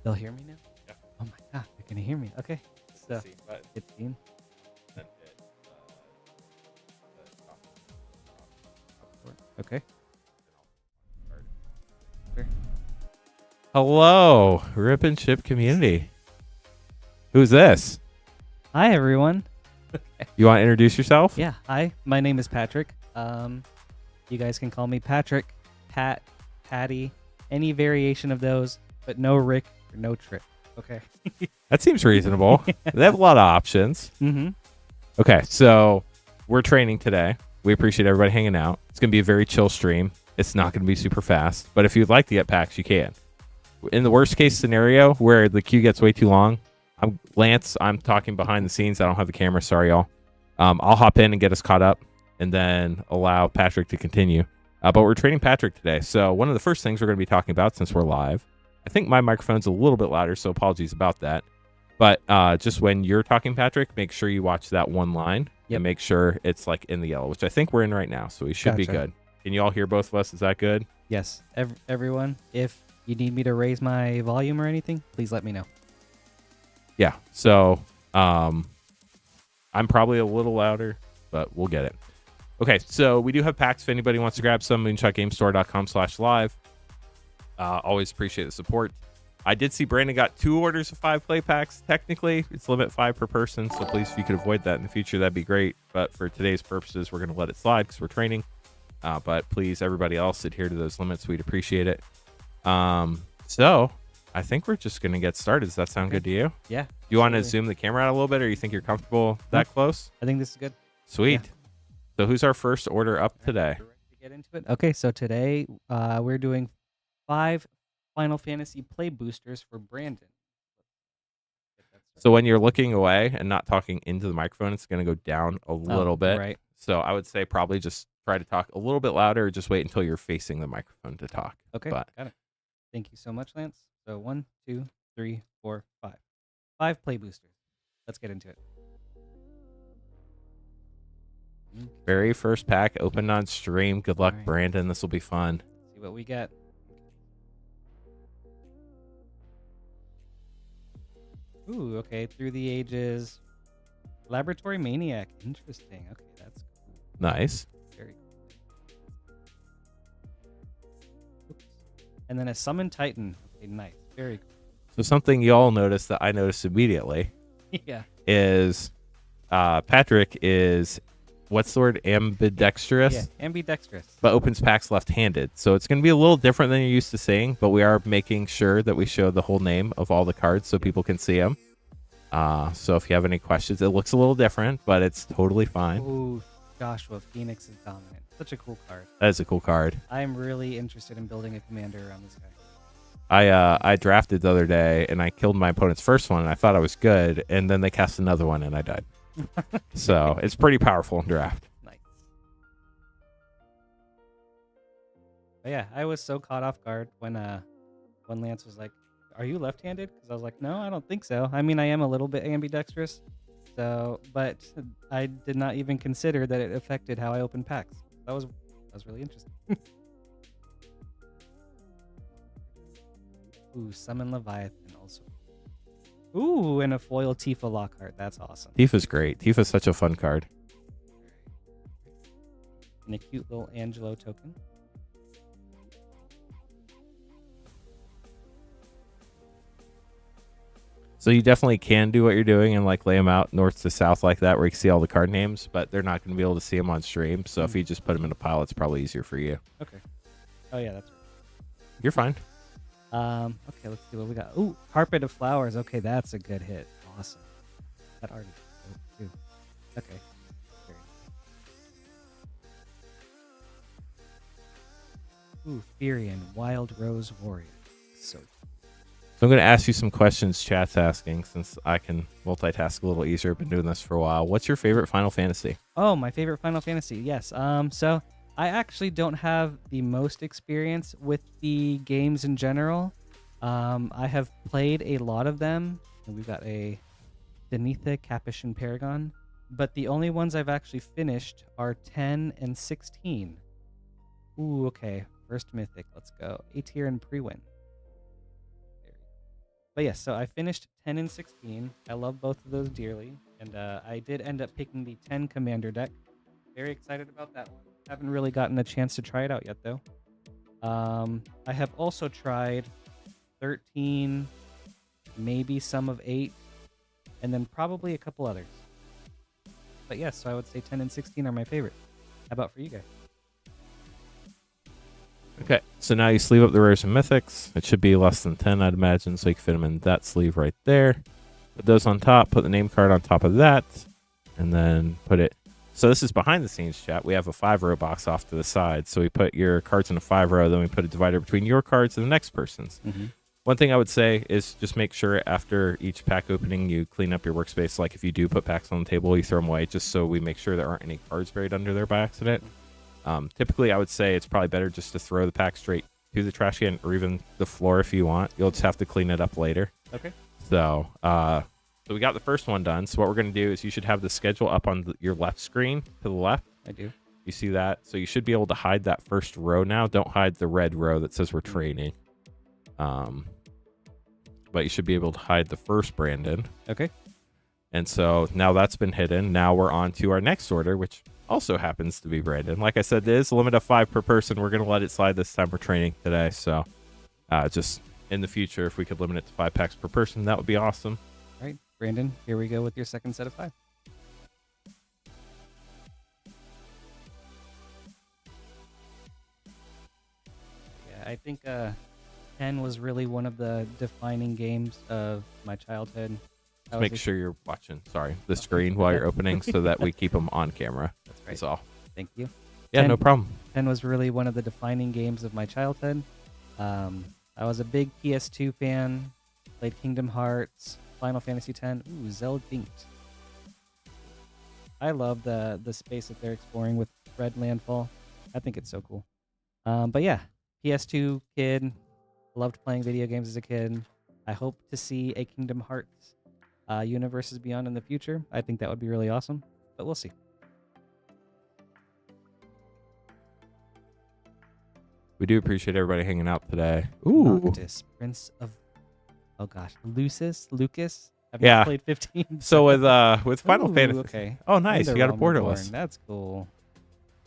They'll hear me now? Yeah. Oh my god, they're gonna hear me. Okay. So Scene button, 15. then hit the top. Okay. Start. Sure. Hello, Rip and Chip community. Who's this? Hi everyone. You want to introduce yourself? Yeah, hi. My name is Patrick. You guys can call me Patrick, Pat, Patty, any variation of those, but no Rick or no Trip. Okay. That seems reasonable. They have a lot of options. Mm-hmm. Okay, so we're training today. We appreciate everybody hanging out. It's going to be a very chill stream. It's not going to be super fast, but if you'd like to get packs, you can. In the worst case scenario where the queue gets way too long, I'm Lance. I'm talking behind the scenes. I don't have the camera. Sorry, y'all. I'll hop in and get us caught up and then allow Patrick to continue. But we're training Patrick today. So one of the first things we're going to be talking about since we're live, I think my microphone's a little bit louder, so apologies about that. But just when you're talking, Patrick, make sure you watch that one line and make sure it's like in the yellow, which I think we're in right now. So we should be good. Can you all hear both of us? Is that good? Yes. Everyone, if you need me to raise my volume or anything, please let me know. Yeah. So I'm probably a little louder, but we'll get it. Okay. So we do have packs if anybody wants to grab some. moonshotgamestore.com/live. Always appreciate the support. I did see Brandon got 2 orders of 5 play packs. Technically, it's limit 5 per person. So please, if you could avoid that in the future, that'd be great. But for today's purposes, we're going to let it slide because we're training. But please, everybody else, adhere to those limits. We'd appreciate it. So I think we're just going to get started. Does that sound good to you? Yeah. Do you want to zoom the camera out a little bit, or you think you're comfortable that close? I think this is good. Sweet. Yeah. So who's our first order up today? Ready to get into it? Okay, so today we're doing 5 Final Fantasy play boosters for Brandon. So when you're looking away and not talking into the microphone, it's going to go down a little bit. Right. So I would say probably just try to talk a little bit louder, or just wait until you're facing the microphone to talk. Okay, But got it. Thank you so much, Lance. So 1, 2, 3, 4, 5. 5 play boosters. Let's get into it. very first pack opened on stream. Good luck, All right. Brandon. This will be fun. See what we get. Ooh, okay. Through the Ages. Laboratory Maniac. Interesting. Okay, that's cool. Nice. Very cool. Oops. And then a Summon Titan. Okay, nice. Very cool. So something you all noticed that I noticed immediately Yeah. is Patrick is, what's the word, ambidextrous? Yeah, ambidextrous. But opens packs left-handed. So it's going to be a little different than you're used to seeing, but we are making sure that we show the whole name of all the cards so people can see them. So if you have any questions, it looks a little different, but it's totally fine. Ooh, Joshua, Phoenix is dominant. Such a cool card. That is a cool card. I'm really interested in building a commander around this guy. I drafted the other day, and I killed my opponent's first one, and I thought I was good, and then they cast another one, and I died. So it's pretty powerful in draft. Nice. But yeah, I was so caught off guard when Lance was like, "Are you left-handed?" Because I was like, "No, I don't think so. I mean, I am a little bit ambidextrous, so but I did not even consider that it affected how I open packs. That was really interesting." Ooh, Summon Leviathan also. Ooh, and a foil Tifa Lockhart. That's awesome. Tifa's great. Tifa's such a fun card. And a cute little Angelo token. So you definitely can do what you're doing and like lay them out north to south like that, where you can see all the card names, but they're not going to be able to see them on stream. So if you just put them in a pile, it's probably easier for you. Okay. Oh yeah, that's right. You're fine. Okay, let's see what we got. Ooh, Carpet of Flowers. Okay, that's a good hit. Awesome. That art is dope too. Okay. Very Ooh, Firion, Wild Rose Warrior. So So I'm going to ask you some questions chat's asking, since I can multitask a little easier. I've been doing this for a while. What's your favorite Final Fantasy? Oh, my favorite Final Fantasy. Yes. So I actually don't have the most experience with the games in general. I have played a lot of them. And we've got a Denitha, Capuchin, Paragon. But the only ones I've actually finished are 10 and 16. Ooh, okay. First Mythic. Let's go. A tier and Pre-win. But yes, so I finished 10 and 16. I love both of those dearly, and I did end up picking the 10 commander deck. Very excited about that one. Haven't really gotten a chance to try it out yet though. I have also tried 13, maybe some of 8, and then probably a couple others. But yes, so I would say 10 and 16 are my favorite. How about for you guys? Okay, so now you sleeve up the rares and mythics. It should be less than 10, I'd imagine, so you can fit them in that sleeve right there. Put those on top, put the name card on top of that, and then put it... So this is behind the scenes, chat. We have a 5-row box off to the side, so we put your cards in a 5-row, then we put a divider between your cards and the next person's. Mm-hmm. One thing I would say is just make sure after each pack opening you clean up your workspace. Like if you do put packs on the table, you throw them away just so we make sure there aren't any cards buried under there by accident. Typically, I would say it's probably better just to throw the pack straight to the trash can or even the floor if you want. You'll just have to clean it up later. Okay. So we got the first one done. So what we're going to do is you should have the schedule up on your left screen to the left. I do. You see that? So you should be able to hide that first row now. Don't hide the red row that says we're trading. But you should be able to hide the first Brandon. Okay. And so now that's been hidden. Now we're on to our next order, which also happens to be Brandon. Like I said, there is a limit of 5 per person. We're going to let it slide this time. We're training today. So just in the future, if we could limit it to 5 packs per person, that would be awesome. All right, Brandon, here we go with your second set of 5. Yeah, I think 10 was really one of the defining games of my childhood. Make sure you're watching, the screen while you're opening so that we keep them on camera. That's right. That's all. Thank you. Yeah, 10, no problem. 10 was really one of the defining games of my childhood. I was a big PS2 fan, played Kingdom Hearts, Final Fantasy X. Ooh, Zelda. I love the space that they're exploring with Red Landfall. I think it's so cool. But yeah, PS2 kid, loved playing video games as a kid. I hope to see a Kingdom Hearts Universes Beyond in the future. I think that would be really awesome, but we'll see. We do appreciate everybody hanging out today. Ooh. Noctis, Prince of... Oh gosh, Lucas? I've Yeah. not played 15. So with Final Ooh, Fantasy... Okay. Oh, nice. You got a Realm Reborn. borderless. That's cool.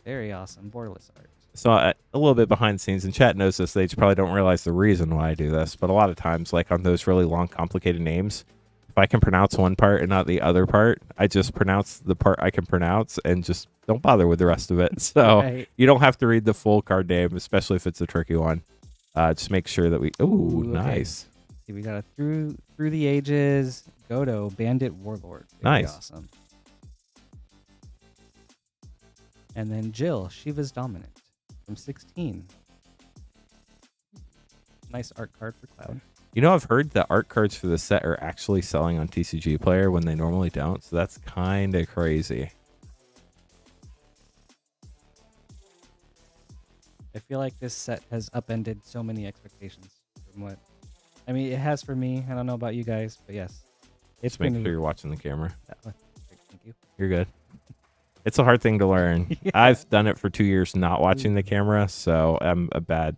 Very awesome. Borderless art. So a little bit behind the scenes, and chat knows this. They probably don't realize the reason why I do this, but a lot of times, like on those really long, complicated names, if I can pronounce one part and not the other part, I just pronounce the part I can pronounce and just don't bother with the rest of it. So Right. you don't have to read the full card name, especially if it's a tricky one. Just make sure that we... Ooh, Okay. nice. See, we got a through the ages Godo Bandit Warlord. Very Nice. Awesome. And then Jill, Shiva's Dominant from 16. Nice art card for Cloud. You know, I've heard that art cards for the set are actually selling on TCG Player when they normally don't, so that's kind of crazy. I feel like this set has upended so many expectations from what... I mean, it has for me. I don't know about you guys, but yes. It's Just make been... sure you're watching the camera. Thank you. You're good. It's a hard thing to learn. Yeah. I've done it for 2 years not watching the camera, so I'm a bad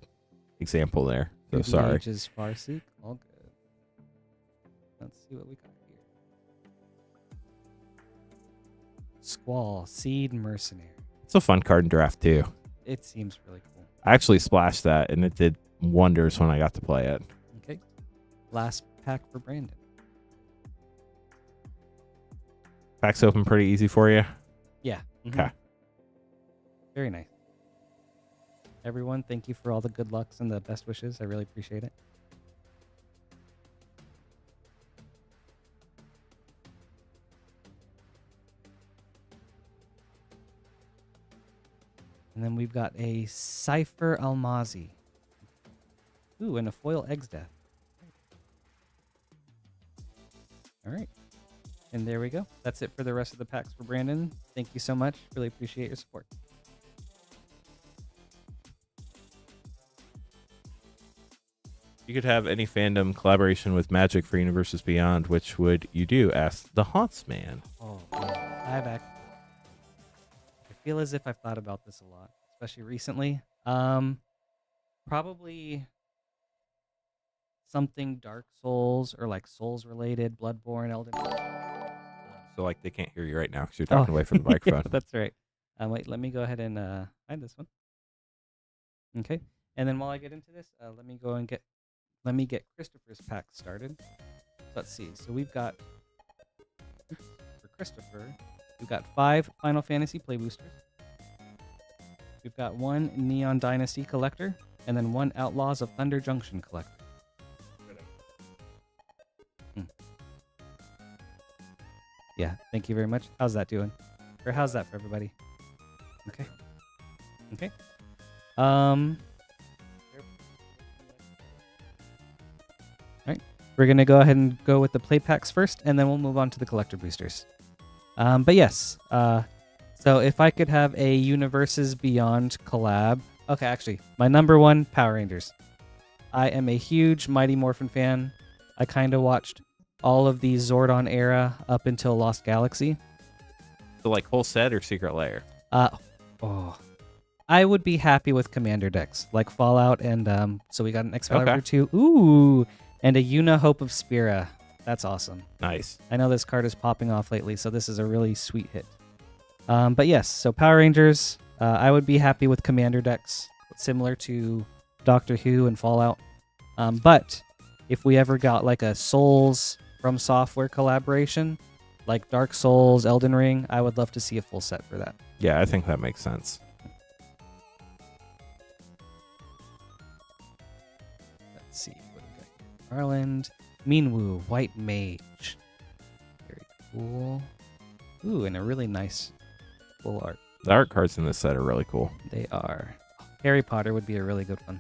example there. So Through the sorry. Ages Farseek. All good. Let's see what we got here. Squall, Seed Mercenary. It's a fun card in draft too. It seems really cool. I actually splashed that, and it did wonders when I got to play it. Okay. Last pack for Brandon. Packs open pretty easy for you. Yeah. Okay. Very nice. Everyone, thank you for all the good lucks and the best wishes. I really appreciate it. And then we've got a Cypher Almazi. Ooh, and a foil Eggs Death. All right. And there we go. That's it for the rest of the packs for Brandon. Thank you so much. Really appreciate your support. You could have any fandom collaboration with Magic for Universes Beyond. Which would you do? Asked the Hauntsman. Oh, I feel as if I've thought about this a lot, especially recently. Probably something Dark Souls or like Souls related, Bloodborne, Elden. So like they can't hear you right now because you're talking away from the microphone. That's right. Wait, let me go ahead and find this one. Okay, and then while I get into this, let me get Christopher's pack started. Let's see. So we've got for Christopher, we've got 5 Final Fantasy play boosters. We've got 1 Neon Dynasty collector, and then 1 Outlaws of Thunder Junction collector. Yeah, thank you very much. How's that doing? Or how's that for everybody? Okay. Okay. Alright. We're gonna go ahead and go with the play packs first, and then we'll move on to the collector boosters. But yes, so if I could have a Universes Beyond collab. Okay, actually, my number 1, Power Rangers. I am a huge Mighty Morphin fan. I kind of watched all of the Zordon era up until Lost Galaxy. So like whole set or Secret Lair? I would be happy with Commander decks, like Fallout, and so we got an Excalibur 2. Ooh, and a Yuna Hope of Spira. That's awesome. Nice. I know this card is popping off lately, so this is a really sweet hit. But yes, so Power Rangers, I would be happy with Commander decks, similar to Doctor Who and Fallout. But if we ever got like a Souls from Software collaboration, like Dark Souls, Elden Ring, I would love to see a full set for that. Yeah, I think that makes sense. Let's see what we got here. Garland, Minwu, White Mage. Very cool. Ooh, and a really nice full art. The art cards in this set are really cool. They are. Harry Potter would be a really good one.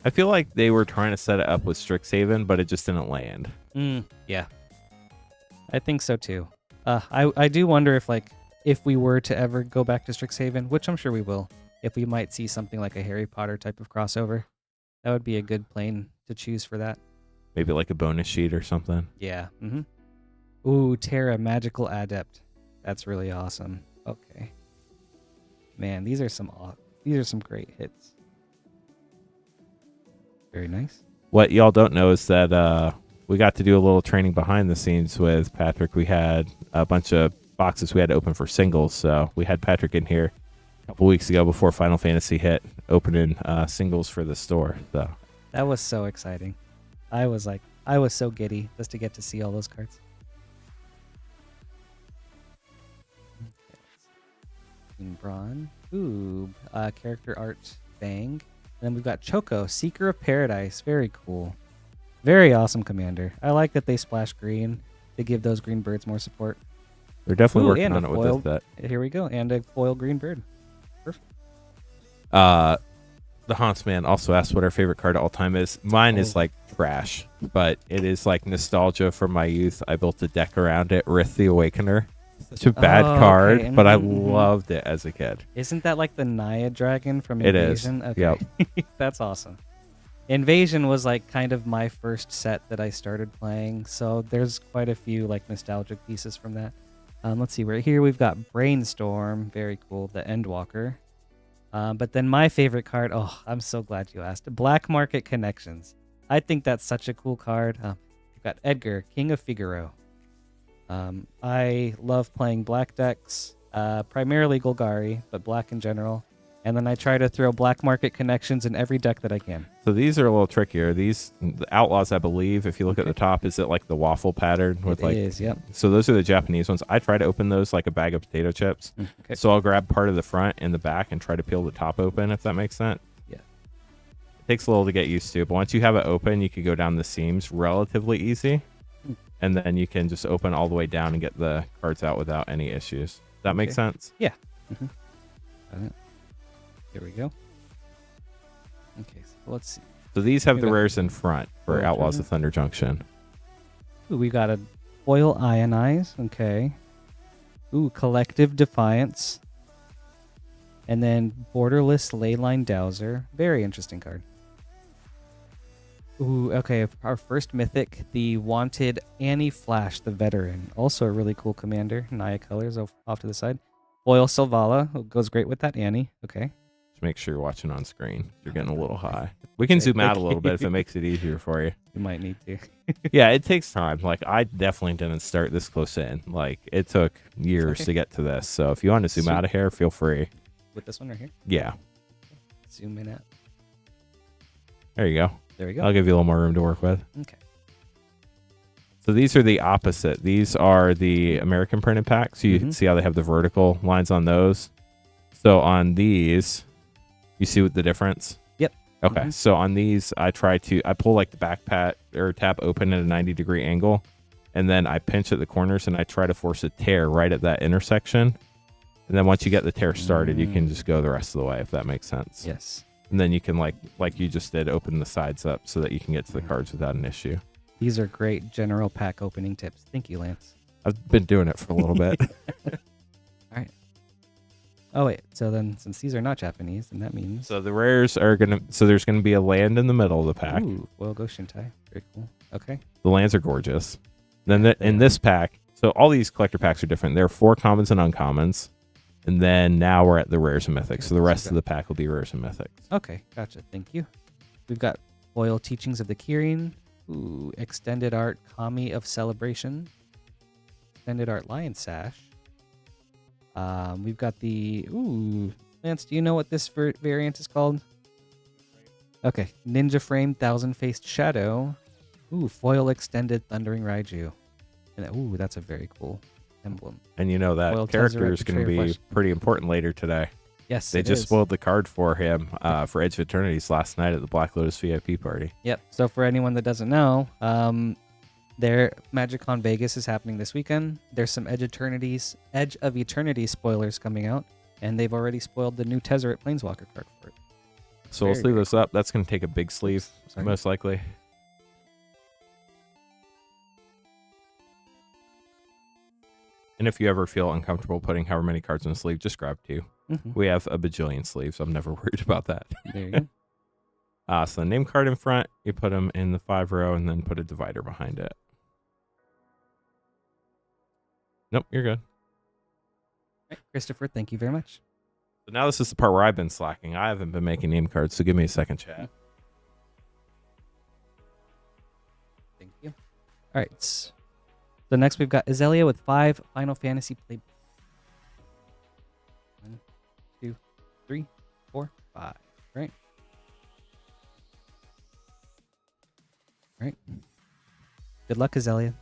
I feel like they were trying to set it up with Strixhaven, but it just didn't land. Yeah. I think so too. I do wonder if we were to ever go back to Strixhaven, which I'm sure we will, if we might see something like a Harry Potter type of crossover. That would be a good plane to choose for that. Maybe like a bonus sheet or something. Yeah. Ooh, Terra Magical Adept. That's really awesome. Okay. Man, these are some great hits. Very nice. What y'all don't know is that we got to do a little training behind the scenes with Patrick. We had a bunch of boxes we had to open for singles, so we had Patrick in here a couple weeks ago before Final Fantasy hit, opening singles for the store. So that was so exciting. I was so giddy just to get to see all those cards. Braun. Ooh, character art Bang. And then we've got Choco, Seeker of Paradise. Very cool. Very awesome commander. I like that they splash green to give those green birds more support. They're definitely working on it with this set. Here we go. And a foil green bird. Perfect. The Hauntsman also asked what our favorite card of all time is. Mine is like trash, but it is like nostalgia from my youth. I built a deck around it, Rith the Awakener. Such a bad card, okay. but I loved it as a kid. Isn't that like the Naya dragon from Invasion? It is. Okay. Yep. That's awesome. Invasion was like kind of my first set that I started playing, so there's quite a few like nostalgic pieces from that. Let's see, right here we've got Brainstorm, very cool, the Endwalker. But then my favorite card, I'm so glad you asked, Black Market Connections. I think that's such a cool card. We've got Edgar, King of Figaro. I love playing black decks, primarily Golgari, but black in general. And then I try to throw Black Market Connections in every deck that I can. So these are a little trickier. These the Outlaws, I believe, if you look at the top, is it like the waffle pattern with It is, yep. So those are the Japanese ones. I try to open those like a bag of potato chips. Okay. So I'll grab part of the front and the back and try to peel the top open, if that makes sense. Yeah. It takes a little to get used to, but once you have it open, you can go down the seams relatively easy. And then you can just open all the way down and get the cards out without any issues. Does that make sense? Yeah. Here we go. Okay, so let's see. So these have the rares in front for Outlaws of Thunder Junction. Ooh, we got a Foil Ionize. Okay. Ooh, Collective Defiance. And then Borderless Leyline Dowser. Very interesting card. Ooh, okay. Our first mythic, the Wanted Annie Flash, the Veteran. Also a really cool commander. Naya colors off to the side. Foil Selvala goes great with that Annie. Okay. Just make sure you're watching on screen. You're getting a little high. We can zoom out a little bit if it makes it easier for you. You might need to. Yeah, it takes time. Like, I definitely didn't start this close in. Like, it took years to get to this. So if you want to zoom out of here, feel free. With this one right here? Yeah. Zoom in at. There you go. There we go. I'll give you a little more room to work with. Okay. So these are the opposite. These are the American printed packs. So you can see how they have the vertical lines on those. So on these, you see what the difference? Yep. Okay. So on these, I pull like the back pat or tab open at a 90-degree angle, and then I pinch at the corners and I try to force a tear right at that intersection. And then once you get the tear started, you can just go the rest of the way, if that makes sense. Yes. And then you can, like you just did, open the sides up so that you can get to the cards without an issue. These are great general pack opening tips. Thank you, Lance. I've been doing it for a little bit. All right. Oh, wait. So then, since these are not Japanese, then that means... So the rares are going to... So there's going to be a land in the middle of the pack. Ooh, Foil Ghost Shintai. Very cool. Okay. The lands are gorgeous. Then in this pack... So all these collector packs are different. There are 4 commons and uncommons. And then now we're at the rares and mythics. So the rest of the pack will be rares and mythics. Okay, gotcha. Thank you. We've got Foil Teachings of the Kirin. Ooh, Extended Art Kami of Celebration. Extended Art Lion Sash. We've got the... Ooh, Lance, do you know what this variant is called? Okay, Ninja Frame Thousand-Faced Shadow. Ooh, Foil Extended Thundering Raiju. And ooh, that's a very cool emblem. And you know that Foil character is Tezzeret going to Betrayer be Flesh. pretty important later today. Yes, They just spoiled the card for him for Edge of Eternities last night at the Black Lotus VIP party. Yep. So for anyone that doesn't know, their MagicCon Vegas is happening this weekend. There's some Edge of Eternity spoilers coming out, and they've already spoiled the new Tezzeret Planeswalker card for it. So we'll sleeve this up. That's going to take a big sleeve, most likely. And if you ever feel uncomfortable putting however many cards in a sleeve, just grab 2. We have a bajillion sleeves. I'm never worried about that. There you go. So the name card in front, you put them in the 5 row and then put a divider behind it. Nope, you're good. Right, Christopher, thank you very much. So now this is the part where I've been slacking. I haven't been making name cards, so give me a second, chat. Thank you. All right. So next we've got Azalea with 5 Final Fantasy play. 1, 2, 3, 4, 5. Right. Right. Good luck, Azalea.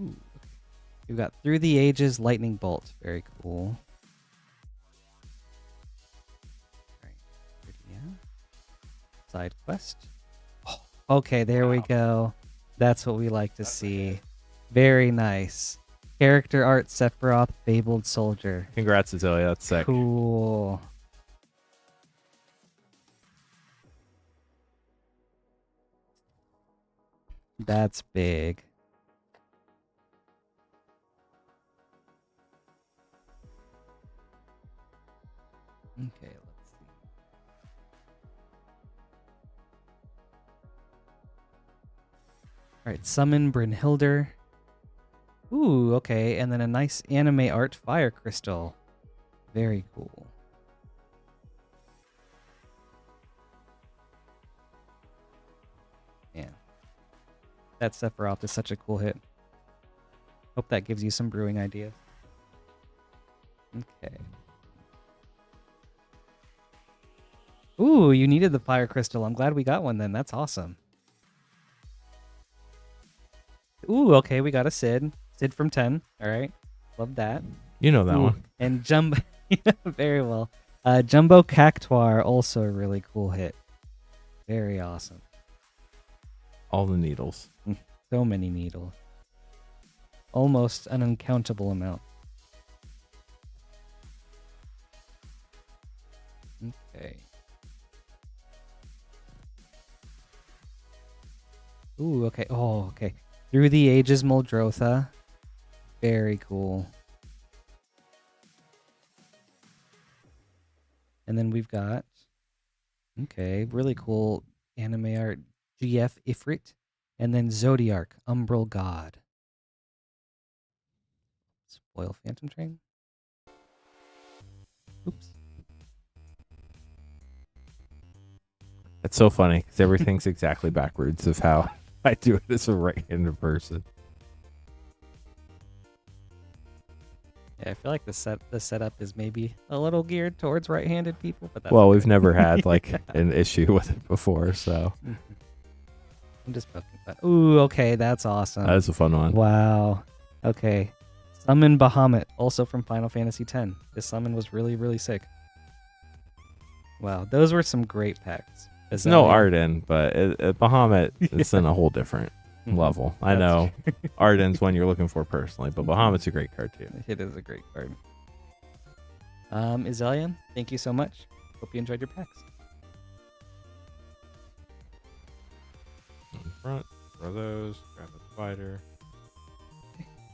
Ooh, okay. We've got Through the Ages Lightning Bolt. Very cool. Alright. Yeah. Side quest. Oh, okay, there we go. That's what we like to see. Very nice. Character art Sephiroth Fabled Soldier. Congrats, Azalea. That's sick. Cool. That's big. Okay, let's see. All right, Summon Brynhildr. Ooh, okay, and then a nice anime art Fire Crystal. Very cool. Man, that Sephiroth is such a cool hit. Hope that gives you some brewing ideas. Okay. Ooh, you needed the Fire Crystal. I'm glad we got one then. That's awesome. Ooh, okay, we got a Sid. Sid from 10. All right. Love that. You know that Ooh, one. And Jumbo. Very well. Jumbo Cactuar, also a really cool hit. Very awesome. All the needles. So many needles. Almost an uncountable amount. Okay. Ooh, okay. Oh, okay. Through the Ages Muldrotha. Very cool. And then we've got Okay, really cool anime art. GF Ifrit, and then Zodiark, Umbral God. Spoil Phantom Train. Oops. It's so funny because everything's exactly backwards of how I do it as a right-handed person. Yeah, I feel like the setup is maybe a little geared towards right-handed people, but that's Well, okay. we've never had like an issue with it before, so I'm just poking fun. Ooh, okay, that's awesome. that is a fun one. Wow. Okay. Summon Bahamut, also from Final Fantasy X. This summon was really, really sick. Wow, those were some great packs. There's no art in, but Bahamut is in a whole different level. I know Arden's one you're looking for personally, but Bahamut's a great card too. It is a great card. Exalon, thank you so much. Hope you enjoyed your packs. In front, throw those, grab a spider.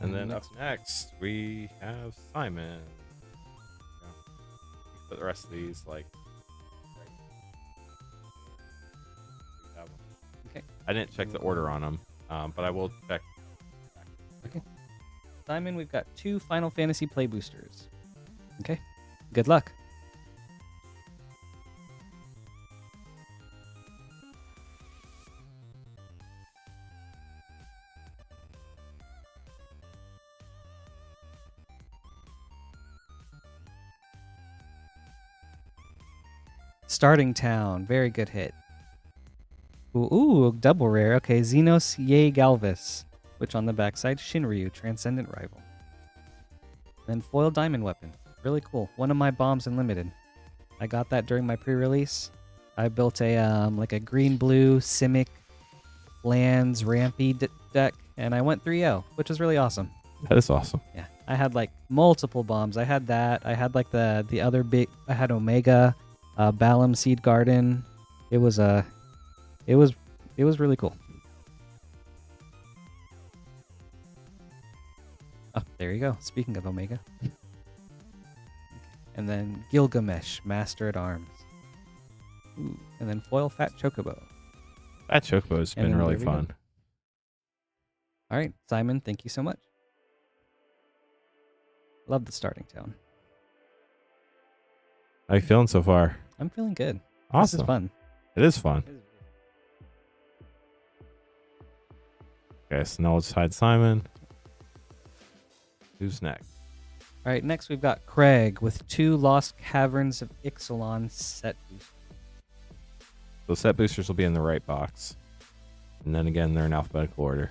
And then up next, we have Simon. Yeah. Put the rest of these like. Okay. I didn't check the order on them, but I will check. Okay. Simon, we've got 2 Final Fantasy play boosters. Okay. Good luck. Starting Town, very good hit. Ooh, double rare. Okay, Xenos Ye Galvis, which on the backside, Shinryu, Transcendent Rival. Then Foil Diamond Weapon, really cool. One of my bombs in Limited. I got that during my pre-release. I built a like a green-blue Simic lands rampy deck, and I went 3-0, which was really awesome. That is awesome. Yeah, I had like multiple bombs. I had that. I had like the other big. I had Omega, Balam Seed Garden. It was really cool. Oh, there you go. Speaking of Omega. And then Gilgamesh, Master at Arms. Ooh, and then Foil Fat Chocobo. That Chocobo's been really fun. All right, Simon, thank you so much. Love the Starting Town. How you feeling so far? I'm feeling good. Awesome. This is fun. It is fun. Okay, so now let's hide Simon. Who's next? All right, next we've got Craig with 2 Lost Caverns of Exalon set boosters. So set boosters will be in the right box. And then again, they're in alphabetical order.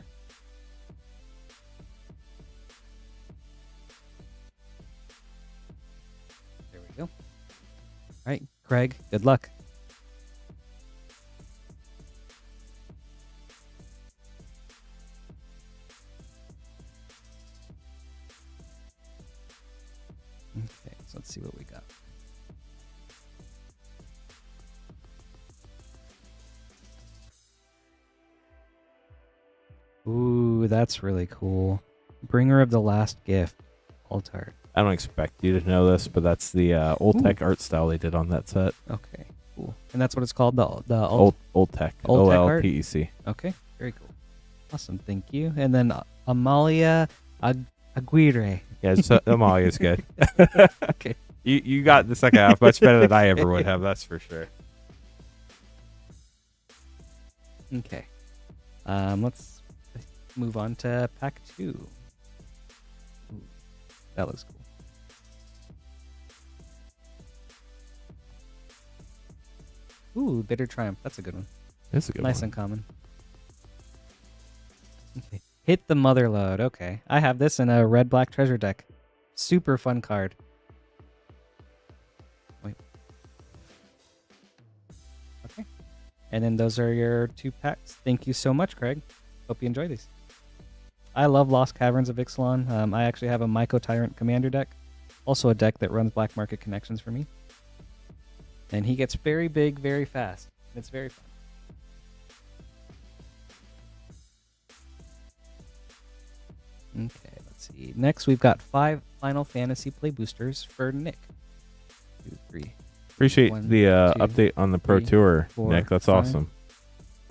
There we go. All right, Craig, good luck. Okay, so let's see what we got. Ooh, that's really cool. Bringer of the Last Gift, Altart. I don't expect you to know this, but that's the old tech art style they did on that set. Okay, cool. And that's what it's called, the Old tech. Old tech art? OLPEC. Okay, very cool. Awesome, thank you. And then Amalia Aguirre. Yeah, Amalia's good. Okay. You got the second half much better than I ever would have, that's for sure. Okay. Let's move on to pack 2. Ooh, that looks cool. Ooh, Bitter Triumph. That's a good one. That's a good Nice one. and common. Okay. Hit the Motherlode. Okay. I have this in a red-black treasure deck. Super fun card. Wait. Okay. And then those are your 2 packs. Thank you so much, Craig. Hope you enjoy these. I love Lost Caverns of Ixalan. I actually have a Myco Tyrant Commander deck. Also a deck that runs Black Market Connections for me. And he gets very big, very fast. It's very fun. Okay, let's see. Next, we've got 5 Final Fantasy play boosters for Nick. 2, 3, Appreciate 1, the 2, update on the Pro 3, Tour, 4, Nick. That's 5. awesome.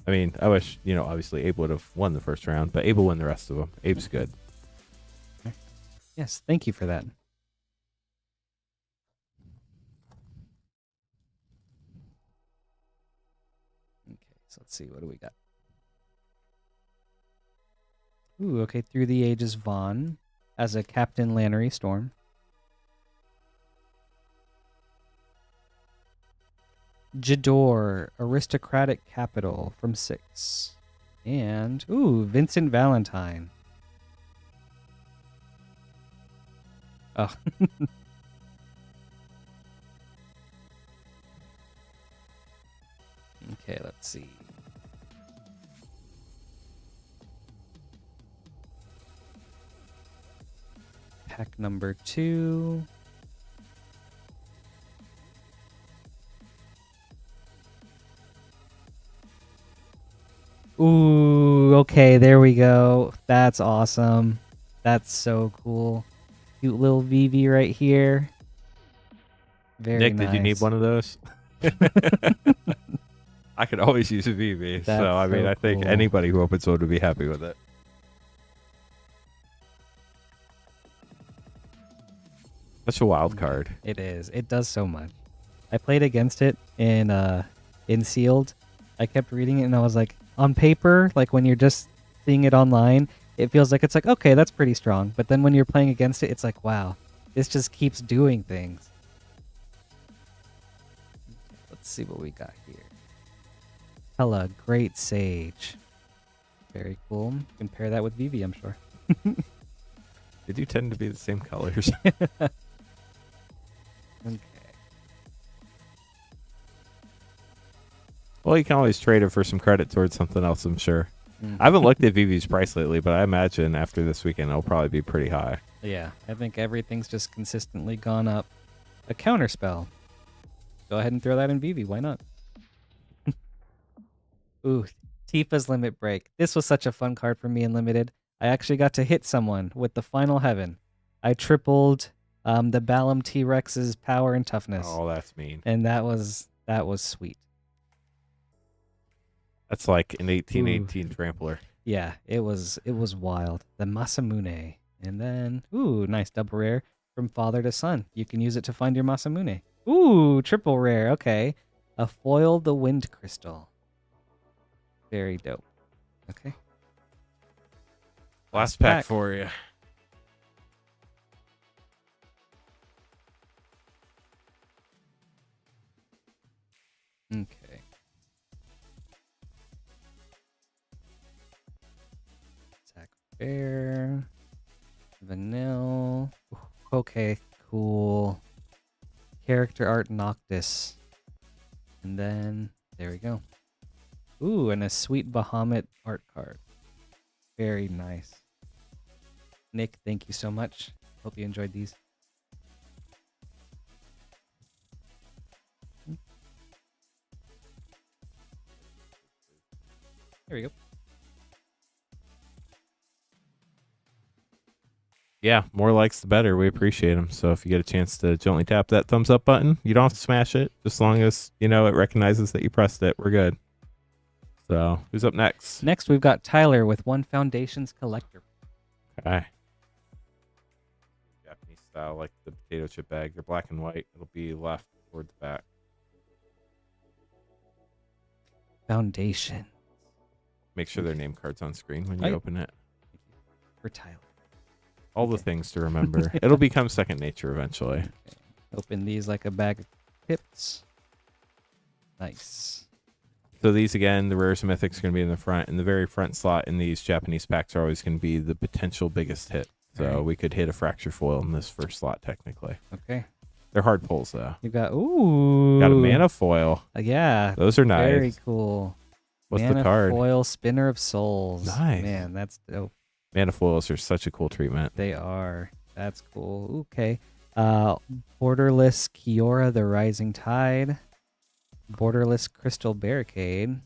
I mean, I wish, obviously Abe would have won the first round, but Abe will win the rest of them. Abe's good. Yes, thank you for that. Okay, so let's see. What do we got? Ooh, okay. Through the Ages Vaughn as a Captain Lannery Storm. Jador, Aristocratic Capital from 6. And, ooh, Vincent Valentine. Oh. Okay, let's see. Pack number 2. Ooh, okay, there we go. That's awesome. That's so cool. Cute little Vivi right here. Very Nick, nice. did you need one of those? I could always use a VV. That's So, I mean, so I think cool. anybody who opens one would be happy with it. Such a wild card. It is. It does so much. I played against it in Sealed. I kept reading it and I was like, on paper, like when you're just seeing it online, it feels like it's like, okay, that's pretty strong. But then when you're playing against it, it's like, wow, this just keeps doing things. Let's see what we got here. Hella Great Sage. Very cool. Compare that with Vivi, I'm sure. They do tend to be the same colors. Okay. Well, you can always trade it for some credit towards something else, I'm sure. Mm. I haven't looked at VV's price lately, but I imagine after this weekend it'll probably be pretty high. Yeah, I think everything's just consistently gone up. A counterspell. Go ahead and throw that in Vivi. Why not? Ooh, Tifa's Limit Break. This was such a fun card for me in Limited. I actually got to hit someone with the Final Heaven. I tripled the Balam T-Rex's power and toughness. Oh, that's mean. And that was sweet. That's like an 1818 trampler. Yeah, it was wild. The Masamune. And then, ooh, nice double rare from father to son. You can use it to find your Masamune. Ooh, triple rare. Okay. A foil the Wind Crystal. Very dope. Okay. Last pack for you. Okay. Zach Bear. Vanille. Okay, cool. Character art Noctis. And then, there we go. Ooh, and a sweet Bahamut art card. Very nice. Nick, thank you so much. Hope you enjoyed these. There we go. Yeah, more likes the better. We appreciate them. So if you get a chance to gently tap that thumbs up button, you don't have to smash it. Just as long as, it recognizes that you pressed it, we're good. So who's up next? Next, we've got Tyler with One Foundation's Collector. Okay. Japanese style, like the potato chip bag. They're black and white. It'll be left toward the back. Foundation. Make sure their name card's on screen when you open it. For Tyler. All the things to remember. It'll become second nature eventually. Okay. Open these like a bag of pips. Nice. So these, again, the rares and mythics are going to be in the front. In the very front slot in these Japanese packs are always going to be the potential biggest hit. So Right. we could hit a fracture foil in this first slot, technically. Okay. They're hard pulls, though. You've got, ooh. Got a mana foil. Yeah. Those are nice. Very cool. What's mana the card? Foil Spinner of Souls. Nice. Man, that's dope. Mana foils are such a cool treatment. They are. That's cool. Okay. Borderless Kiora the Rising Tide. Borderless Crystal Barricade.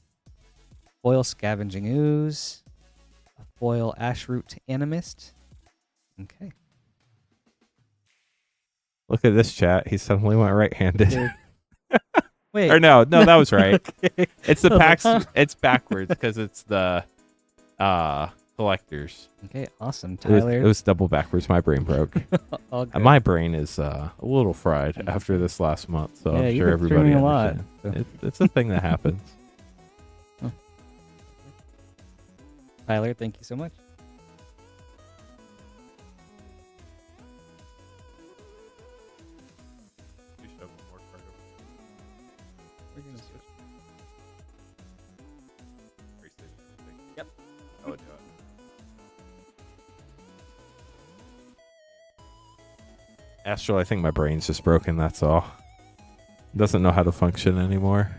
Foil Scavenging Ooze. A foil Ashroot Animist. Okay. Look at this chat. He suddenly went right-handed. Dude, Wait. Or no, that was right. Okay. It's the I was like, packs. huh? It's backwards because it's the collectors. Okay, awesome, It was, Tyler. double backwards. My brain broke. All good. My brain is a little fried after this last month, so Yeah, I'm you've sure been everybody streaming a lot, understands. It's a thing that happens. Tyler, thank you so much. You shove more card over. We're gonna switch. Race station, I think. Yep. I would do it. Astral, I think my brain's just broken. That's all. Doesn't know how to function anymore.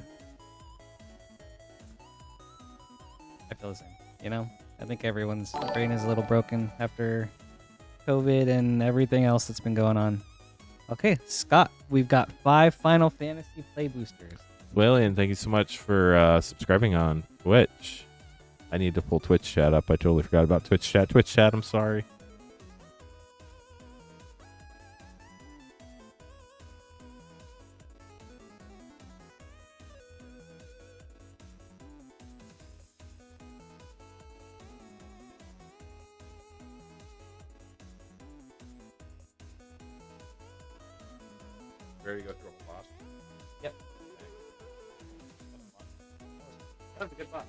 I feel the same. You know, I think everyone's brain is a little broken after COVID and everything else that's been going on. Okay, Scott, we've got 5 Final Fantasy play boosters. William, thank you so much for subscribing on Twitch. I need to pull Twitch chat up. I totally forgot about Twitch chat. Twitch chat, I'm sorry. Ready to go through a boss? Yep. That was a good boss.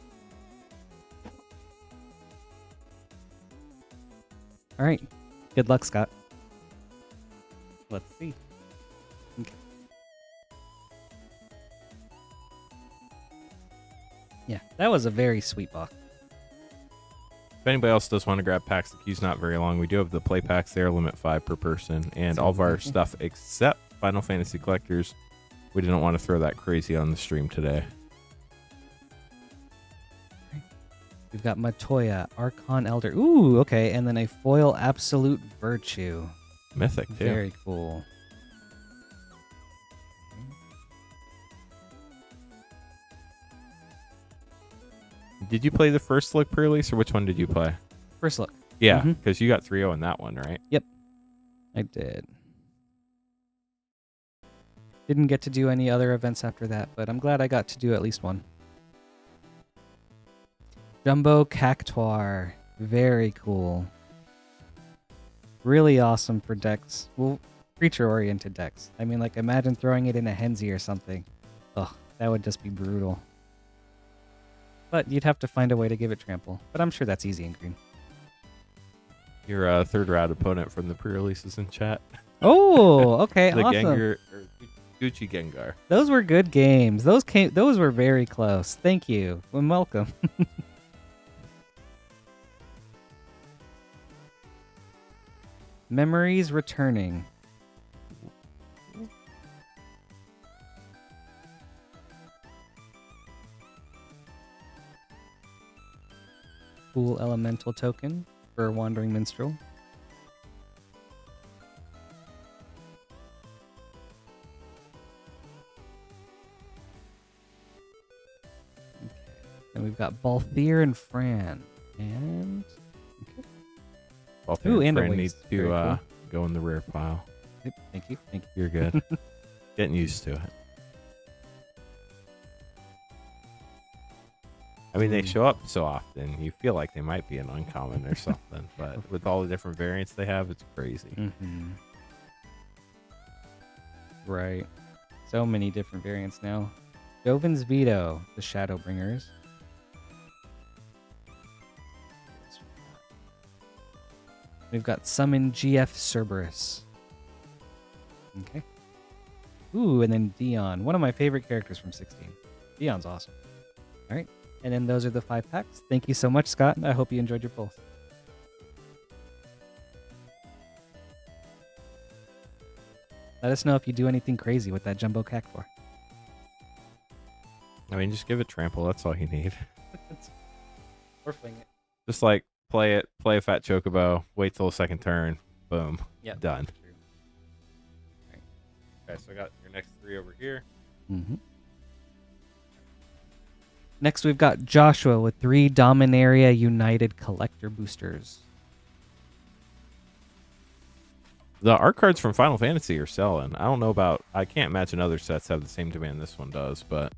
All right. Good luck, Scott. Let's see. Okay. Yeah, that was a very sweet box. If anybody else does want to grab packs, the queue's not very long. We do have the play packs there, limit 5 per person, and all of our stuff except Final Fantasy Collectors. We didn't want to throw that crazy on the stream today. We've got Matoya, Archon Elder. Ooh, okay. And then a foil Absolute Virtue. Mythic, too. Very cool. Did you play the first look pre-release, or which one did you play? First look. Yeah, Mhm. because you got 3-0 in that one, right? I did. Didn't get to do any other events after that, but I'm glad I got to do at least one. Jumbo Cactuar. Very cool. Really awesome for decks. Well, creature-oriented decks. I mean, like, imagine throwing it in a Henzi or something. Ugh, that would just be brutal. But you'd have to find a way to give it trample. But I'm sure that's easy in green. Your third round opponent from the pre-releases in chat. Oh, okay, The awesome. Gengar, or Gucci Gengar. Those were good games. Those were very close. Thank you. And welcome. Memories returning. Cool elemental token for Wandering Minstrel. And we've got Balthier and Fran. And Ooh, and a Fran waste. needs Very to cool. go in the rear pile. Yep, thank you. Thank you. You're good. Getting used to it. I mean, they show up so often, you feel like they might be an uncommon or something, but with all the different variants they have, it's crazy. Mm-hmm. Right. So many different variants now. Joven's Veto, the Shadowbringers. We've got Summon GF Cerberus. Okay. Ooh, and then Dion. One of my favorite characters from 16. Dion's awesome. All right. And then those are the 5 packs. Thank you so much, Scott. I hope you enjoyed your pulls. Let us know if you do anything crazy with that Jumbo Cactuar. I mean, just give it trample. That's all you need. Or fling it. Just like play it, play a fat chocobo, wait till the second turn, boom, Yep. done. True. Okay, so I got your next 3 over here. Mm-hmm. Next, we've got Joshua with 3 Dominaria United Collector Boosters. The art cards from Final Fantasy are selling. I don't know about. I can't imagine other sets have the same demand this one does, but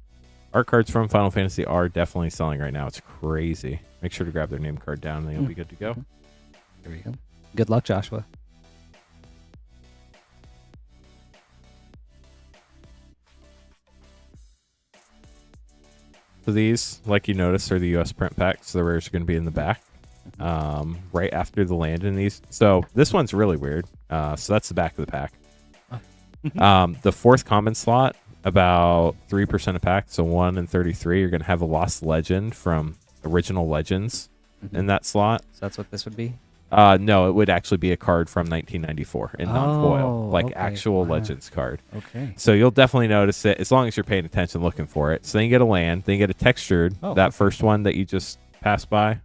art cards from Final Fantasy are definitely selling right now. It's crazy. Make sure to grab their name card down, and you'll be good to go. There we go. Good luck, Joshua. So these, like you noticed, are the US print packs. The rares are going to be in the back, right after the land in these. So this one's really weird. So that's the back of the pack. The fourth common slot, about 3% of pack, so 1 in 33, you're going to have a Lost Legend from Original Legends in that slot. So that's what this would be? No, it would actually be a card from 1994 in non-foil, like okay. actual Wow. Legends card. Okay. So you'll definitely notice it as long as you're paying attention looking for it. So then you get a land, then you get a textured, that first one that you just passed by,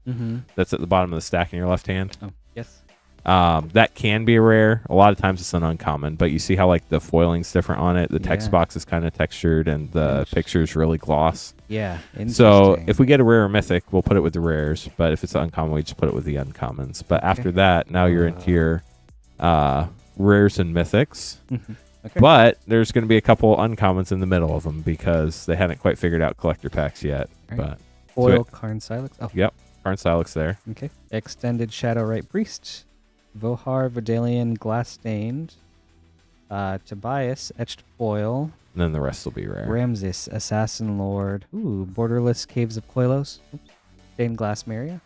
that's at the bottom of the stack in your left hand. Oh, yes. That can be a rare. A lot of times it's an uncommon, but you see how like the foiling's different on it. The text box is kind of textured and the picture's really gloss. Yeah. So if we get a rare or mythic, we'll put it with the rares. But if it's uncommon, we just put it with the uncommons. But after that, now you're into your rares and mythics. Okay. But there's going to be a couple uncommons in the middle of them because they haven't quite figured out collector packs yet. Right. But Foil Karn Silex. Oh. Yep. Karn Silex there. Okay. Extended Shadowrite Priest. Vohar Vidalian Glass Stained. Tobias Etched Foil. And then the rest will be rare. Ramses Assassin Lord. Ooh, Borderless Caves of Koilos. Oops. Stained Glass Maria.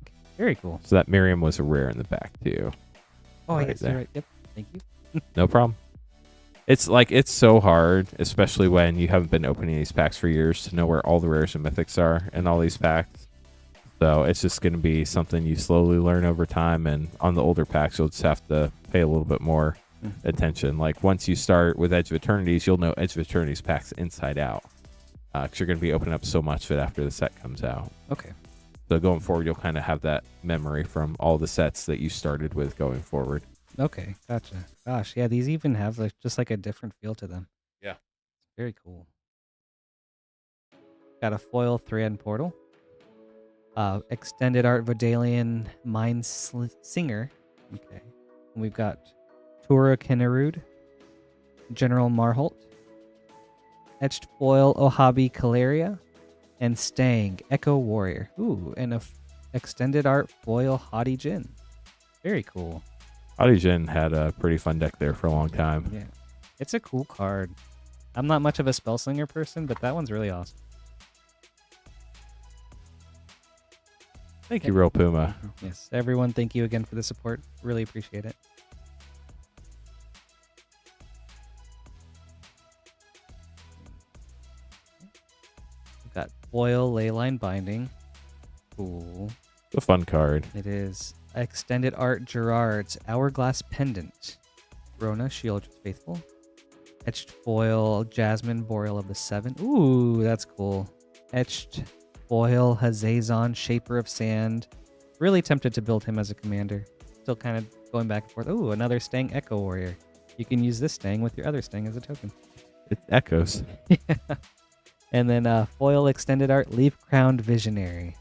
Okay. Very cool. So that Miriam was a rare in the back too. Oh, Right yes, there. you're right. Yep. Thank you. No problem. It's so hard, especially when you haven't been opening these packs for years, to know where all the rares and mythics are in all these packs. So it's just going to be something you slowly learn over time, and on the older packs, you'll just have to pay a little bit more attention. Like once you start with Edge of Eternities, you'll know Edge of Eternities packs inside out, because you're going to be opening up so much of it after the set comes out. Okay. So going forward, you'll kind of have that memory from all the sets that you started with going forward. Okay, gotcha. Gosh, yeah, these even have like just like a different feel to them. Yeah. Very cool. Got a foil Thread Portal. Extended Art Vodalian Mind Singer. Okay. And we've got Tura Kennerud, General Marholt, Etched Foil Ohabi Caleria, and Stang Echo Warrior. Ooh, and a Extended Art Foil Haughty Jin. Very cool. Haughty Jin had a pretty fun deck there for a long time. Yeah. It's a cool card. I'm not much of a Spellslinger person, but that one's really awesome. Thank you, Real Puma. Yes, everyone, thank you again for the support. Really appreciate it. We've got Foil Leyline Binding. Cool. It's a fun card. It is. Extended Art Gerard's Hourglass Pendant. Rona Shield Faithful. Etched Foil Jasmine Boreal of the Seven. Ooh, that's cool. Etched Foil Hazazon Shaper of Sand. Really tempted to build him as a commander. Still kind of going back and forth. Ooh, another Stang Echo Warrior. You can use this Stang with your other Stang as a token. It echoes. Yeah. And then Foil Extended Art Leaf Crowned Visionary.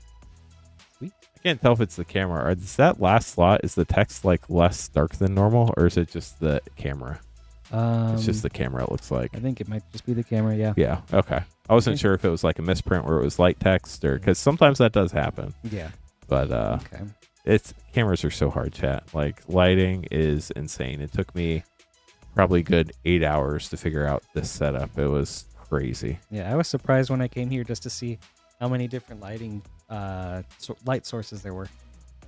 Sweet. I can't tell if it's the camera. Or is that last slot, is the text like less dark than normal, or is it just the camera? It's just the camera, it looks like. I think it might just be the camera, yeah. Yeah, okay. I wasn't sure if it was like a misprint where it was light text, or because sometimes that does happen. Yeah. But Okay. it's cameras are so hard, chat. Like lighting is insane. It took me probably a good 8 hours to figure out this setup. It was crazy. Yeah, I was surprised when I came here just to see how many different lighting light sources there were.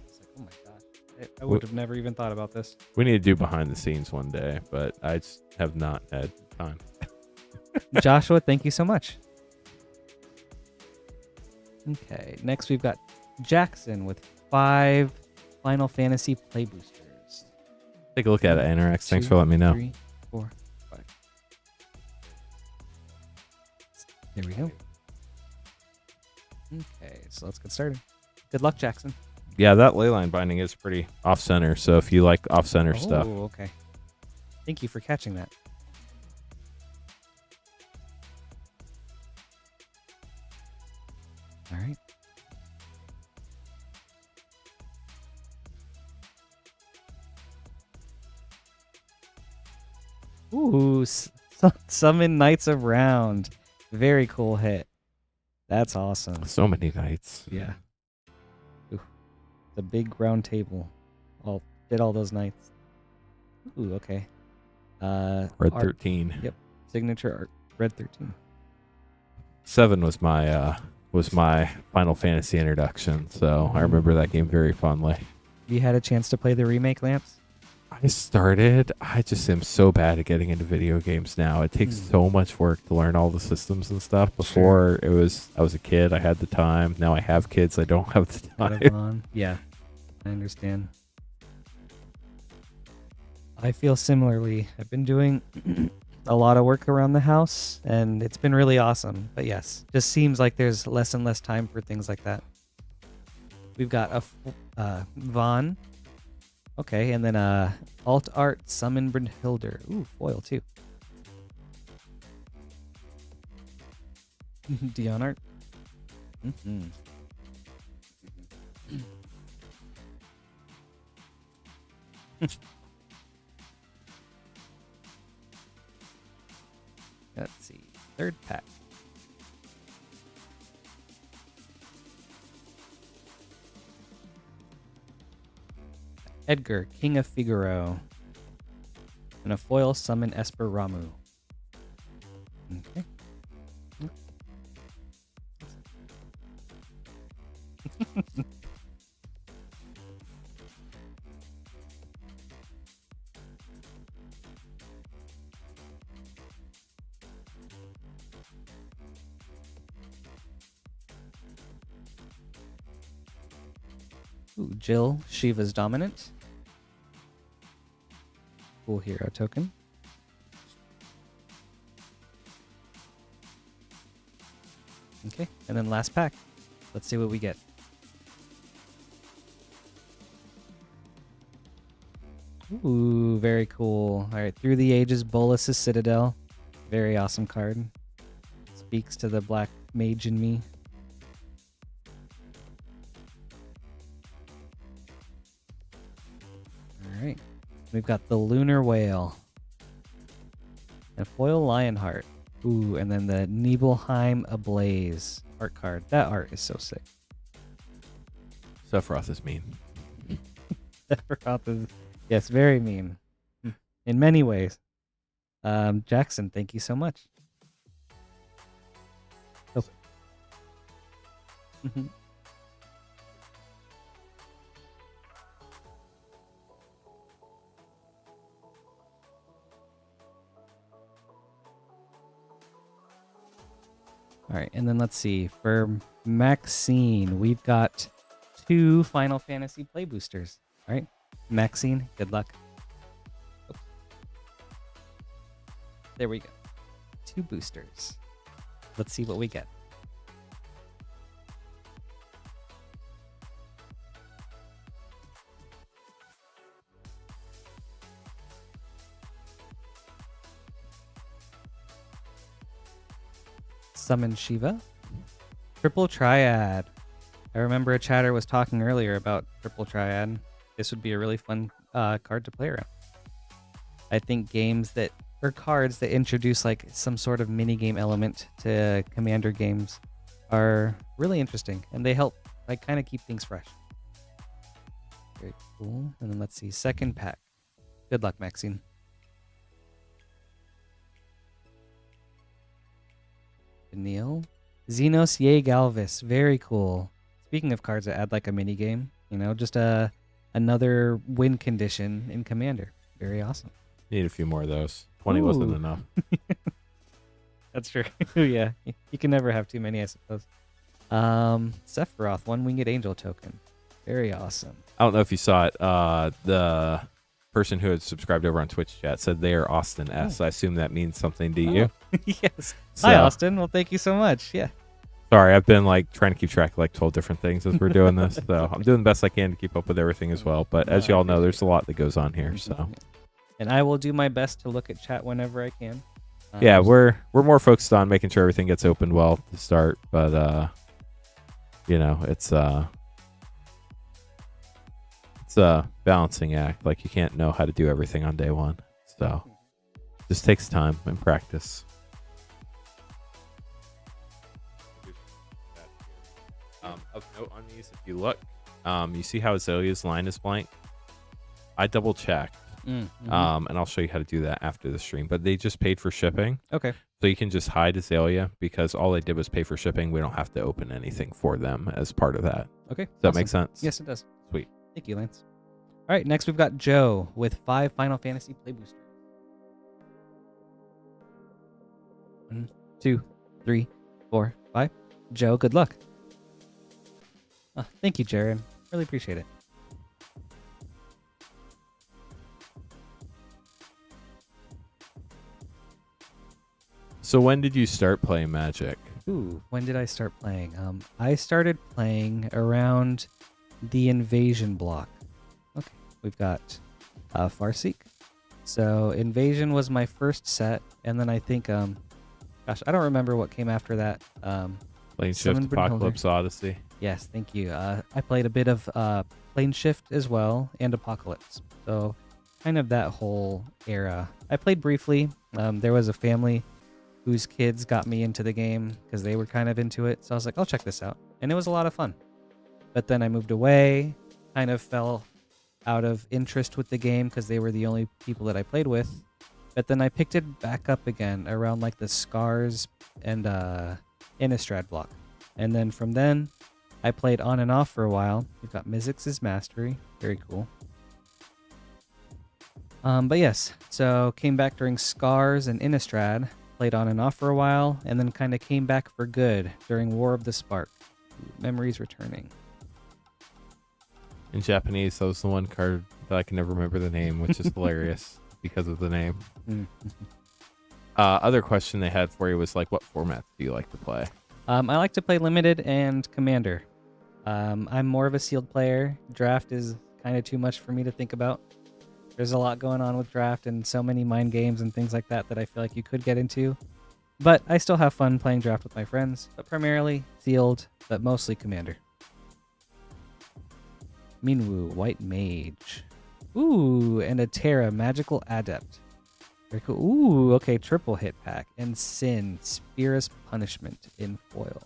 It's like, oh my gosh, I would have never even thought about this. We need to do behind the scenes one day, but I just have not had time. Joshua, thank you so much. Okay, next we've got Jackson with 5 Final Fantasy play boosters. Take a look at it, Anorex. Thanks for letting me know. 3, 4, 5. There we go. Okay, so let's get started. Good luck, Jackson. Yeah, that leyline binding is pretty off-center, so if you like off-center stuff. Oh, okay. Thank you for catching that. All right. Ooh, summon Knights of Round. Very cool hit. That's awesome. So many knights. Yeah. Ooh, the big round table. All did all those knights. Ooh, okay. Red art. 13. Yep. Signature art. Red 13. 7 was my Final Fantasy introduction, so I remember that game very fondly. You had a chance to play the remake, Lamps? I just am so bad at getting into video games now. It takes so much work to learn all the systems and stuff. Before I was a kid, I had the time. Now I have kids, I don't have the time. Yeah, I understand. I feel similarly. I've been doing a lot of work around the house, and it's been really awesome. But yes, just seems like there's less and less time for things like that. We've got a Vaughn. Okay, and then Alt Art Summon Brynhilder. Ooh, foil too. Dion art. Mm-hmm. Let's see. Third pack. Edgar, King of Figaro. And a foil summon Esper Ramu. Okay. Ooh, Jill, Shiva's Dominant. Cool hero token. Okay, and then last pack. Let's see what we get. Ooh, very cool. All right, Through the Ages, Bolus's Citadel. Very awesome card. Speaks to the black mage in me. All right. We've got the Lunar Whale. And foil Lionheart. Ooh, and then the Nibelheim Ablaze art card. That art is so sick. Sephiroth is mean. Sephiroth is, yes, very mean. In many ways. Jackson, thank you so much. Oh. All right, and then let's see. For Maxine, we've got 2 Final Fantasy play boosters. All right, Maxine, good luck. Oh. There we go. 2 boosters. Let's see what we get. Summon Shiva. Triple Triad. I remember a chatter was talking earlier about Triple Triad. This would be a really fun card to play around. I think games that, or cards that introduce like some sort of mini game element to Commander games are really interesting, and they help like kind of keep things fresh. Very cool. And then let's see, second pack. Good luck, Maxine. Neil. Xenos Ye Galvis. Very cool. Speaking of cards that add like a mini game, you know, just another win condition in Commander. Very awesome. Need a few more of those. 20 wasn't enough. That's true. Yeah. You can never have too many, I suppose. Sephiroth, 1 Winged Angel token. Very awesome. I don't know if you saw it. The person who had subscribed over on Twitch chat said they are Austin S. I assume that means something to you. Yes. So, hi, Austin. Well, thank you so much. Yeah. Sorry, I've been like trying to keep track of like 12 different things as we're doing this. So I'm doing the best I can to keep up with everything as well. But as you all know, there's a lot that goes on here. So. And I will do my best to look at chat whenever I can. Yeah, we're more focused on making sure everything gets opened well to start. But you know, it's a balancing act. Like you can't know how to do everything on day one. So Just takes time and practice. Of note on these, if you look, you see how Azalea's line is blank? I double checked. And I'll show you how to do that after the stream. But they just paid for shipping. Okay. So you can just hide Azalea because all they did was pay for shipping. We don't have to open anything for them as part of that. Okay. Does that make sense? Yes, it does. Sweet. Thank you, Lance. All right, next we've got Joe with 5 Final Fantasy Play Boosters. 1, 2, 3, 4, 5. Joe, good luck. Oh, thank you, Jared. Really appreciate it. So when did you start playing Magic? Ooh, when did I start playing? I started playing around the Invasion block. Okay, we've got Farseek. So Invasion was my first set, and then I think, gosh, I don't remember what came after that. Plane Shift Summoned Brynhilder. Apocalypse Odyssey. Yes, thank you. I played a bit of Plane Shift as well, and Apocalypse. So kind of that whole era. I played briefly. There was a family whose kids got me into the game because they were kind of into it. So I was like, I'll check this out. And it was a lot of fun. But then I moved away, kind of fell out of interest with the game because they were the only people that I played with. But then I picked it back up again around like the Scars and Innistrad block. And then from then, I played on and off for a while. We've got Mizzix's Mastery. Very cool. But yes, so came back during Scars and Innistrad. Played on and off for a while, and then kind of came back for good during War of the Spark. Memories returning. In Japanese, that was the one card that I can never remember the name, which is hilarious because of the name. Other question they had for you was like, what formats do you like to play? I like to play Limited and Commander. I'm more of a sealed player. Draft is kind of too much for me to think about. There's a lot going on with Draft and so many mind games and things like that that I feel like you could get into. But I still have fun playing Draft with my friends, but primarily sealed, but mostly Commander. Minwu, White Mage. Ooh, and a Terra, Magical Adept. Very cool. Ooh, okay, triple hit pack. And Sin, Spear's Punishment in foil.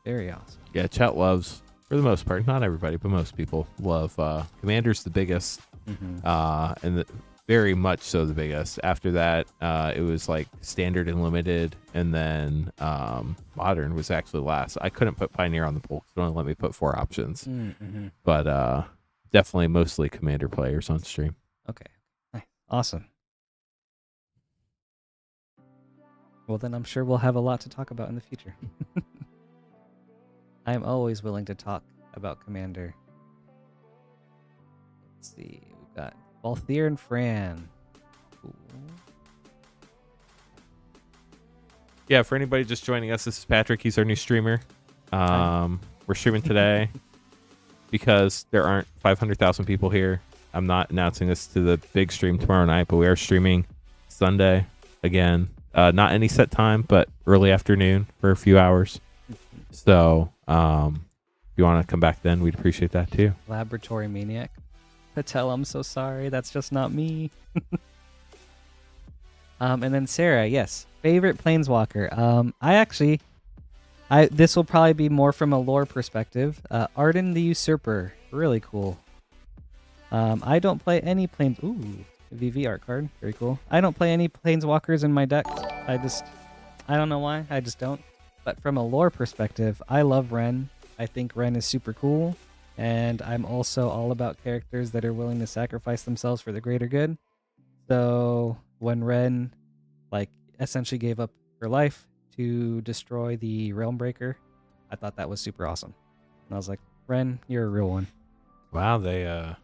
Very awesome. Yeah, chat loves, for the most part, not everybody, but most people love Commander's the biggest, and very much so the biggest. After that, it was like Standard and Limited, and then Modern was actually last. I couldn't put Pioneer on the poll because it only let me put 4 options. But definitely mostly Commander players on stream. Okay. Awesome. Well, then I'm sure we'll have a lot to talk about in the future. I'm always willing to talk about Commander. Let's see. We've got Balthier and Fran. Ooh. Yeah, for anybody just joining us, this is Patrick. He's our new streamer. We're streaming today because there aren't 500,000 people here. I'm not announcing this to the big stream tomorrow night, but we are streaming Sunday again. Not any set time, but early afternoon for a few hours. So if you want to come back then, we'd appreciate that too. Laboratory Maniac. Patel, I'm so sorry. That's just not me. And then Sarah, yes. Favorite Planeswalker. This will probably be more from a lore perspective. Arden the Usurper. Really cool. I don't play any planes. Ooh, VV art card. Very cool. I don't play any Planeswalkers in my deck. I don't know why. I just don't. But from a lore perspective, I love Ren. I think Ren is super cool. And I'm also all about characters that are willing to sacrifice themselves for the greater good. So when Ren, essentially gave up her life to destroy the Realm Breaker, I thought that was super awesome. And I was like, Ren, you're a real one. Wow,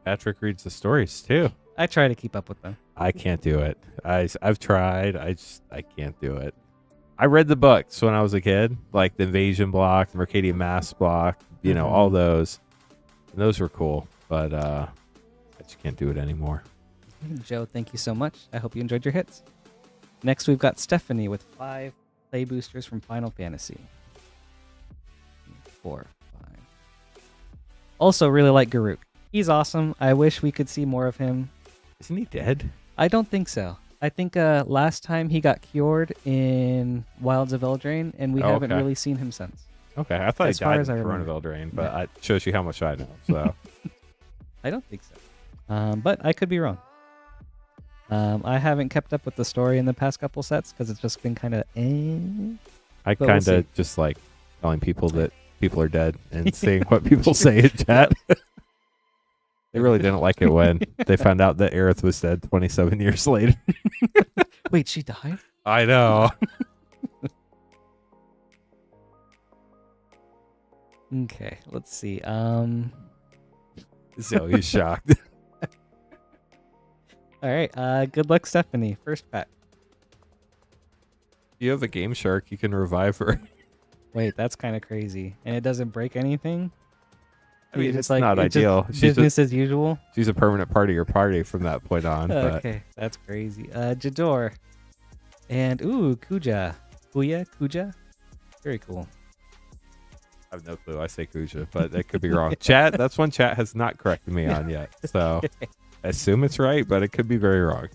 Patrick reads the stories too. I try to keep up with them. I can't do it. I've tried. I can't do it. I read the books when I was a kid, like the Invasion block, the Mercadian Mass block, all those. And those were cool, but I just can't do it anymore. Joe, thank you so much. I hope you enjoyed your hits. Next, we've got Stephanie with 5 play boosters from Final Fantasy. 4, 5. Also, really like Garruk. He's awesome. I wish we could see more of him. Isn't he dead? I don't think so. I think last time he got cured in Wilds of Eldraine, and we Oh, haven't okay. really seen him since. Okay, I thought As he far died as I in remember. Corona Eldraine, but it shows you how much I know. So I don't think so. But I could be wrong. I haven't kept up with the story in the past couple sets because it's just been kind of I But we'll kind see. of just like telling people that people are dead and seeing what people say in chat. They really didn't like it when they found out that Aerith was dead 27 years later. Wait, she died? I know. Okay, let's see. Zoe's shocked. All right. Good luck, Stephanie. First pack. You have a Game Shark, you can revive her. Wait, that's kind of crazy, and it doesn't break anything. I mean, It's it's like not it's just ideal. Business as usual. She's a permanent part of your party from that point on. But Okay, that's crazy. Jador, and Kuja, Kuja. Very cool. I have no clue. I say Kuja, but that could be wrong. Chat, that's one chat has not corrected me on yet. So I assume it's right, but it could be very wrong.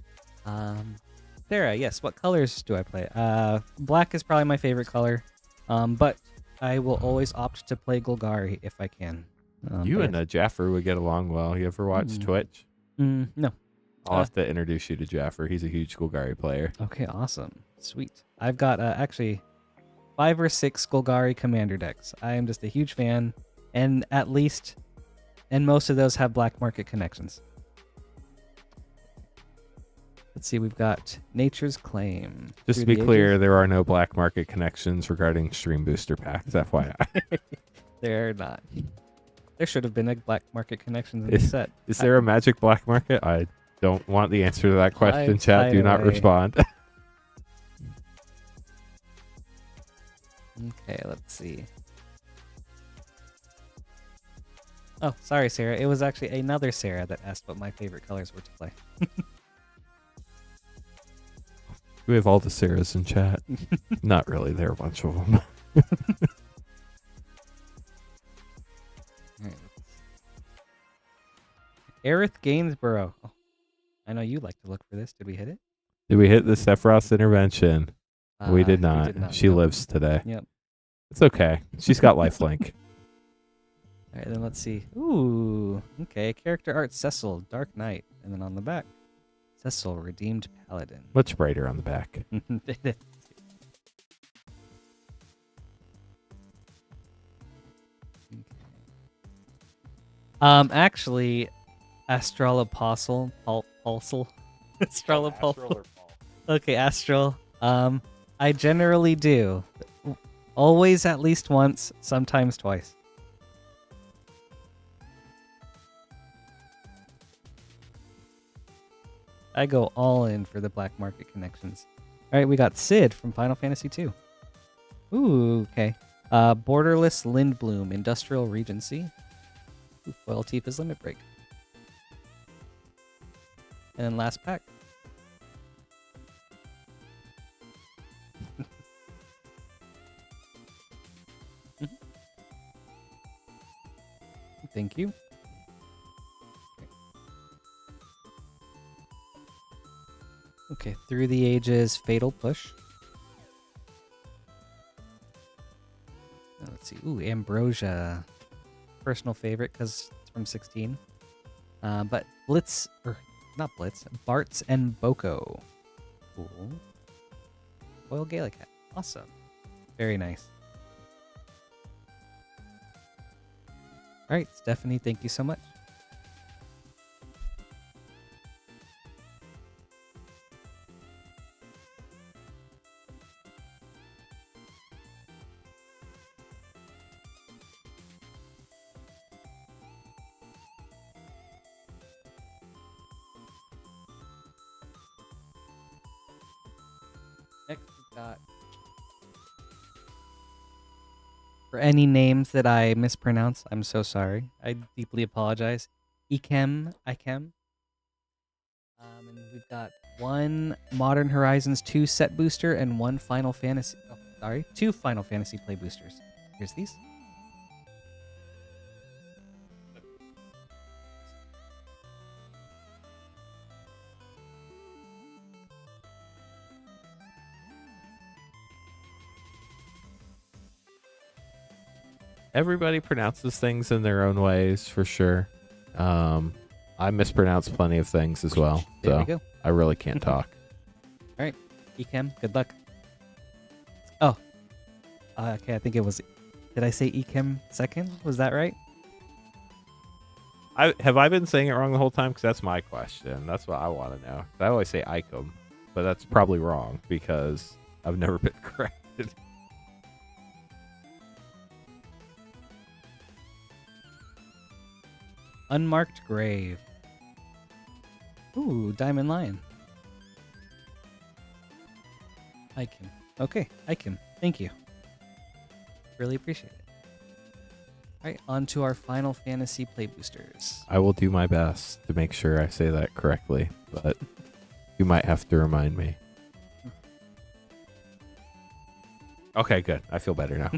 Sarah, yes. What colors do I play? Black is probably my favorite color. But I will always opt to play Golgari if I can. You but and Jaffer would get along well. You ever watch Twitch? no. I'll have to introduce you to Jaffer. He's a huge Golgari player. Okay, awesome. Sweet. I've got actually 5 or 6 Golgari commander decks. I am just a huge fan, and most of those have black market connections. Let's see, we've got Nature's Claim. Just to Through be the clear, Ages. there are no black market connections regarding stream booster packs, FYI. There are not. There should have been a black market connections in this set. Is there a magic black market? I don't want the answer to that question, chat. Hide Do not away. respond. Okay, let's see. Oh, sorry, Sarah. It was actually another Sarah that asked what my favorite colors were to play. We have all the Sarahs in chat. Not really. There are a bunch of them. Alright, Aerith Gainsborough. Oh, I know you like to look for this. Did we hit it? Did we hit the Sephiroth intervention? We did not. She no. lives today. Yep. It's okay. She's got lifelink. All right, then let's see. Ooh, okay. Character art Cecil, Dark Knight. And then on the back, Cecil, Redeemed Paladin. Much brighter on the back. Actually, Astral Apostle, Pulsal. Astral Apostle. Okay, Astral. I generally do. Always at least once, sometimes twice. I go all in for the black market connections. All right, we got Sid from Final Fantasy II. Ooh, okay. Borderless Lindbloom, Industrial Regency. Ooh, Foil Tifa's Limit Break. And then last pack. Thank you. Okay, Through the Ages, Fatal Push. Let's see. Ooh, Ambrosia. Personal favorite because it's from 16. But Blitz, or not Blitz, Bartz and Boko. Cool. Foil Gaelic hat. Awesome. Very nice. All right, Stephanie, thank you so much. Next, we've got, for any names that I mispronounce, I'm so sorry. I deeply apologize. Ikem. And we've got 1 Modern Horizons 2 set booster and 1 Final Fantasy. Oh, sorry, 2 Final Fantasy play boosters. Here's these. everybody pronounces things in their own ways for sure. I mispronounce plenty of things as well, There we so go. I really can't talk. All right, Ekem, good luck. Oh, okay. I think it was. Did I say Ekem second? Was that right? Have I been saying it wrong the whole time? Because that's my question. That's what I want to know. I always say Icom, but that's probably wrong because I've never been corrected. Unmarked Grave. Ooh, Diamond Lion. Ikem. Okay, Ikem. Thank you. Really appreciate it. All right, on to our Final Fantasy play boosters. I will do my best to make sure I say that correctly, but you might have to remind me. Okay, good. I feel better now.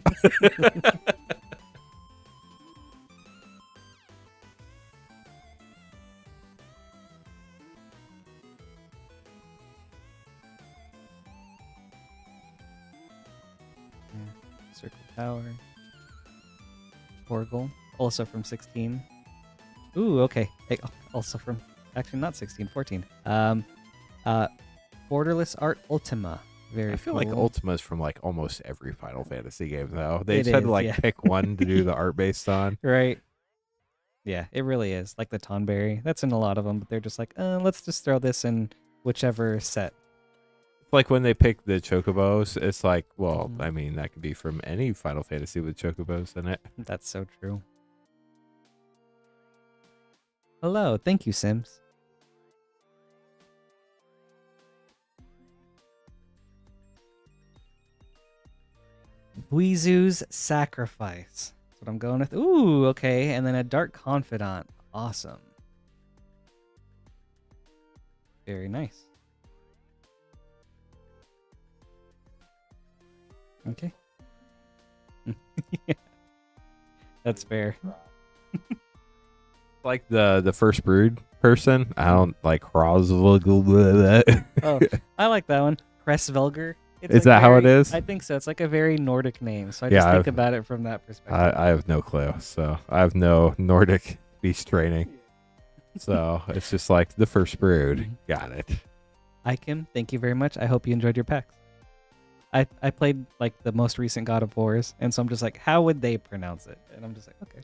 Circle Tower. Porgal, also from 16. Ooh, okay. Hey, also from, actually not 16, 14. Borderless Art Ultima. Very I feel cool. like Ultima is from like almost every Final Fantasy game, though. They It just had to is, like yeah. pick one to do the art based on. Right. Yeah, it really is. Like the Tonberry. That's in a lot of them, but they're just like, let's just throw this in whichever set. It's like when they pick the Chocobos, it's like, well, Mhm. I mean, that could be from any Final Fantasy with Chocobos in it. That's so true. Hello. Thank you, Sims. Buizu's Sacrifice. That's what I'm going with. Ooh, okay. And then a Dark Confidant. Awesome. Very nice. Okay. Yeah. That's fair. Like the first brood person, I don't like Roswell. Oh, I like that one. Pressvelger. It's Is that how it is? I think so. It's like a very Nordic name, so I Yeah, just think I've- about it from that perspective. I have no clue. So I have no Nordic beast training. So it's just like the first brood. Got it. Ikem, thank you very much. I hope you enjoyed your packs. I played like the most recent God of Wars, and so I'm just like, how would they pronounce it? And I'm just like, okay,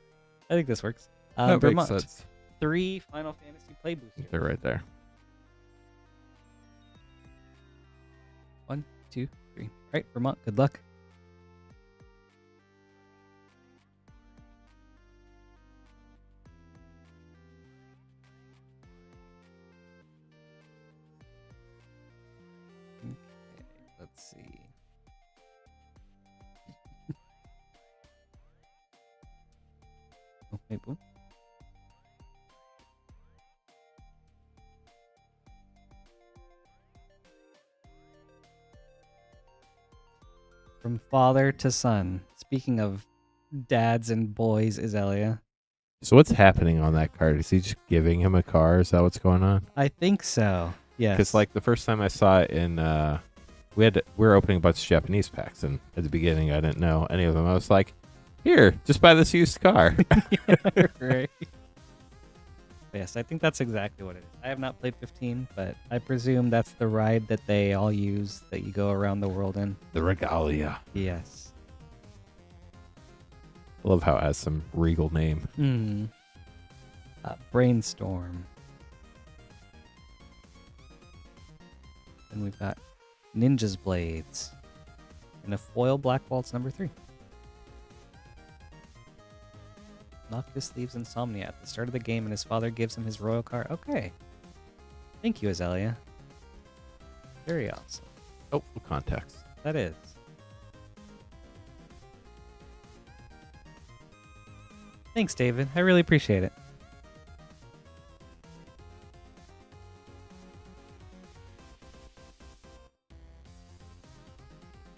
I think this works. That makes Vermont, sense. 3 Final Fantasy play boosters. They're right there. 1, 2, 3. All right, Vermont, good luck. Okay, let's see. Oh, wait, boom. From father to son. Speaking of dads and boys, Izelia. So what's happening on that card? Is he just giving him a car? Is that what's going on? I think so. Yes. Because like the first time I saw it in, we were opening a bunch of Japanese packs, and at the beginning I didn't know any of them. I was like, here, just buy this used car. Yeah, right. Yes, I think that's exactly what it is. I have not played 15, but I presume that's the ride that they all use that you go around the world in. The Regalia. Yes. I love how it has some regal name. Hmm. Brainstorm. And we've got Ninja's Blades. And a foil Black Waltz number 3. Noctis leaves Insomnia at the start of the game and his father gives him his royal card. Okay. Thank you, Azelia. Very awesome. Oh, context. That is. Thanks, David. I really appreciate it.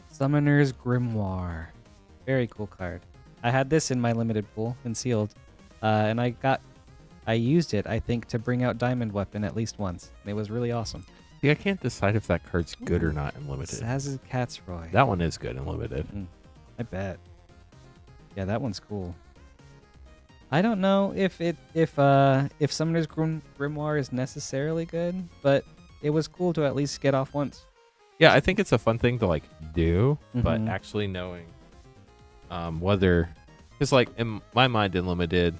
Summoner's Grimoire. Very cool card. I had this in my limited pool and sealed. And I used it, I think, to bring out Diamond Weapon at least once. And it was really awesome. See, I can't decide if that card's good or not in limited. Saz's Catsroy. That one is good in limited. I bet. Yeah, that one's cool. I don't know if Summoner's Grimoire is necessarily good, but it was cool to at least get off once. Yeah, I think it's a fun thing to like do, but Mhm. actually knowing whether, because like in my mind in limited,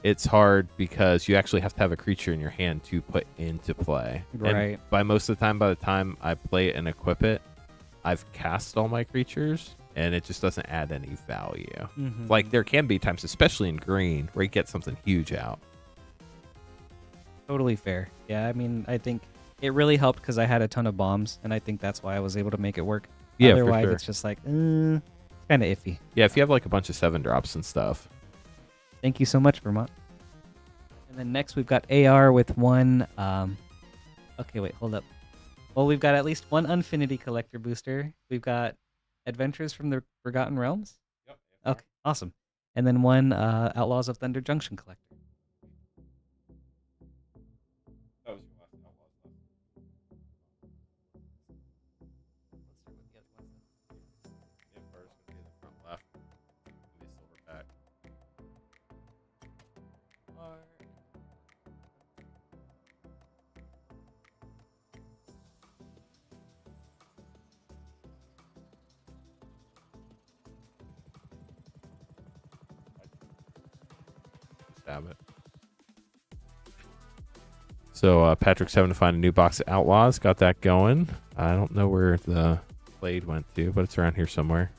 it's hard because you actually have to have a creature in your hand to put into play. Right. And by the time I play it and equip it, I've cast all my creatures, and it just doesn't add any value. Mhm. Like there can be times, especially in green, where you get something huge out. Totally fair. Yeah, I mean, I think it really helped because I had a ton of bombs, and I think that's why I was able to make it work. Yeah, Otherwise, for sure. it's just like, kind of iffy. Yeah, if you have like a bunch of 7-drops and stuff. Thank you so much, Vermont. And then next we've got AR with one. Okay, wait, hold up. Well, we've got at least one Unfinity Collector booster. We've got Adventures from the Forgotten Realms. Yep. Okay, awesome. And then one Outlaws of Thunder Junction Collector. That was your last Outlaws left. Let's start with the other ones then. Yeah, first would be the front left. Would be silver pack. Just have it. So Patrick's having to find a new box of Outlaws. Got that going. I don't know where the blade went to, but it's around here somewhere.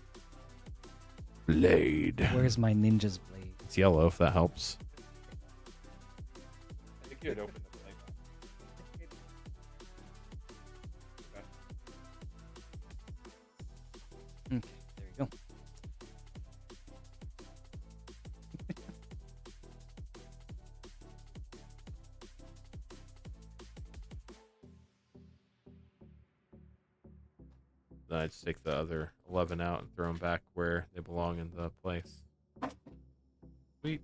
Blade. Where's my ninja's blade? It's yellow, if that helps. I think you had opened the play box. Okay, there you go. Then I just take the other 11 out and throw them back where they belong in the place. Sweet.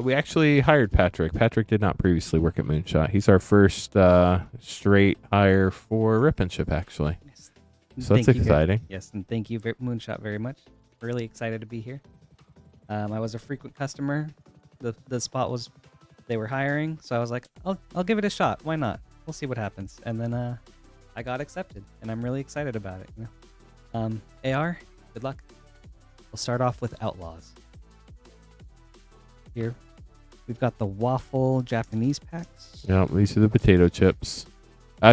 We actually hired Patrick. Patrick did not previously work at Moonshot. He's our first straight hire for Ripmanship, actually. Yes. So that's Thank you exciting. Yes, and thank you, Moonshot, very much. Really excited to be here. I was a frequent customer. The spot was, they were hiring, so I was like, I'll give it a shot. Why not? We'll see what happens. And then I got accepted, and I'm really excited about it. You know? AR, good luck. We'll start off with Outlaws. Here, we've got the waffle Japanese packs. Yeah, these are the potato chips.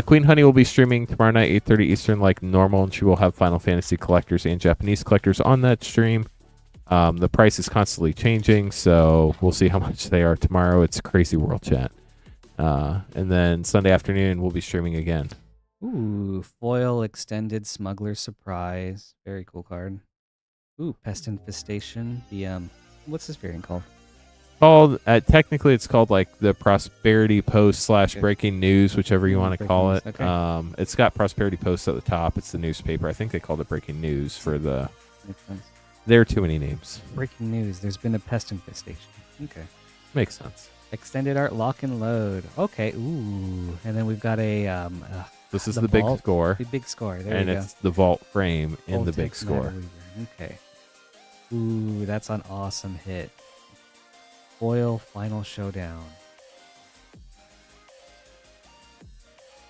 Queen Honey will be streaming tomorrow night, 8:30 Eastern, like normal, and she will have Final Fantasy collectors and Japanese collectors on that stream. The price is constantly changing, so we'll see how much they are tomorrow. It's Crazy World Chat. And then Sunday afternoon, we'll be streaming again. Ooh, foil extended smuggler surprise. Very cool card. Ooh, pest infestation. The what's this variant called? Called technically, it's called like the Prosperity Post / breaking news, whichever you want to call it. Breaking news, okay. It's got Prosperity Post at the top. It's the newspaper. I think they called it breaking news for the. Makes sense. There are too many names. Breaking news. There's been a pest infestation. Okay. Makes sense. Extended art lock and load. Okay. Ooh, and then we've got a This is the the big vault. score, the big score. There and you go. it's the vault frame in the big Voltaic score. Metal Weaver. Okay. Ooh, that's an awesome hit. Foil final showdown.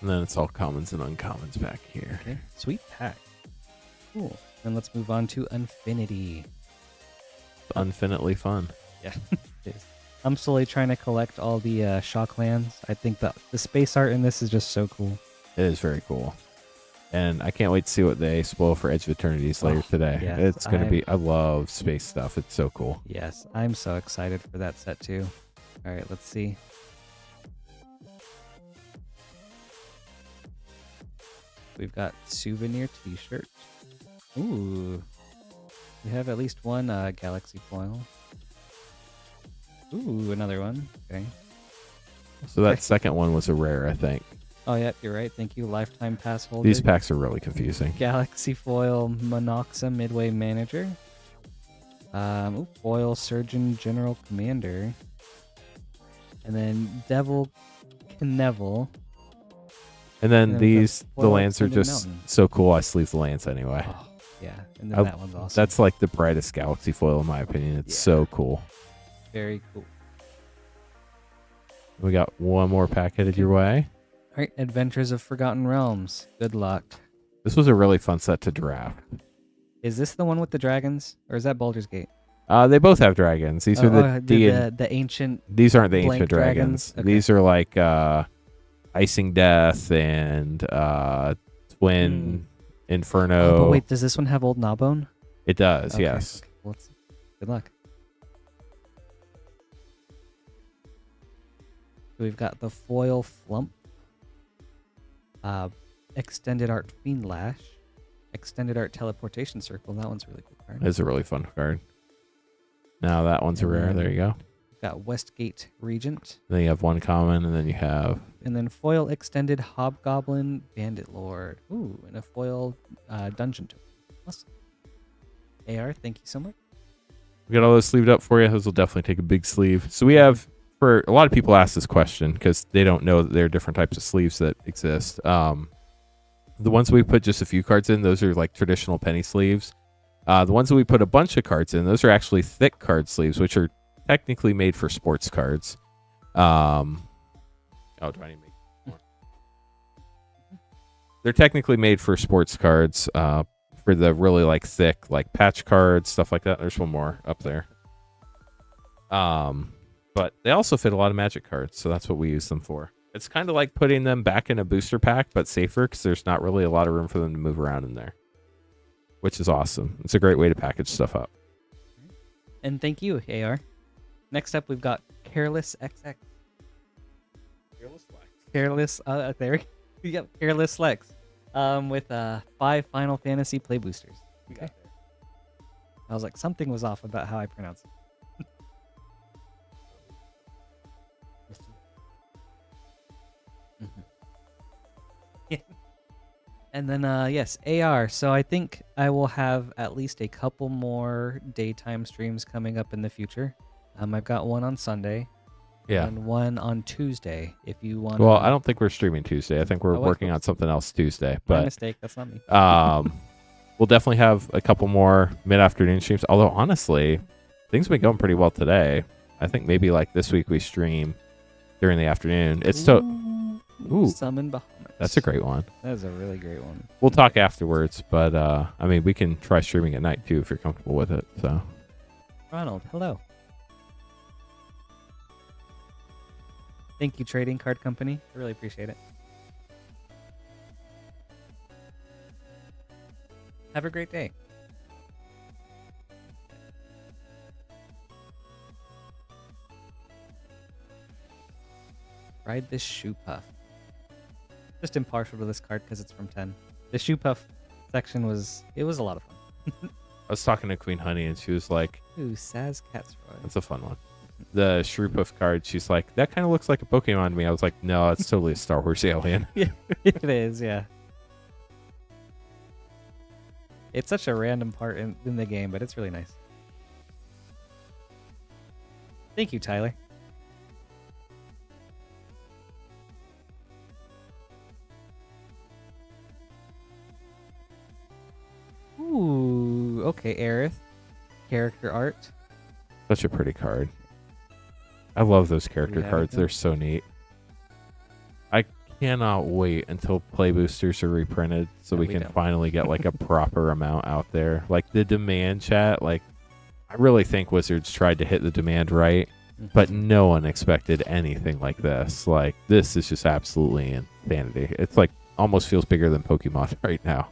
And then it's all commons and uncommons back here. Okay. Sweet pack. Cool. Then let's move on to Infinity. Infinitely fun. Yeah. It is. I'm slowly trying to collect all the Shocklands. I think the space art in this is just so cool. It is very cool. And I can't wait to see what they spoil for Edge of Eternities later today. yes, It's going to be, I love space stuff. It's so cool. Yes, I'm so excited for that set too. All right, let's see. We've got souvenir t-shirt. Ooh. We have at least one galaxy foil. Ooh, another one. Okay. So that second one was a rare, I think. Oh, yeah, you're right. Thank you. Lifetime pass holder. These packs are really confusing. Galaxy foil Monoxa Midway Manager. Foil Surgeon General Commander. And then Devil Knevel. And then And then we've got these, the Foil lands are Extended just Mountain. so cool. I sleeve the lands anyway. Oh, yeah, and then that one's awesome. That's like the brightest galaxy foil in my opinion. It's Yeah. so cool. very cool. We got one more pack headed your way. All right, Adventures of Forgotten Realms. Good luck. This was a really fun set to draft. Is this the one with the dragons, or is that Baldur's Gate? They both have dragons. These are the ancient. these aren't the blank ancient dragons. dragons? Okay. These are like Icing Death and Twin Inferno. Oh, but wait, does this one have Old Gnawbone? It does, Okay, yes. okay, well, good luck. We've got the foil Flump, extended art Fiend Lash, extended art Teleportation Circle. That one's a really cool card. It's a really fun card. Now that one's a rare. There you go. We've got Westgate Regent, Then you have one common, and then you have and then foil extended Hobgoblin Bandit Lord. Ooh, and a foil Dungeon Token. Awesome. AR, thank you so much. we got all those sleeved up for you. Those will definitely take a big sleeve. So we have, for a lot of people ask this question because they don't know that there are different types of sleeves that exist. The ones we put just a few cards in, those are like traditional penny sleeves. The ones that we put a bunch of cards in, those are actually thick card sleeves, which are technically made for sports cards. Do I need to make more? They're technically made for sports cards, for the really like thick, like patch cards, stuff like that. There's one more up there. But they also fit a lot of Magic cards, so that's what we use them for. It's kind of like putting them back in a booster pack, but safer because there's not really a lot of room for them to move around in there, which is awesome. It's a great way to package stuff up. And thank you, AR. Next up, we've got Careless XX. Careless, there we go. Yep, Careless Lex. With 5 Final Fantasy play boosters. Okay. I was like, something was off about how I pronounce it. And then, yes, AR. So I think I will have at least a couple more daytime streams coming up in the future. I've got one on Sunday. Yeah. And one on Tuesday, if you want. Well, I don't think we're streaming Tuesday. I think we're Oh, working on something else Tuesday. My But mistake. That's not me. we'll definitely have a couple more mid-afternoon streams. Although, honestly, things have been going pretty well today. I think maybe like this week we stream during the afternoon. It's Ooh. Summon Bahamut. That's a great one. That is a really great one. We'll talk afterwards, but I mean, we can try streaming at night too if you're comfortable with it. So, Ronald, hello. Thank you, Trading Card Company. I really appreciate it. Have a great day. Ride this Shoe Puff. Just impartial to this card because it's from 10. The Shoe Puff section was a lot of fun. I was talking to Queen Honey, and she was like, Ooh, Saz Catsroy. "That's a fun one." The Shreepuff card, she's like, "That kind of looks like a Pokemon to me." I was like, "No, it's totally a Star Wars alien." Yeah, it is, yeah. It's such a random part in the game, but it's really nice. Thank you, Tyler. Ooh, okay, Aerith. Character art. Such a pretty card. I love those character have it cards. then? They're so neat. I cannot wait until play boosters are reprinted so No, we we can don't. finally get like a proper amount out there. Like the demand chat, like I really think Wizards tried to hit the demand right, but no one expected anything like this. Like this is just absolutely insanity. It's like almost feels bigger than Pokemon right now.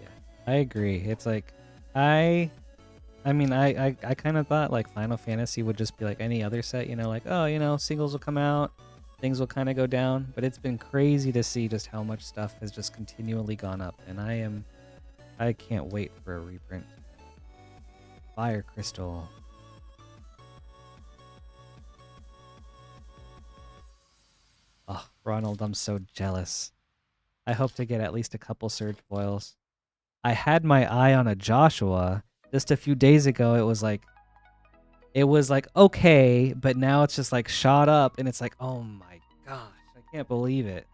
I agree. It's like I mean, I kind of thought like Final Fantasy would just be like any other set, you know, like, oh, you know, singles will come out, things will kind of go down, but it's been crazy to see just how much stuff has just continually gone up, and I can't wait for a reprint. Fire Crystal. Oh, Ronald, I'm so jealous. I hope to get at least a couple Surge foils. I had my eye on a Joshua. Just a few days ago, it was like okay, but now it's just like shot up, and it's like, oh my gosh, I can't believe it.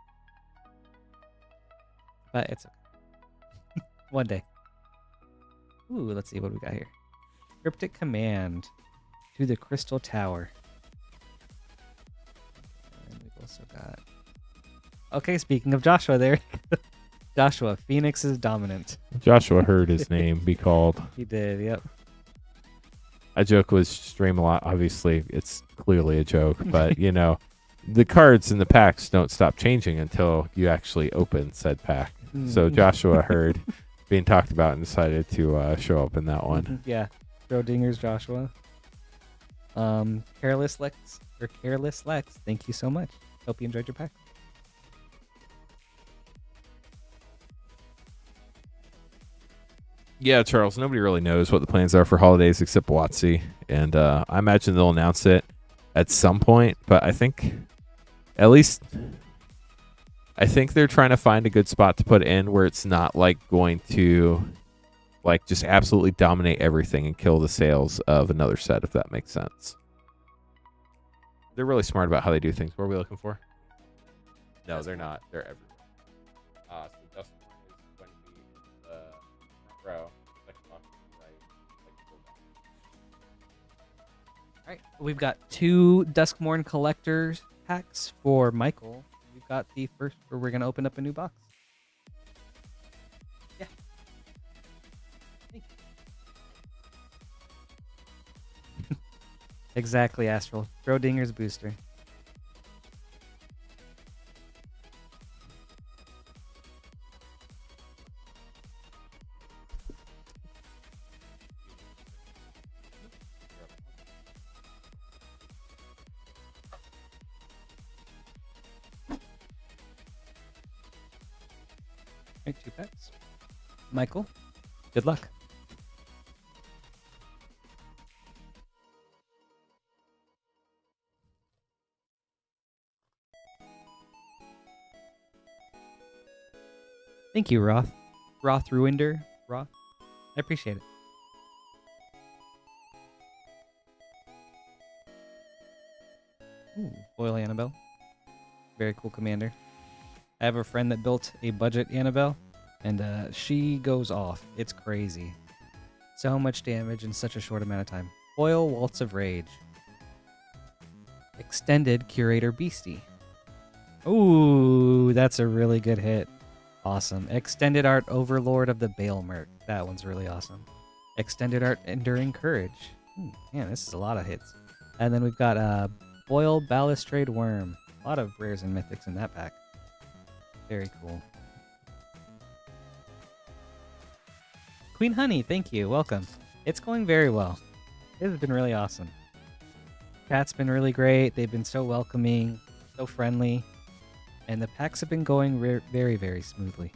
but it's okay. One day. Ooh, let's see what we got here. Cryptic Command to the Crystal Tower. And we've also got... Okay, speaking of Joshua there. Joshua, Phoenix is dominant. Joshua heard his name be called. He did, yep. I joke with stream a lot. Obviously, it's clearly a joke, but you know, the cards in the packs don't stop changing until you actually open said pack. So Joshua heard being talked about and decided to show up in that one. Yeah, Schrodinger's Joshua. Careless Lex, thank you so much. Hope you enjoyed your pack. Yeah, Charles, nobody really knows what the plans are for holidays except WotC, and I imagine they'll announce it at some point, but I think they're trying to find a good spot to put in where it's not like going to like just absolutely dominate everything and kill the sales of another set, if that makes sense. They're really smart about how they do things. What are we looking for? No, they're not. They're everywhere. So Dusk Mourn is going to be the front row. Second box to the right. All right, we've got 2 Dusk Mourn collectors packs for Michael. We've got the first where we're going to open up a new box. Yeah. Thank you. Exactly, Astral. Schrodinger's booster. Right, 2 packs. Michael, good luck. Thank you, Roth. Roth Ruinder. Roth. I appreciate it. Ooh, foil Annabelle. Very cool commander. I have a friend that built a budget Annabelle, and she goes off. It's crazy. So much damage in such a short amount of time. Foil Waltz of Rage. Extended Curator Beastie. Ooh, that's a really good hit. Awesome. Extended Art Overlord of the Bale Merc. That one's really awesome. Extended Art Enduring Courage. Man, this is a lot of hits. And then we've got Foil Balustrade Worm. A lot of rares and mythics in that pack. Very cool. Queen Honey, thank you. Welcome. It's going very well. It has been really awesome. Chat's been really great. They've been so welcoming, so friendly. And the packs have been going very, very smoothly.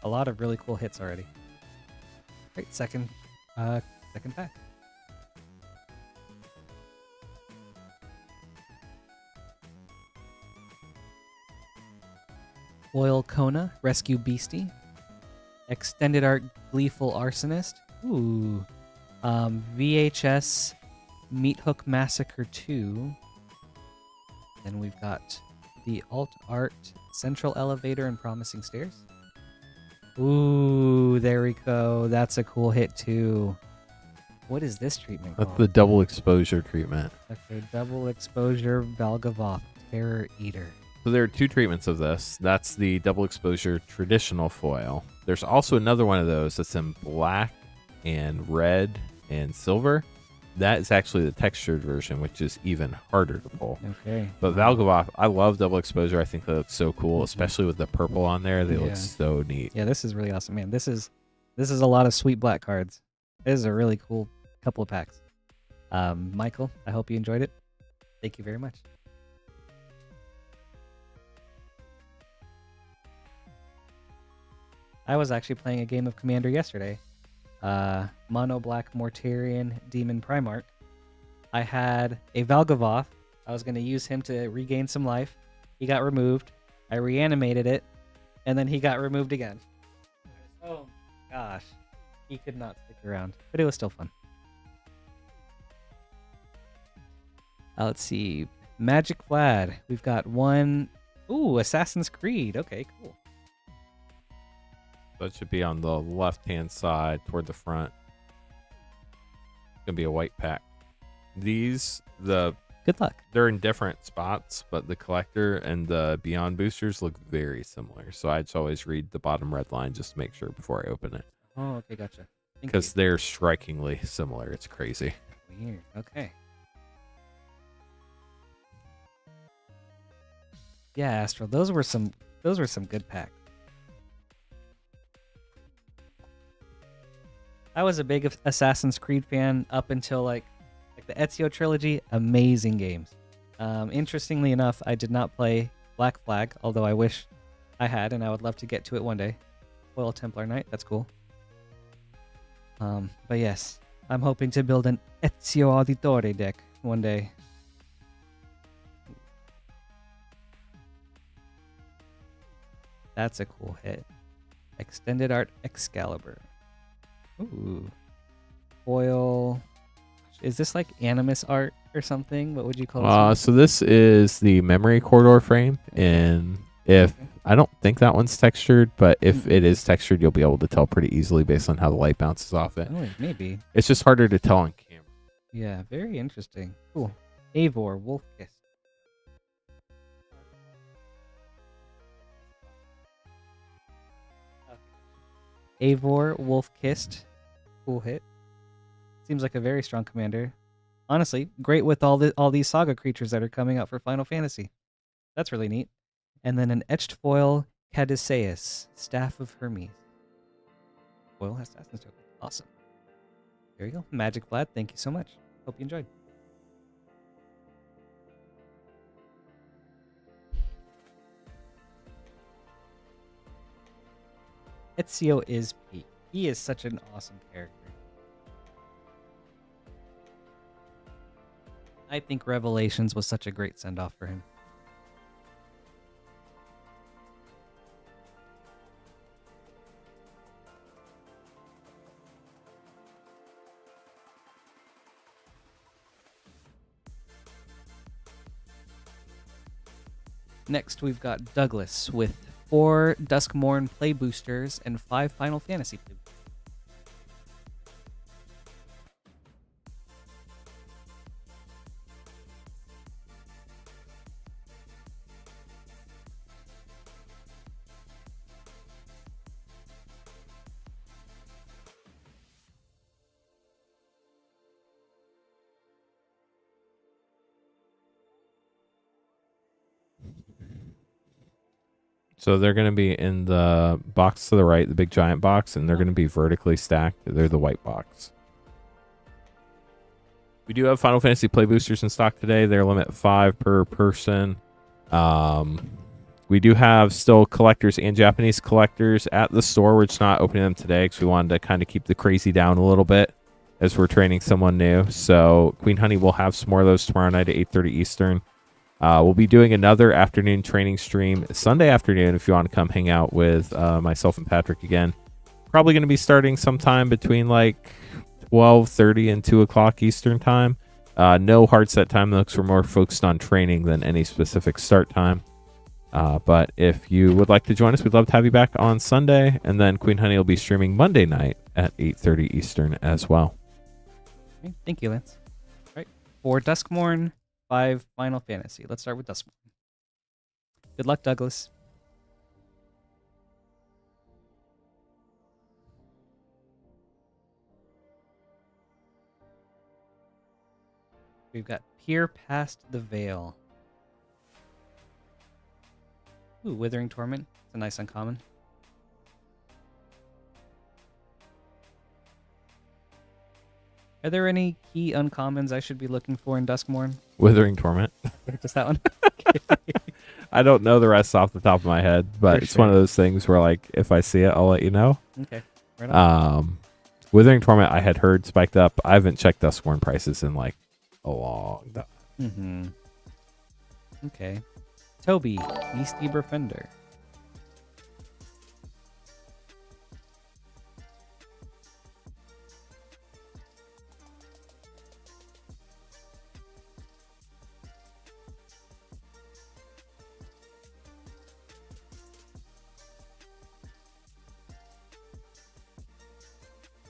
A lot of really cool hits already. Great, second pack. Foil Kona, Rescue Beastie. Extended Art Gleeful Arsonist. Ooh. VHS Meat Hook Massacre 2. Then we've got the Alt Art Central Elevator and Promising Stairs. Ooh, there we go. That's a cool hit too. What is this treatment called? That's the double exposure treatment. Okay, double exposure Valgavoth Terror Eater. So there are 2 treatments of this. That's the double exposure traditional foil. There's also another one of those that's in black and red and silver. That is actually the textured version, which is even harder to pull. Okay. But Valgavoth, I love double exposure. I think that looks so cool, especially with the purple on there. They look so neat. Yeah, this is really awesome, man. This is a lot of sweet black cards. This is a really cool couple of packs. Michael, I hope you enjoyed it. Thank you very much. I was actually playing a game of Commander yesterday. Mono Black Mortarian Demon Primarch. I had a Valgavoth. I was going to use him to regain some life. He got removed. I reanimated it, and then he got removed again. Oh gosh. He could not stick around, but it was still fun. Let's see. Magic Vlad. We've got one. Ooh, Assassin's Creed. Okay, cool. That should be on the left-hand side toward the front. It's gonna be a white pack. These, Good luck. they're in different spots, but the collector and the Beyond boosters look very similar. So I just always read the bottom red line just to make sure before I open it. Oh, okay, gotcha. Thank Because you. they're strikingly similar. It's crazy. Weird. Okay. Yeah, Astro. Those were some good packs. I was a big Assassin's Creed fan up until like the Ezio trilogy. Amazing games. Interestingly enough, I did not play Black Flag, although I wish I had, and I would love to get to it one day. Foil Templar Knight, that's cool. But yes, I'm hoping to build an Ezio Auditore deck one day. That's a cool hit. Extended Art Excalibur. Ooh. Foil. Is this like Animus art or something? What would you call it? So this is the memory corridor frame, and if I don't think that one's textured, but if it is textured, you'll be able to tell pretty easily based on how the light bounces off it. Oh, maybe. It's just harder to tell on camera. Yeah, very interesting. Cool. Eivor, Wolfkiss. Eivor, Wolf-Kissed. Cool hit. Seems like a very strong commander. Honestly, great with all these saga creatures that are coming out for Final Fantasy. That's really neat. And then an etched foil, Caduceus, Staff of Hermes. Foil Assassin's Token. Awesome. There you go. Magic Vlad, thank you so much. Hope you enjoyed. Ezio is peak. He is such an awesome character. I think Revelations was such a great send-off for him. Next, we've got Douglas with 4 Dusk Mourn play boosters and 5 Final Fantasy play boosters. So they're going to be in the box to the right, the big giant box, and they're going to be vertically stacked. They're the white box. We do have Final Fantasy play boosters in stock today. They're limit 5 per person. We do have still collectors and Japanese collectors at the store. We're just not opening them today because we wanted to kind of keep the crazy down a little bit as we're training someone new. So Queen Honey will have some more of those tomorrow night at 8:30 Eastern. We'll be doing another afternoon training stream Sunday afternoon if you want to come hang out with myself and Patrick again. Probably going to be starting sometime between like 12:30 and 2 o'clock Eastern time. No hard set time though, because we're more focused on training than any specific start time. But if you would like to join us, we'd love to have you back on Sunday. And then Queen Honey will be streaming Monday night at 8:30 Eastern as well. Okay, thank you, Lance. All right, for Dusk Mourn, 5 Final Fantasy. Let's start with Dusk Mourn. Good luck, Douglas. We've got Peer Past the Veil. Ooh, Withering Torment. It's a nice uncommon. Are there any key uncommons I should be looking for in Duskmourn? Withering Torment. Just that one? I don't know the rest off the top of my head, but For it's sure. one of those things where, like, if I see it, I'll let you know. Okay. Right on. Withering Torment, I had heard spiked up. I haven't checked Duskmourn prices in like a long time. Mm-hmm. Okay. Toby, Beastie Befriender.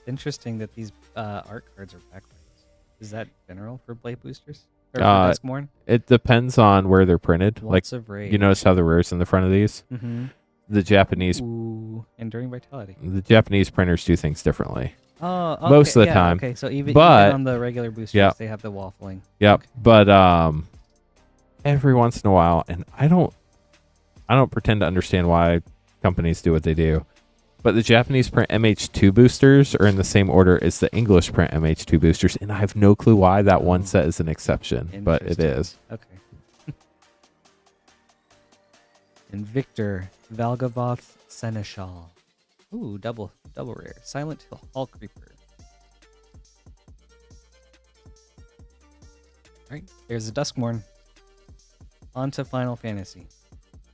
Interesting that these art cards are backwards. Is that general for Blade Boosters? Or for Uh, Dusk Mourn? It depends on where they're printed. Waltz of Rage. You notice how the rare's in the front of these? Mm-hmm. The Japanese Ooh, Enduring Vitality. printers do things differently. Oh, okay, Most of the yeah, time. Okay, so even But- on the regular boosters, Yeah. they have the waffling. Yep. Okay. But every once in a while, and I don't pretend to understand why companies do what they do. But the Japanese print MH2 boosters are in the same order as the English print MH2 boosters, and I have no clue why that one set is an exception, but it Interesting. is. Okay. And Victor, Valgavoth Seneschal. Ooh, double rare. Silent Hill Hall Creeper. Alright, there's the Dusk Mourn. On to Final Fantasy.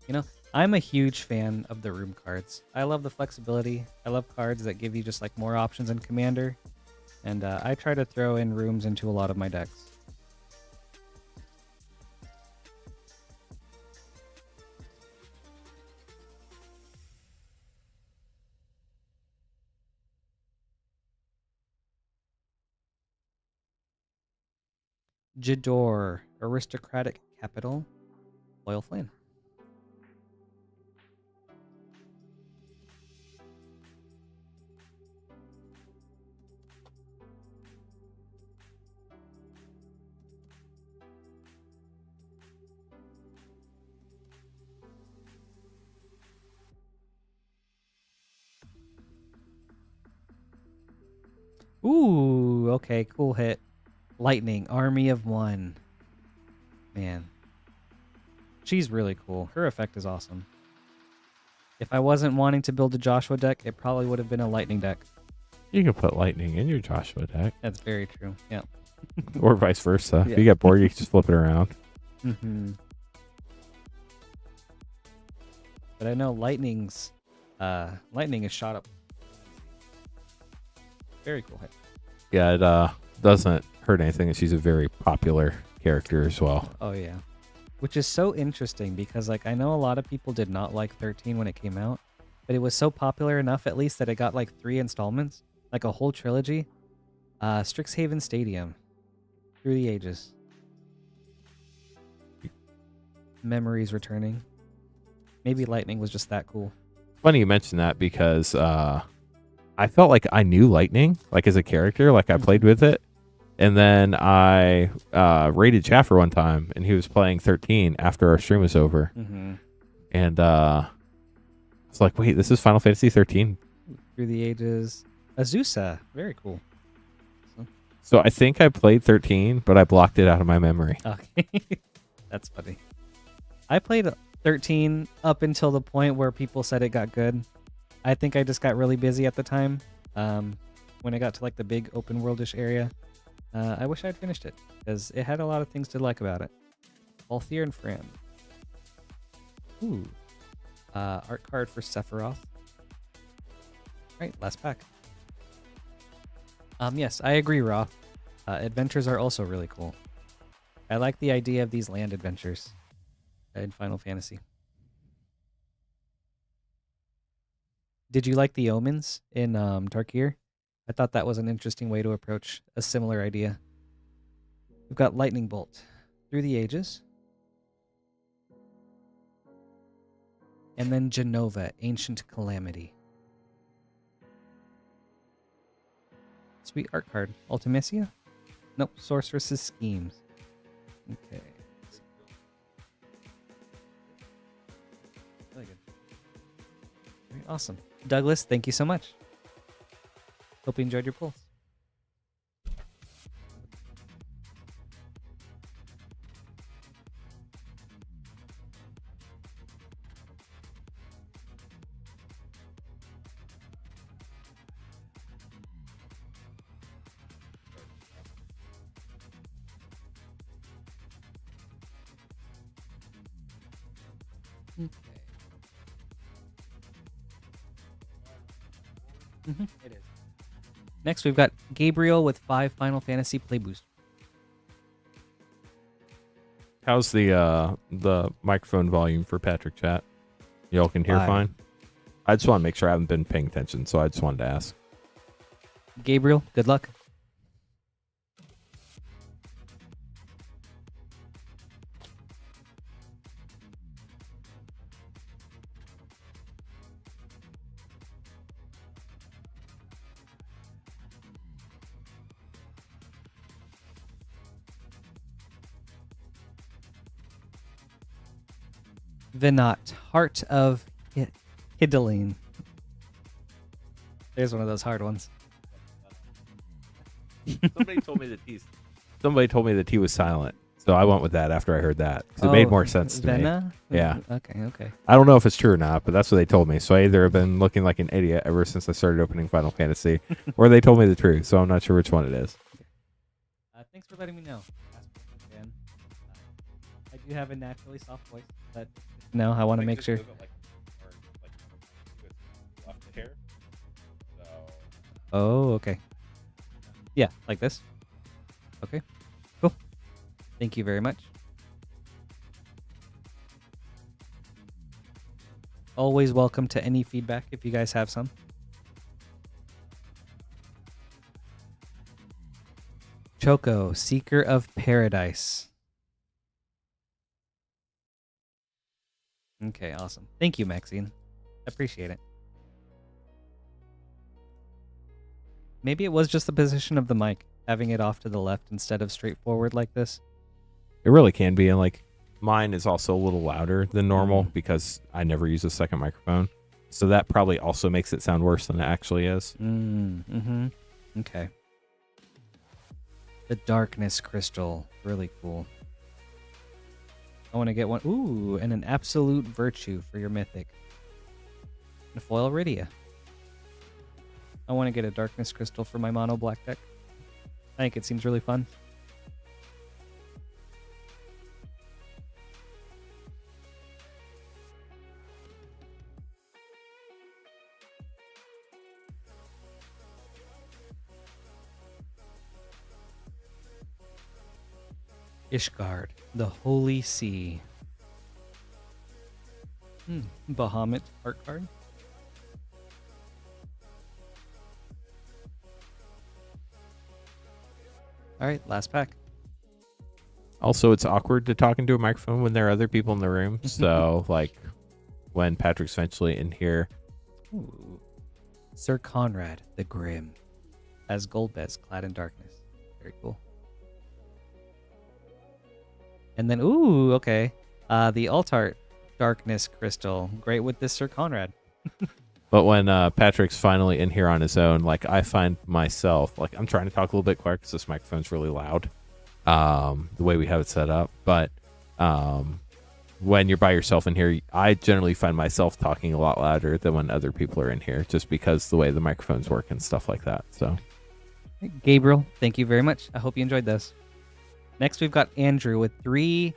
You know, I'm a huge fan of the room cards. I love the flexibility. I love cards that give you just like more options in Commander. And I try to throw in rooms into a lot of my decks. Jador, Aristocratic Capital, Loyal Flame. Ooh, okay, cool hit. Lightning, Army of One. Man. She's really cool. Her effect is awesome. If I wasn't wanting to build a Joshua deck, it probably would have been a Lightning deck. You can put lightning in your Joshua deck, That's very true. Yeah. or vice versa. Yeah. If you get bored, you can just flip it around. Mm-hmm. But I know Lightning is shot up. Very cool hit. Yeah, it doesn't hurt anything, and she's a very popular character as well. Oh yeah. Which is so interesting because like I know a lot of people did not like 13 when it came out, but it was so popular enough at least that it got like 3 installments, like a whole trilogy. Strixhaven Stadium. Through the Ages. Memories returning. Maybe Lightning was just that cool. Funny you mention that because I felt like I knew Lightning, like as a character, like I played with it. And then I raided Chaffer one time, and he was playing 13 after our stream was over. Mm-hmm. And I was like, wait, this is Final Fantasy 13? Through the Ages. Azusa. Very cool. So I think I played 13, but I blocked it out of my memory. Okay. That's funny. I played 13 up until the point where people said it got good. I think I just got really busy at the time. When I got to like the big open worldish area. I wish I'd finished it because it had a lot of things to like about it. Althir and Fran. Ooh. Art card for Sephiroth. Right, last pack. Yes, I agree, Roth. Adventures are also really cool. I like the idea of these land adventures in Final Fantasy. Did you like the omens in Tarkir? I thought that was an interesting way to approach a similar idea. We've got Lightning Bolt. Through the Ages. And then Genova, Ancient Calamity. Sweet art card. Ultimecia? Nope. Sorceress's Schemes. Okay. Really good. Very awesome. Douglas, thank you so much. Hope you enjoyed your pulls. Okay. It is. Next, we've got Gabriel with 5 Final Fantasy Play Boost. How's the microphone volume for Patrick chat? Y'all can hear Fine. fine? I just want to make sure I haven't been paying attention, so I just wanted to ask. Gabriel, good luck. Venat, Heart of Hideline. There's one of those hard ones. Somebody told me the T was silent, so I went with that after I heard that. 'Cause it made more sense to me. Vena? Yeah. Okay. I don't know if it's true or not, but that's what they told me. So I either have been looking like an idiot ever since I started opening Final Fantasy, or they told me the truth. So I'm not sure which one it is. Thanks for letting me know. I do have a naturally soft voice, but no, I want to make sure. Oh, okay. Yeah, like this. Okay, cool. Thank you very much. Always welcome to any feedback if you guys have some. Choco, Seeker of Paradise. Okay, awesome. Thank you, Maxine. Appreciate it. Maybe it was just the position of the mic, having it off to the left instead of straight forward like this. It really can be, and like mine is also a little louder than normal because I never use a second microphone. So that probably also makes it sound worse than it actually is. Okay. The Darkness Crystal. Really cool. I want to get one. Ooh, and an Absolute Virtue for your Mythic. And a Foil Iridia. I want to get a Darkness Crystal for my mono black deck. I think it seems really fun. Ishgard, the Holy Sea. Bahamut art card. All right, last pack. Also, it's awkward to talk into a microphone when there are other people in the room. So, like, when Patrick's eventually in here. Ooh. Sir Conrad the Grim as Goldbez, clad in darkness. Very cool. And then, ooh, okay. The Altart Darkness Crystal. Great with this Sir Conrad. But when Patrick's finally in here on his own, like, I find myself, like, I'm trying to talk a little bit quicker because this microphone's really loud, the way we have it set up. But when you're by yourself in here, I generally find myself talking a lot louder than when other people are in here, just because the way the microphones work and stuff like that. So, Gabriel, thank you very much. I hope you enjoyed this. Next, we've got Andrew with 3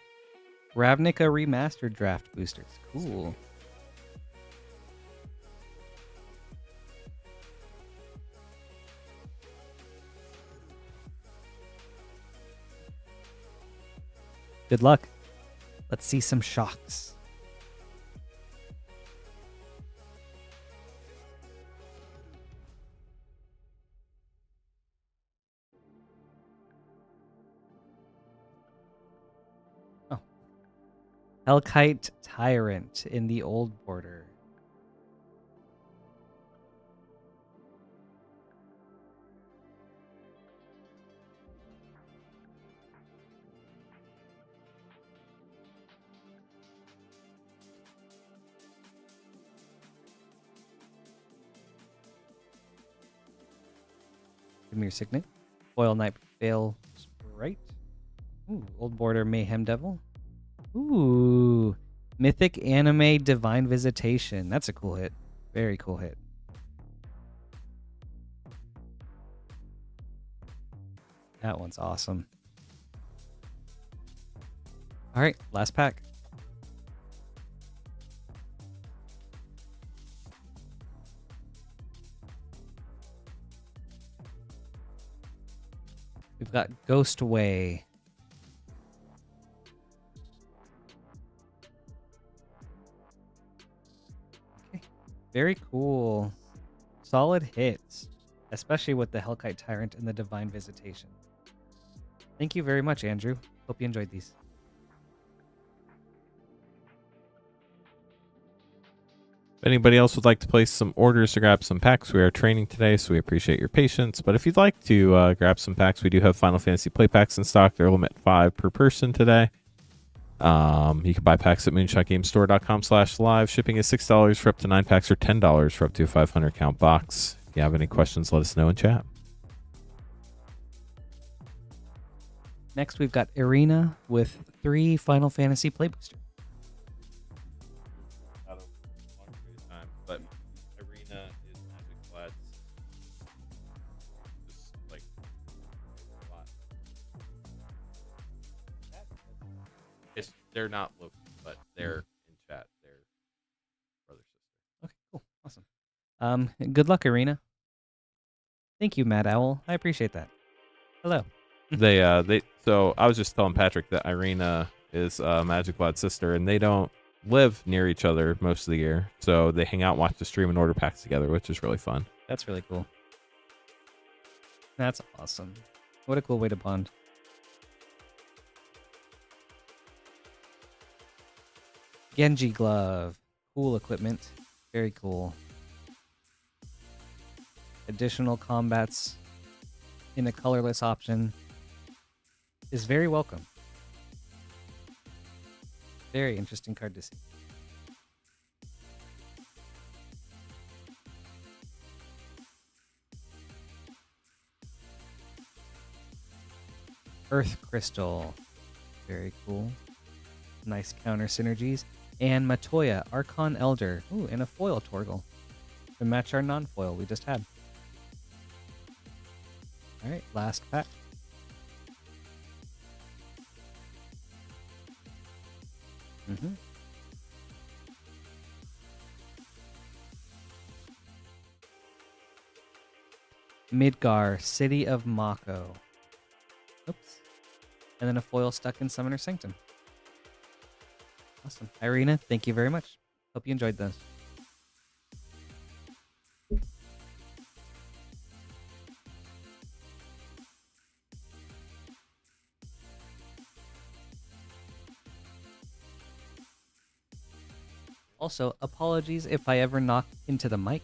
Ravnica Remastered Draft boosters. Cool. Good luck. Let's see some shocks. Oh. Hellkite Tyrant in the old border. Give me your signet. Foil Knight Veil Sprite. Ooh, old border Mayhem Devil. Ooh, Mythic Anime Divine Visitation. That's a cool hit. Very cool hit. That one's awesome. All right, last pack. We've got Ghost Way. Okay. Very cool. Solid hits. especially with the Hellkite Tyrant and the Divine Visitation. Thank you very much, Andrew. Hope you enjoyed these. If anybody else would like to place some orders to grab some packs, we are training today, so we appreciate your patience. But if you'd like to grab some packs, we do have Final Fantasy play packs in stock. They're limit 5 per person today. You can buy packs at moonshotgamestore.com/live. Shipping is $6 for up to 9 packs or $10 for up to a 500 count box. If you have any questions, let us know in chat. Next, we've got Arena with 3 Final Fantasy play boosters. But Arena is Magic Vlad's just like a lot. They're not local, but they're in chat. They're brother sister. Okay, cool, awesome. Good luck, Arena. Thank you, Mad Owl. I appreciate that. Hello. So I was just telling Patrick that Irina is Magic Vlad's sister, and they don't live near each other most of the year, so they hang out, watch the stream, and order packs together, which is really fun. That's really cool. That's awesome. What a cool way to bond. Genji glove. Cool equipment. Very cool. Additional combats in a colorless option is very welcome. Very interesting card to see. Earth Crystal. Very cool. Nice counter synergies. And Matoya, Archon Elder. Ooh, and a foil Torgal to match our non-foil we just had. Alright, last pack. Midgar, City of Mako. Oops. And then a foil stuck in Summoner Sanctum. Awesome. Irina, thank you very much. Hope you enjoyed those. Also, apologies if I ever knock into the mic.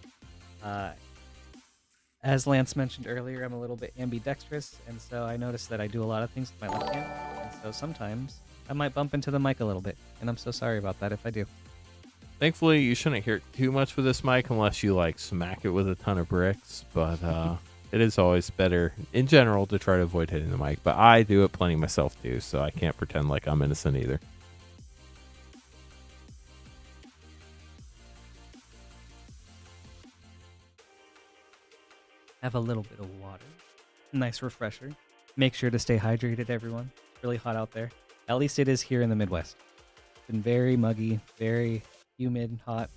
As Lance mentioned earlier, I'm a little bit ambidextrous, and so I noticed that I do a lot of things with my left hand, and so sometimes I might bump into the mic a little bit, and I'm so sorry about that if I do. Thankfully, you shouldn't hear too much with this mic unless you like smack it with a ton of bricks, but it is always better in general to try to avoid hitting the mic, but I do it plenty myself too, so I can't pretend like I'm innocent either. Have a little bit of water. Nice refresher. Make sure to stay hydrated, everyone. It's really hot out there. At least it is here in the Midwest. It's been very muggy, very humid and hot.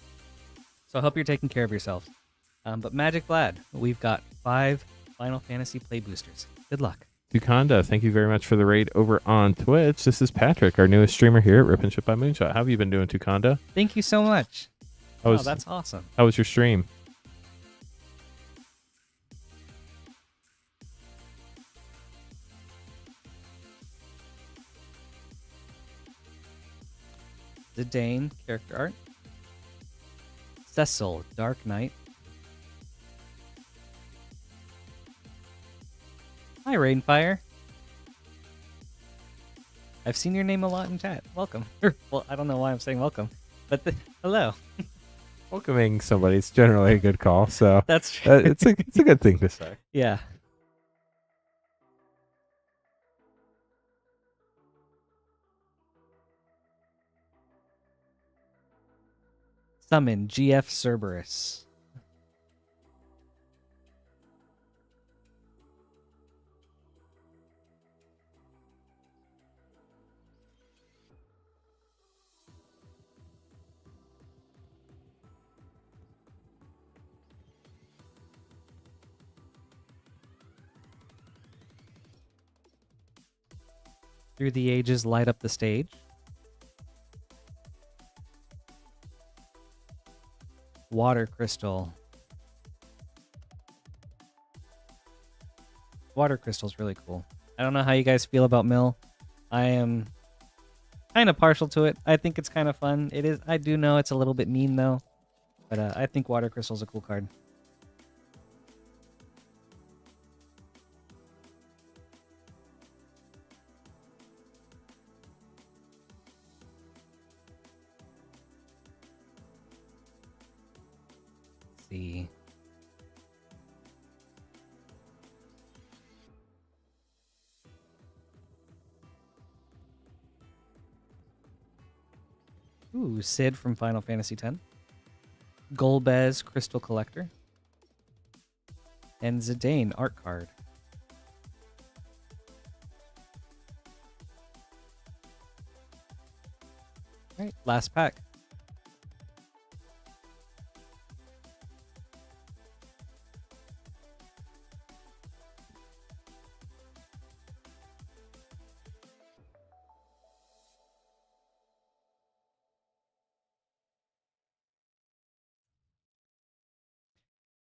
So I hope you're taking care of yourselves. But Magic Vlad, we've got 5 Final Fantasy play boosters. Good luck. Tukanda, thank you very much for the raid over on Twitch. This is Patrick, our newest streamer here at Rip and Ship by Moonshot. How have you been doing, Tukanda? Thank you so much. Oh, that's awesome. How was your stream? Zidane, character art. Cecil, Dark Knight. Hi, Rainfire. I've seen your name a lot in chat. Welcome. Well, I don't know why I'm saying welcome, but hello. Welcoming somebody is generally a good call, so that's true. It's a good thing to say. Yeah. Summon GF Cerberus. Through the ages, light up the stage. Water Crystal. Water Crystal's really cool. I don't know how you guys feel about Mill. I am kind of partial to it. I think it's kind of fun. It is. I do know it's a little bit mean though, but I think Water Crystal's a cool card. Let's see. Ooh, Sid from Final Fantasy X. Golbez Crystal Collector. And Zidane art card. All right, last pack.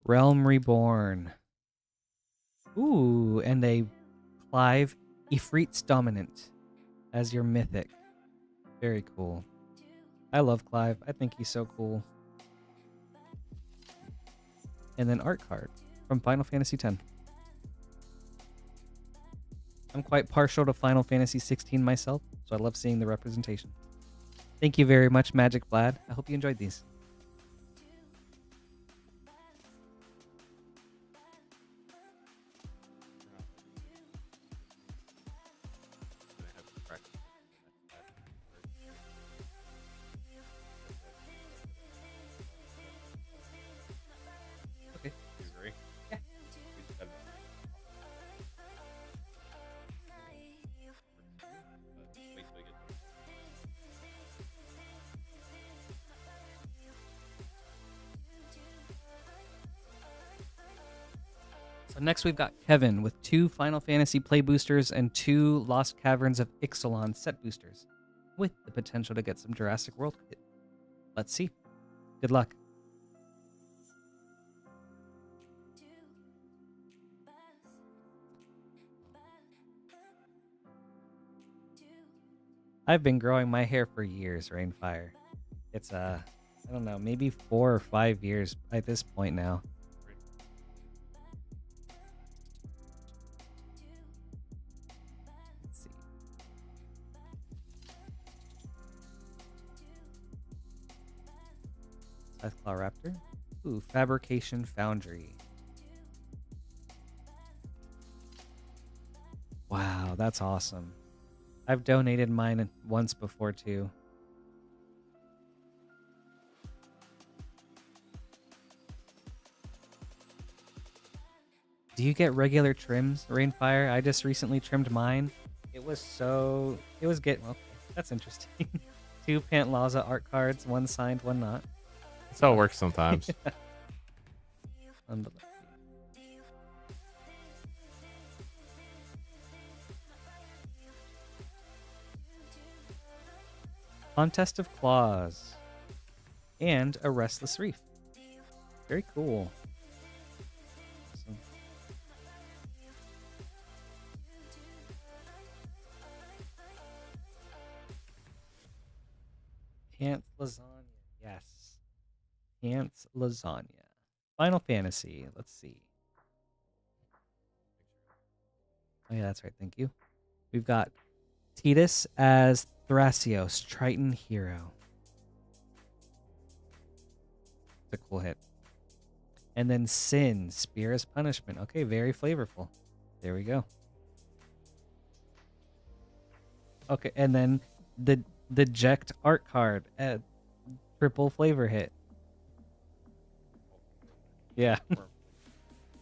Realm Reborn. Ooh, and a Clive Ifrit's Dominant as your mythic. Very cool. I love Clive. I think he's so cool. And then art card from Final Fantasy X. I'm quite partial to Final Fantasy 16 myself, so I love seeing the representation. Thank you very much, Magic Vlad. I hope you enjoyed these. Okay. You agree? Yeah. We just had wait till we get to So next we've got Kevin with 2 Final Fantasy play boosters and 2 Lost Caverns of Exalon set boosters, with the potential to get some Jurassic World kit. Let's see. Good luck. I've been growing my hair for years, Rainfire. It's I don't know, maybe 4 or 5 years at this point now. Let's see. Scytheclaw Raptor. Ooh, Fabrication Foundry. Wow, that's awesome. I've donated mine once before too. Do you get regular trims, Rainfire? I just recently trimmed mine. It was getting, okay, that's interesting. 2 Pantlaza art cards, 1 signed, 1 not. That's how it works sometimes. Unbelievable. Contest of Claws. And a Restless Reef. Very cool. Awesome. Pants Lasagna. Yes. Pants Lasagna. Final Fantasy. Let's see. Oh, yeah, that's right. Thank you. We've got Tidus as Thrasios, Triton Hero. It's a cool hit. And then Sin, Spear as Punishment. Okay, very flavorful. There we go. Okay, and then the Deject art card. Triple flavor hit. Yeah.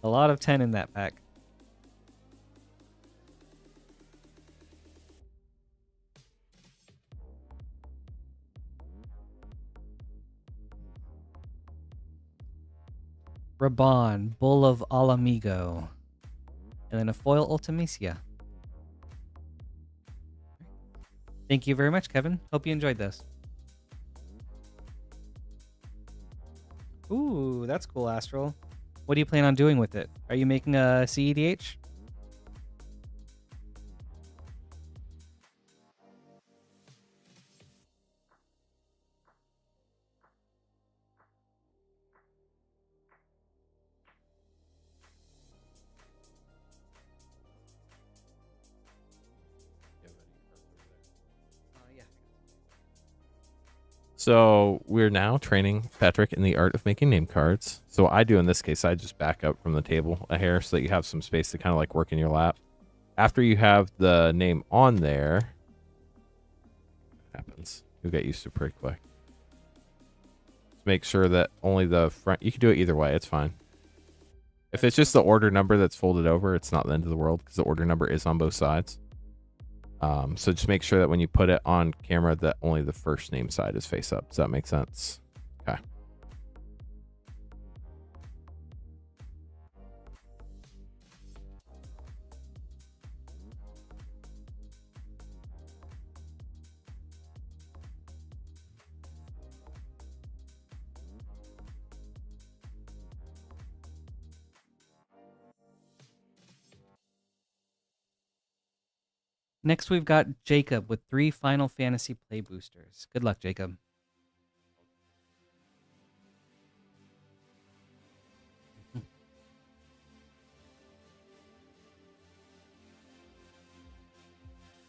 A lot of 10 in that pack. Raban, Bull of Alamigo. And then a foil Ultimecia. Thank you very much, Kevin. Hope you enjoyed this. Ooh, that's cool, Astral. What do you plan on doing with it? Are you making a CEDH? So we're now training Patrick in the art of making name cards. So what I do in this case, I just back up from the table a hair so that you have some space to kind of like work in your lap. After you have the name on there, happens. You'll get used to it pretty quick. Just make sure that only the front, you can do it either way, it's fine. If it's just the order number that's folded over, it's not the end of the world because the order number is on both sides. So just make sure that when you put it on camera that only the first name side is face up. Does that make sense? Okay. Next, we've got Jacob with 3 Final Fantasy play boosters. Good luck, Jacob.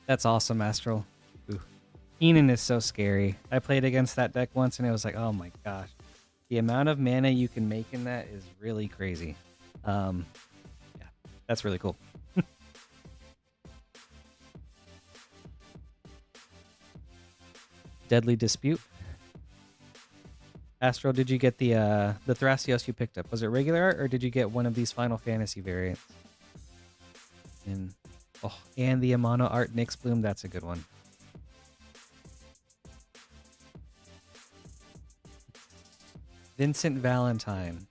That's awesome, Astral. Ooh. Keenan is so scary. I played against that deck once, and it was like, oh my gosh. The amount of mana you can make in that is really crazy. Yeah, that's really cool. Deadly Dispute. Astro, did you get the Thrasios you picked up? Was it regular art, or did you get one of these Final Fantasy variants? And the Amano art Nyx Bloom, that's a good one. Vincent Valentine.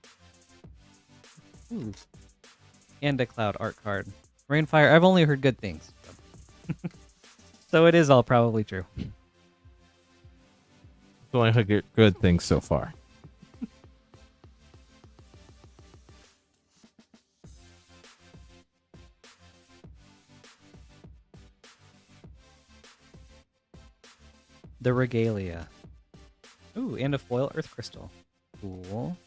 Ooh. And a Cloud art card. Rainfire, I've only heard good things. So it is all probably true. Only heard good things so far. The Regalia. Ooh, and a foil Earth Crystal. Cool.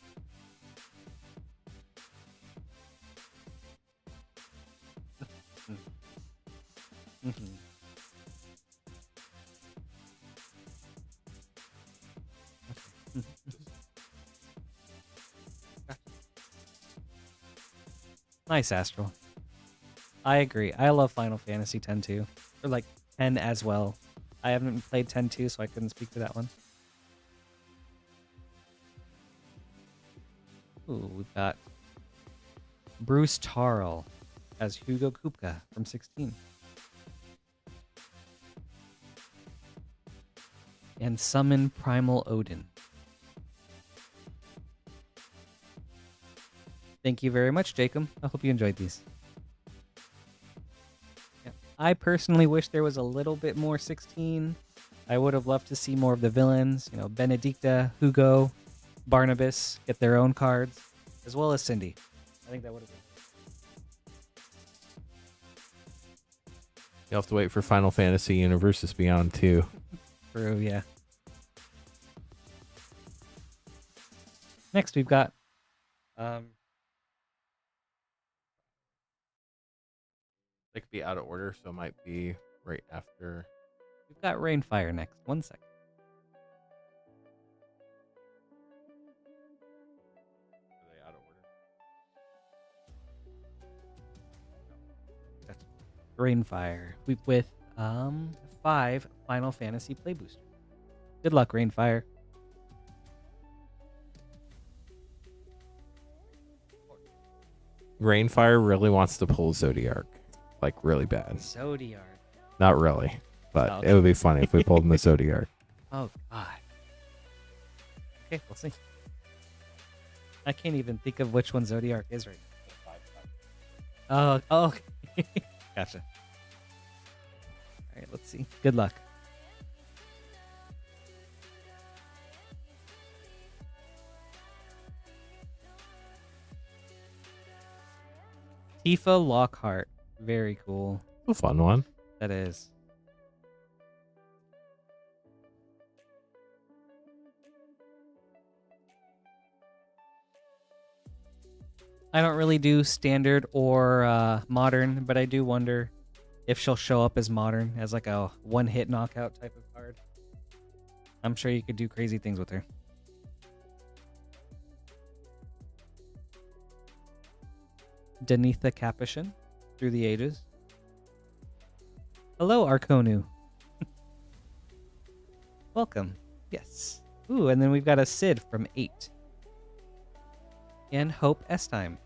Nice, Astral. I agree. I love Final Fantasy X too. Or like 10 as well. I haven't played 10-2, so I couldn't speak to that one. Ooh, we've got Bruce Tarl as Hugo Kupka from 16. And Summon Primal Odin. Thank you very much, Jacob. I hope you enjoyed these. Yeah. I personally wish there was a little bit more 16. I would have loved to see more of the villains. You know, Benedicta, Hugo, Barnabas get their own cards, as well as Cindy. I think that would have been. You'll have to wait for Final Fantasy Universes Beyond 2. True, yeah. Next, we've got They could be out of order, so it might be right after. we've got Rainfire next. 1 second. Are they out of order? Rainfire. With 5 Final Fantasy play boosters. Good luck, Rainfire. Rainfire really wants to pull Zodiark. Like, really bad. Zodiark. Not really, but Oh, it would be funny if we pulled in the Zodiark. Oh, God. Okay, we'll see. I can't even think of which one Zodiark is right now. Oh, okay. Gotcha. All right, let's see. Good luck. Tifa Lockhart. Very cool. A fun one. That is. I don't really do standard or modern, but I do wonder if she'll show up as modern, as like a one-hit knockout type of card. I'm sure you could do crazy things with her. Denitha Capuchin, through the ages. Hello, Arconu. Welcome. Yes. Ooh, and then we've got a Sid from 8. And Hope S-Time.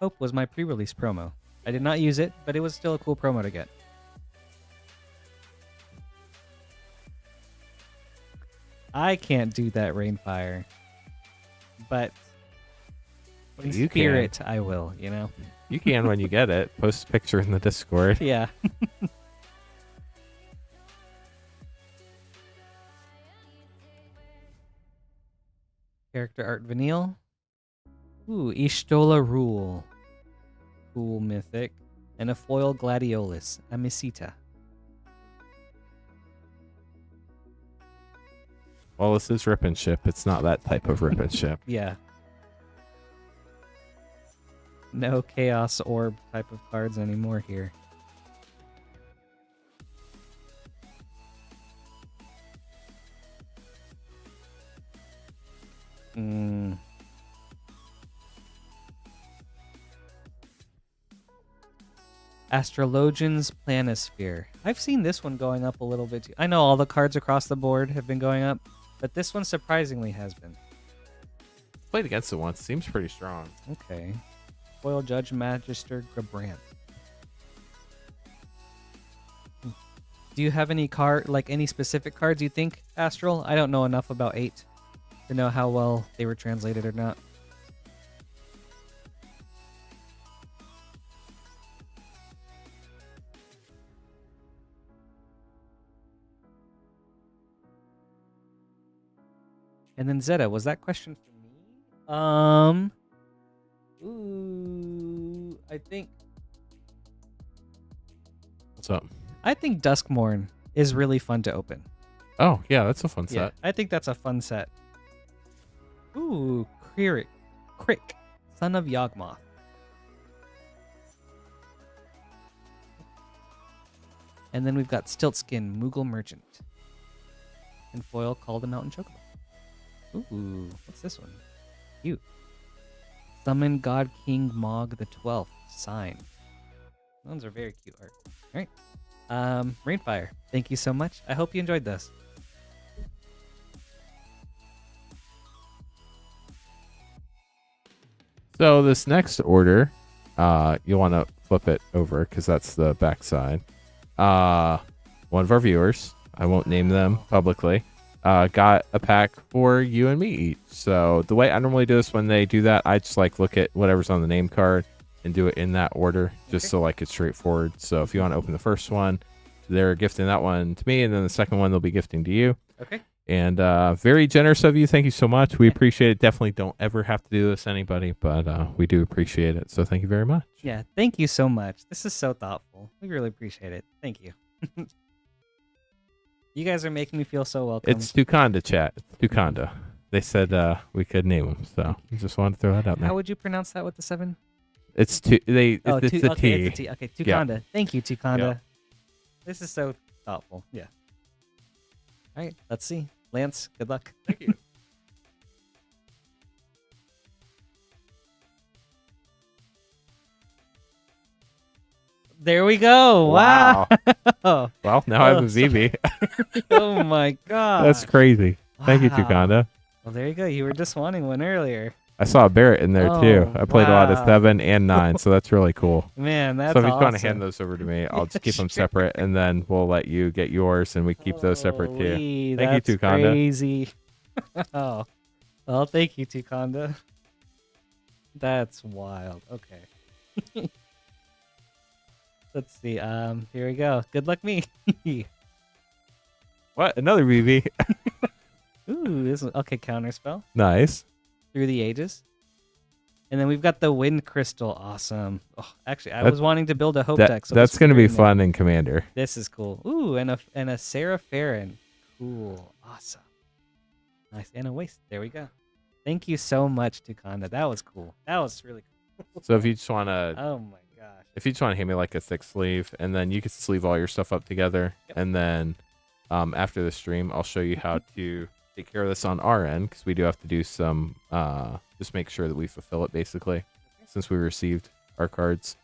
Hope was my pre-release promo. I did not use it, but it was still a cool promo to get. I can't do that Rainfire. But in You spirit, I will, you know? You can when you get it. Post a picture in the Discord. Yeah. Character art Vanille. Ooh, Ishtola Rule. Cool mythic. And a foil Gladiolus, Amisita. Well, this is Rip and Ship. It's not that type of Rip and Ship. Yeah. No Chaos Orb type of cards anymore here. Astrologian's Planisphere. I've seen this one going up a little bit too. I know all the cards across the board have been going up, but this one surprisingly has been. Played against it once. Seems pretty strong. Okay. Foil Judge Magister Grabrant. Do you have any any specific cards you think, Astral? I don't know enough about 8 to know how well they were translated or not. And then Zeta, was that question for me? Ooh, I think What's up? I think Dusk Mourn is really fun to open. Oh, yeah, that's a fun Yeah, set. I think that's a fun set. Ooh, Crick, Son of Yawgmoth. And then we've got Stiltskin, Moogle Merchant. And foil Call the Mountain Chocobo. Ooh, what's this one? Cute. Summon God King Mog the 12th. Sign. Those are very cute art. All right. Rainfire, thank you so much. I hope you enjoyed this. So this next order, you'll want to flip it over because that's the back side. One of our viewers, I won't name them publicly, got a pack for you and me each. So the way I normally do this when they do that, I just look at whatever's on the name card and do it in that order, just so it's straightforward. So if you want to open the first one, they're gifting that one to me, and then the second one they'll be gifting to you. Okay. And very generous of you. Thank you so much. We appreciate it. Definitely don't ever have to do this to anybody, but we do appreciate it. So thank you very much. Yeah, thank you so much. This is so thoughtful. We really appreciate it. Thank you. You guys are making me feel so welcome. It's Tukanda, chat. It's Tukanda. They said we could name them, so I just wanted to throw that out there. How would you pronounce that with the 7? It's T. It's a okay, T. It's a T. Okay, Tukanda. Yeah. Thank you, Tukanda. Yeah. This is so thoughtful. Yeah. All right, let's see. Lance, good luck. Thank you. There we go. Wow. Well, now I have a VB. Oh my god. That's crazy. Thank you, Wow. Tukanda. Well, there you go. You were just wanting one earlier. I saw a Barrett in there too. Oh, I played a lot of wow. 7 and 9, so that's really cool. Man, that's So if you awesome. want to hand those over to me, I'll just keep them Sure. separate, and then we'll let you get yours, and we keep those separate too. Holy, Thank you, that's Tukanda. Crazy. Oh, well, thank you, Tukanda. That's wild. Okay. Let's see. Here we go. Good luck, me. What? Another VB? Ooh, this one. Okay, counterspell. Nice. Through the Ages. And then we've got the Wind Crystal. Awesome. Oh, actually, I That- was wanting to build a Hope That, deck. So that's it's going to be figuring that- fun in Commander. This is cool. Ooh, and a Sarah Farron. Cool. Awesome. Nice. And a Waste. There we go. Thank you so much, Tukanda. That was cool. That was really cool. So if you just want to, Oh my gosh. hand me a thick sleeve, and then you can sleeve all your stuff up together, Yep. and then After the stream, I'll show you how to take care of this on our end, because we do have to do some, just make sure that we fulfill it, basically, since we received our cards.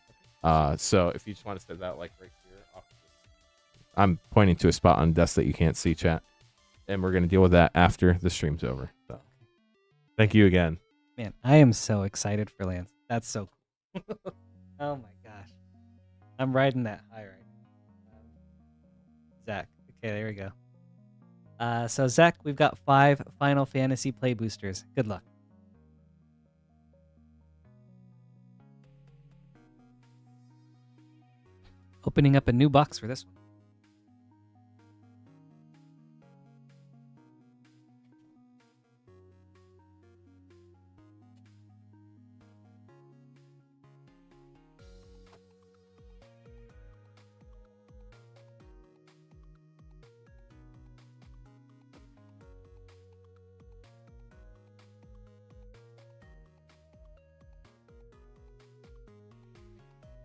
So if you just want to set that like right here, I'm pointing to a spot on desk that you can't see, chat, and we're going to deal with that after the stream's over. So thank you again. Man, I am so excited for Lance. That's so cool. Oh my gosh. I'm riding that high right now. Zach. Okay, there we go. So Zach, we've got 5 Final Fantasy play boosters. Good luck. Opening up a new box for this one.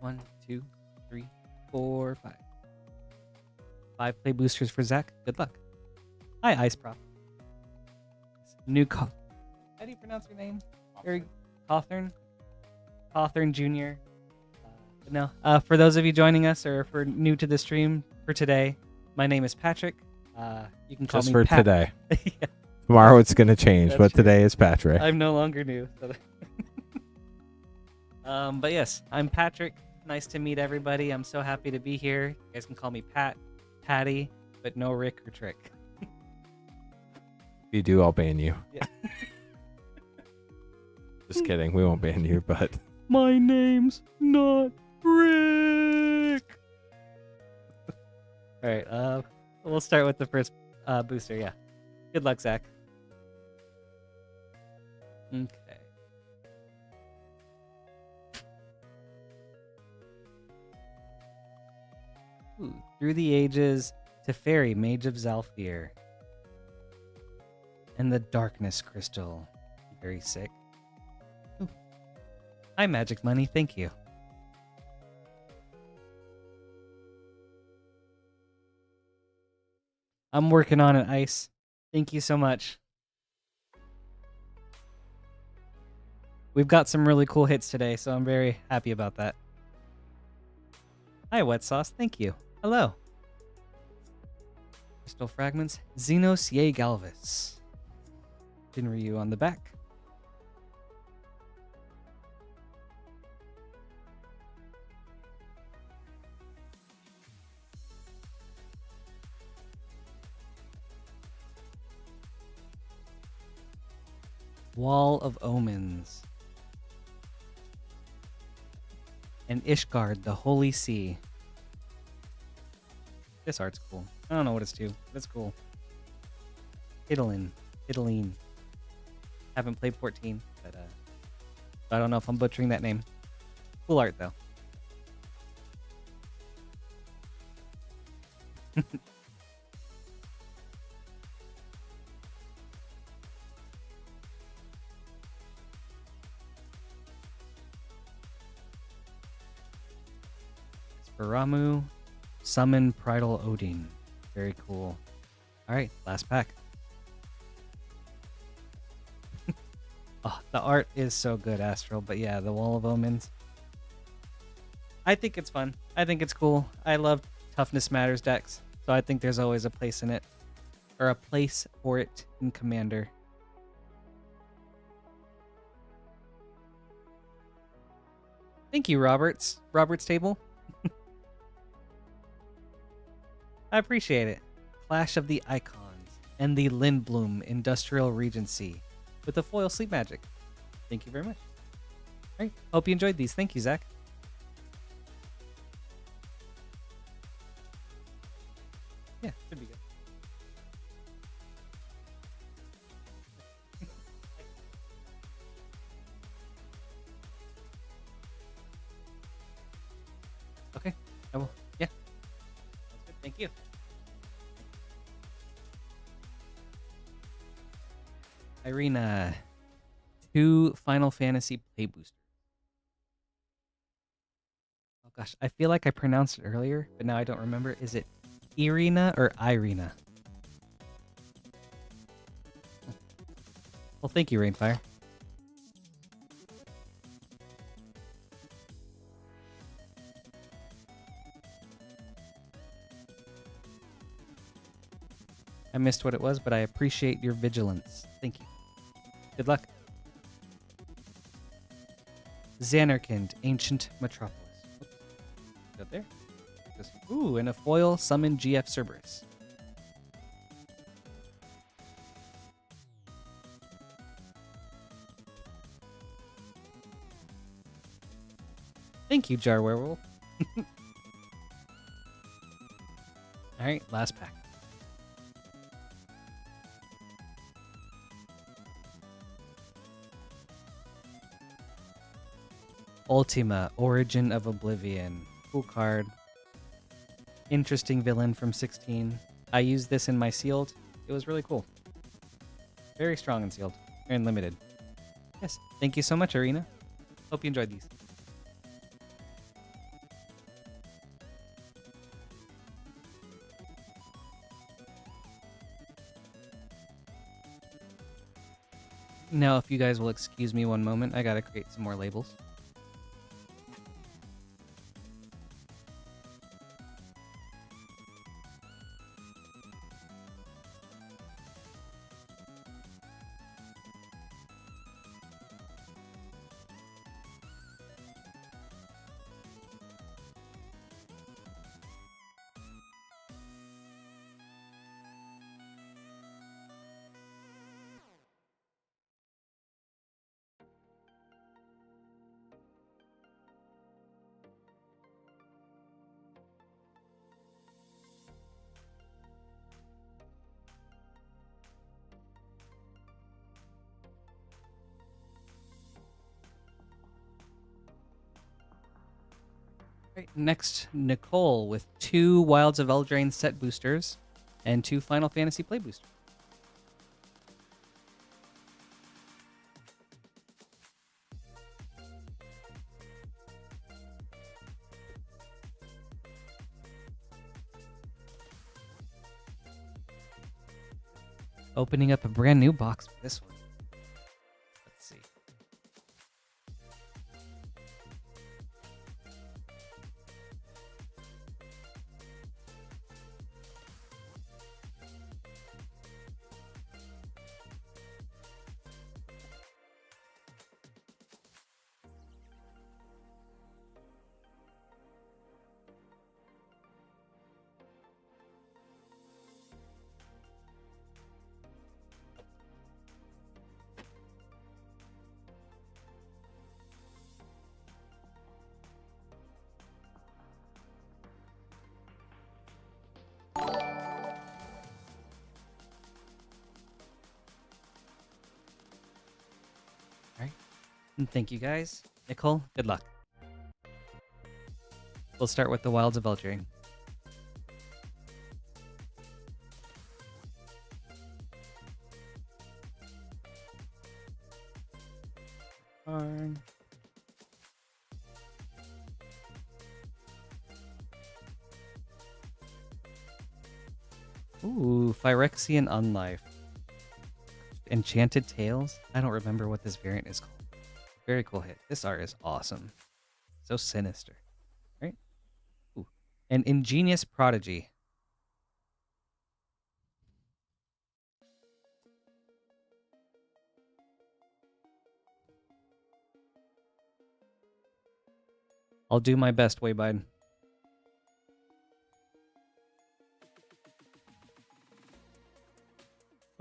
One, two, three, 4, 5. 5 play boosters for Zach. Good luck. Hi, Ice Prop. New How do you pronounce your name? Cawthorn? Cawthorn Jr. No. For those of you joining us or for new to the stream for today, my name is Patrick. You can call Just me for Pat. today. Yeah, Tomorrow it's going to change, That's but true. today is Patrick. I'm no longer new. So but yes, I'm Patrick. Nice to meet everybody. I'm so happy to be here. You guys can call me Pat, Patty, but no Rick or Trick. If you do, I'll ban you. Yeah. Just kidding. We won't ban you, but My name's not Rick. All right. We'll start with the first booster. Yeah. Good luck, Zach. Okay. Ooh, Through the Ages, Teferi, Mage of Zalfir, and the Darkness Crystal. Very sick. Ooh. Hi, Magic Money. Thank you. I'm working on it, Ice. Thank you so much. We've got some really cool hits today, so I'm very happy about that. Hi, Wet Sauce. Thank you. Hello. Crystal Fragments. Xenos Ye Galvis. Jinryu on the back. Wall of Omens. And Ishgard, the Holy Sea. This art's cool. I don't know what it's to, but it's cool. Italine. Haven't played 14, but I don't know if I'm butchering that name. Cool art, though. Baramu, Summon Pridal Odin. Very cool. Alright, last pack. Oh, the art is so good, Astral. But yeah, the Wall of Omens. I think it's fun. I think it's cool. I love Toughness Matters decks. So I think there's always a place in it. Or a place for it in Commander. Thank you, Roberts. Roberts Table. I appreciate it. Clash of the Icons and the Lindblum Industrial Regency with the foil Sleep Magic. Thank you very much. All right. Hope you enjoyed these. Thank you, Zach. Yeah, should be good. Okay. I will. Yeah. That's good. Thank you. Irina, 2 Final Fantasy play boosters. Oh gosh, I feel like I pronounced it earlier, but now I don't remember. Is it Irina or Irina? Well, thank you, Rainfire. I missed what it was, but I appreciate your vigilance. Thank you. Good luck. Xanarkand, Ancient Metropolis. Oops. Got there? Ooh, and a foil summon GF Cerberus. Thank you, Jar Werewolf. Alright, last pack. Ultima, Origin of Oblivion. Cool card. Interesting villain from 16. I used this in my sealed. It was really cool. Very strong in sealed. And limited. Yes, thank you so much, Arena. Hope you enjoyed these. Now, if you guys will excuse me one moment, I gotta create some more labels. Right, next, Nicole with 2 Wilds of Eldraine set boosters and 2 Final Fantasy play boosters. Opening up a brand new box for this one. Let's see. And thank you guys. Nicole, good luck. We'll start with the Wilds of Eldraine. Darn. Ooh, Phyrexian Unlife. Enchanted Tales? I don't remember what this variant is called. Very cool hit. This art is awesome. So sinister. Right? Ooh. An Ingenious Prodigy. I'll do my best, Waybide.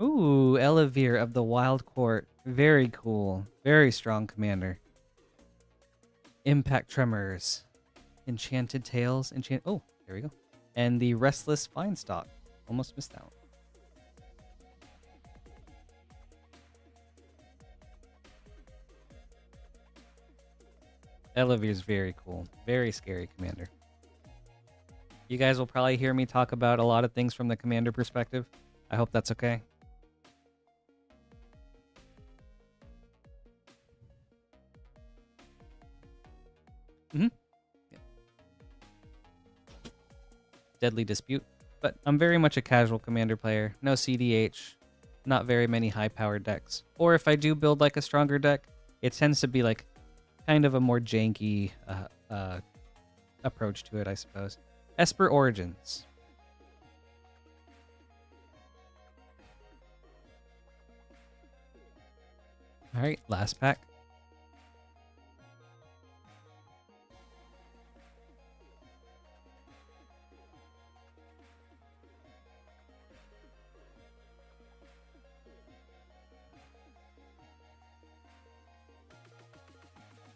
Ooh, Elevere of the Wild Court. Very cool. Very strong commander. Impact Tremors. Enchanted Tales. Oh, there we go. And the Restless Finestalk. Almost missed that one. Elevere's very cool. Very scary commander. You guys will probably hear me talk about a lot of things from the commander perspective. I hope that's okay. Yeah. Deadly Dispute. But I'm very much a casual commander player. No CDH. not very many high-powered decks. Or if I do build like a stronger deck, it tends to be like kind of a more janky approach to it, I suppose. Esper Origins. All right, last pack.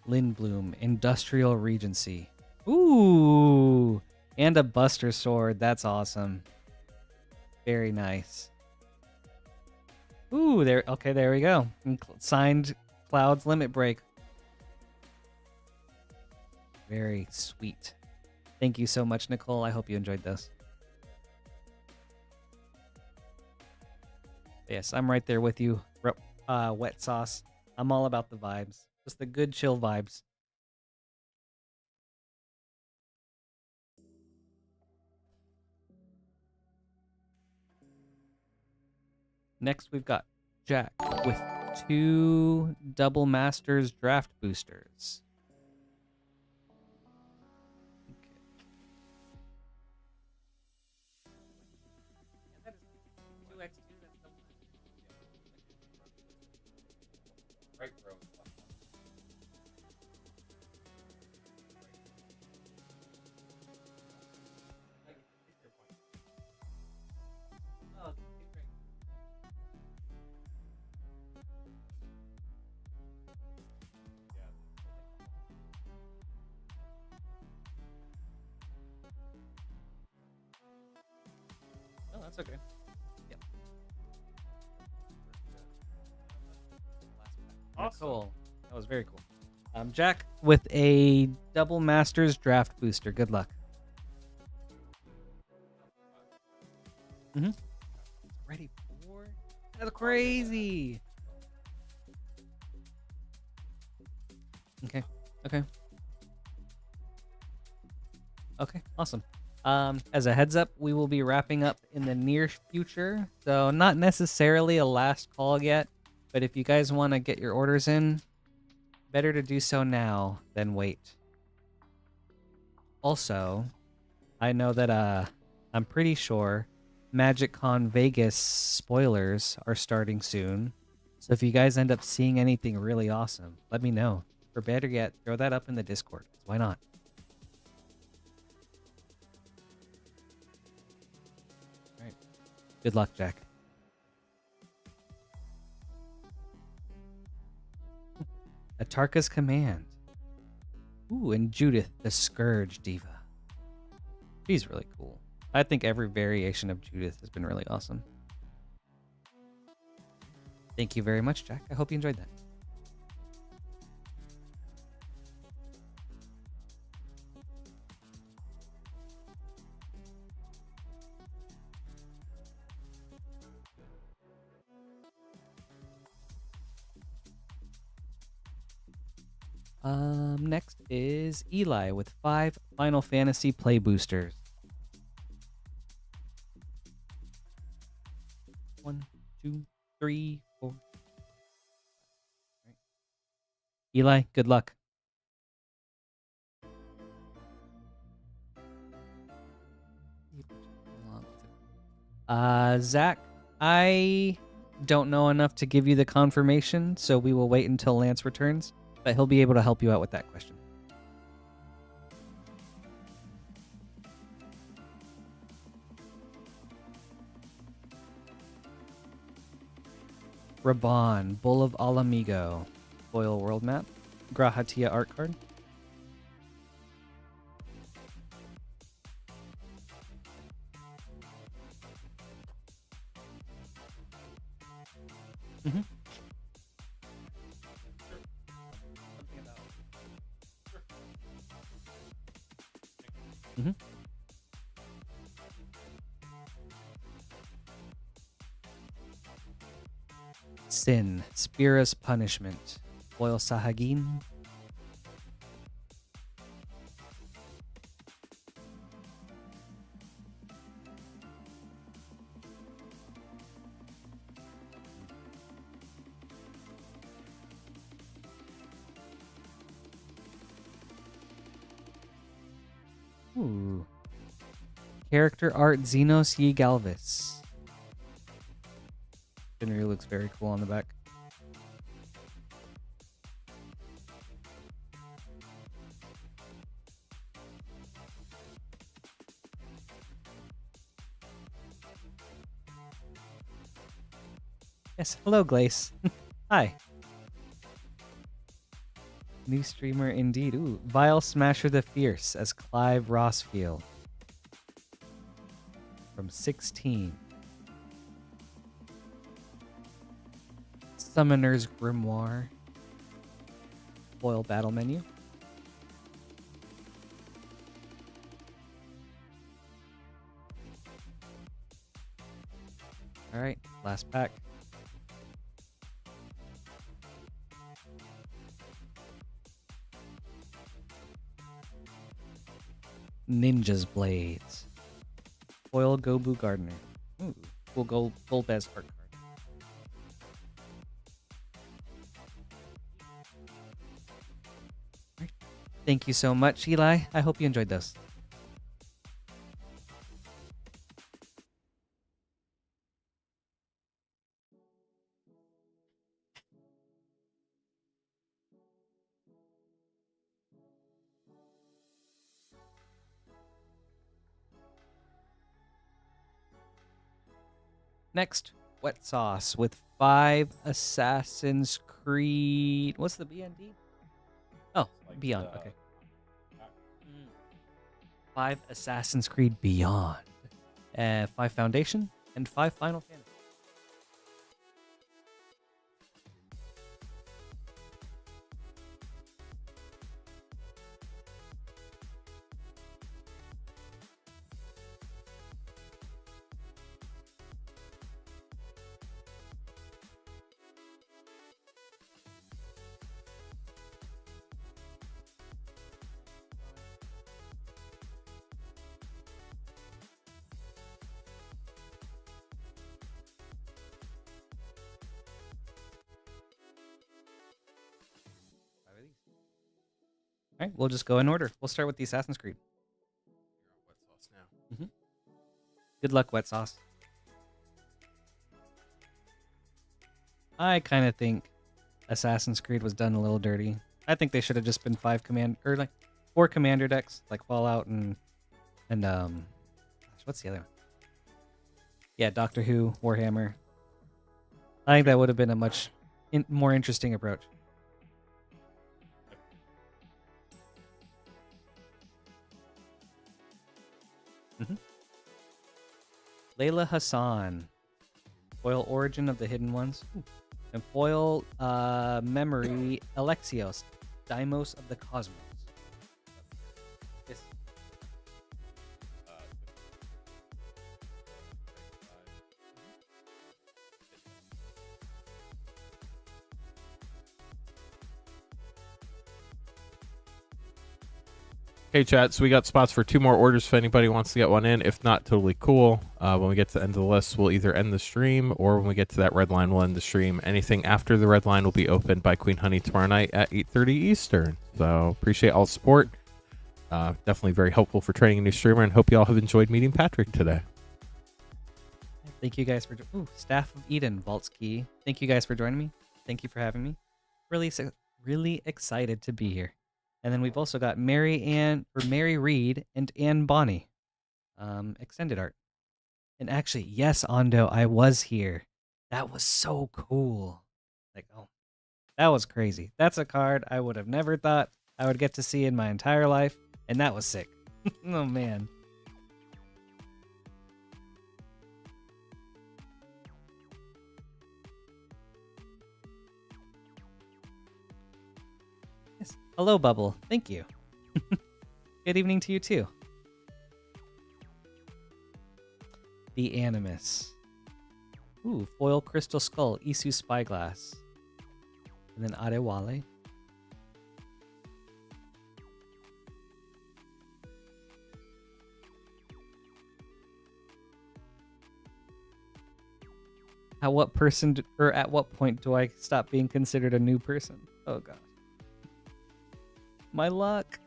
Lindblom, Industrial Regency. Ooh, and a Buster Sword. That's awesome. Very nice. Ooh, there. Okay, there we go. Signed Cloud's Limit Break. Very sweet. Thank you so much, Nicole. I hope you enjoyed this. Yes, I'm right there with you, Wet Sauce. I'm all about the vibes. Just the good, chill vibes. Next, we've got Jack with 2 Double Masters Draft Boosters. Okay. Yeah, that is 2x2. That's double. Right, bro. Oh, okay, great. Oh, that's okay. Yep. Awesome. Cool. That was very cool. Jack with a Double Masters Draft Booster. Good luck. Ready for? That's crazy. Okay. Okay. Okay. Awesome. As a heads up, we will be wrapping up in the near future, so not necessarily a last call yet. But if you guys want to get your orders in, better to do so now than wait. Also, I know that I'm pretty sure MagicCon Vegas spoilers are starting soon. So if you guys end up seeing anything really awesome, let me know. Or better yet, throw that up in the Discord. Why not? All right. Good luck, Jack. Atarka's Command. Ooh, and Judith, the Scourge Diva. She's really cool. I think every variation of Judith has been really awesome. Thank you very much, Jack. I hope you enjoyed that. Next is Eli with 5 Final Fantasy Play Boosters. 1, 2, 3, 4. Right. Eli, good luck. Zach, I don't know enough to give you the confirmation, so we will wait until Lance returns, but he'll be able to help you out with that question. Raban, Bull of Alamigo, Foil World Map, Grahatia Art Card. Mm-hmm. Mm-hmm. Sin, Spira's Punishment, Foil Sahagin. Ooh. Character art Xenos Ye Galvis. Generally looks very cool on the back. Yes, hello Glace. Hi. New streamer indeed. Ooh, Vile Smasher the Fierce as Clive Rossfield. From 16. Summoner's Grimoire. Foil battle menu. Alright, last pack. Ninja's Blades. Foil Gobu Gardener. Ooh, cool gold Bez art card. Right. Thank you so much, Eli. I hope you enjoyed those. Next, Wet Sauce with 5 Assassin's Creed. What's the BND? Oh, Like Beyond. the- Okay. 5 Assassin's Creed Beyond. 5 Foundation and 5 Final Fantasy. All right, we'll just go in order. We'll start with the Assassin's Creed. You're on Wet Sauce now. Good luck, Wet Sauce. I kind of think Assassin's Creed was done a little dirty. I think they should have just been 4 commander decks, like Fallout and gosh, what's the other one? Yeah, Doctor Who, Warhammer. I think that would have been a much more interesting approach. Layla Hassan. Foil Origin of the Hidden Ones. Ooh. And foil Memory Alexios. Deimos of the Cosmos. Yes. Okay, chat. So we got spots for 2 more orders if anybody wants to get one in. If not, totally cool. When we get to the end of the list, we'll either end the stream, or when we get to that red line, we'll end the stream. Anything after the red line will be opened by Queen Honey tomorrow night at 8:30 Eastern. So appreciate all the support. Definitely very helpful for training a new streamer, and hope you all have enjoyed meeting Patrick today. Thank you guys for Staff of Eden, Vault's Key. Thank you guys for joining me. Thank you for having me. Really excited to be here. And then we've also got Mary Reed and Anne Bonny. Extended art. And actually, yes, Ondo, I was here. That was so cool. Like, oh, that was crazy. That's a card I would have never thought I would get to see in my entire life. And that was sick. Oh, man. Yes. Hello, Bubble. Thank you. Good evening to you, too. The Animus. Ooh, foil Crystal Skull, Isu Spyglass. And then Adewale. At what point do I stop being considered a new person? Oh gosh. My luck.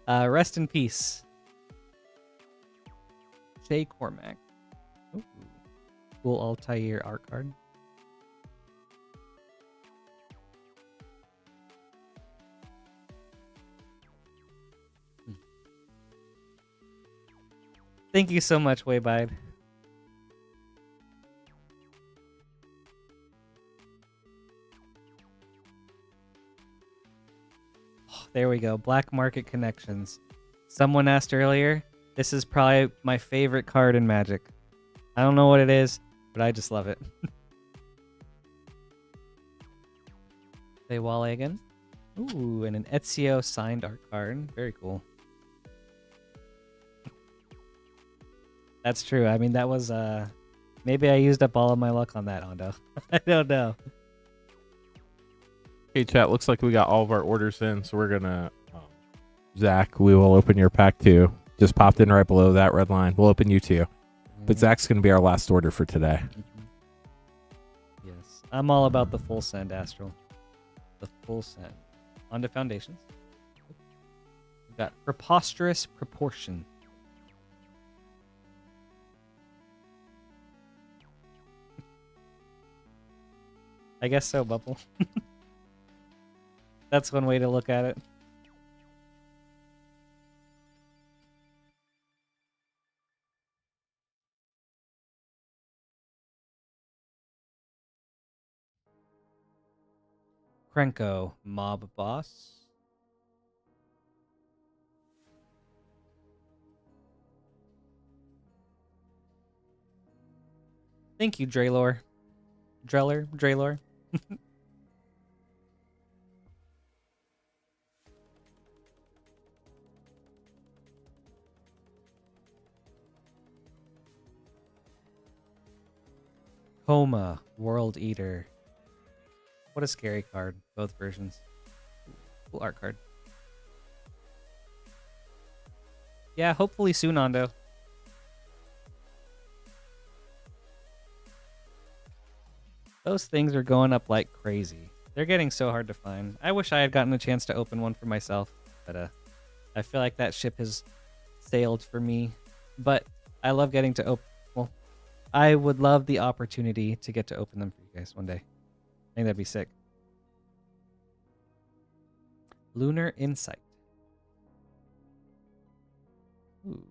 Rest in peace. J. Cormac. Ooh. Cool Altair art card. Thank you so much, Waybide. Oh, there we go. Black market connections. Someone asked earlier. This is probably my favorite card in Magic. I don't know what it is, but I just love it. Play Wale again. Ooh, and an Ezio signed art card. Very cool. That's true. I mean, that was, maybe I used up all of my luck on that, Ondo. I don't know. Hey, chat, looks like we got all of our orders in, so we're gonna... Zach, we will open your pack too. Just popped in right below that red line. We'll open you too. But Zach's gonna be our last order for today. Yes. I'm all about the full send, Astral. The full send. On to Foundations. We've got Preposterous Proportion. I guess so, Bubble. That's one way to look at it. Krenko, Mob Boss. Thank you, Draylor. Draylor. Coma, World Eater. What a scary card. Both versions. Cool art card. Yeah, hopefully soon, Ondo. Those things are going up like crazy. They're getting so hard to find. I wish I had gotten a chance to open one for myself, but I feel like that ship has sailed for me. But I love getting to open. Well, I would love the opportunity to get to open them for you guys one day. I think that'd be sick. Lunar Insight. Ooh.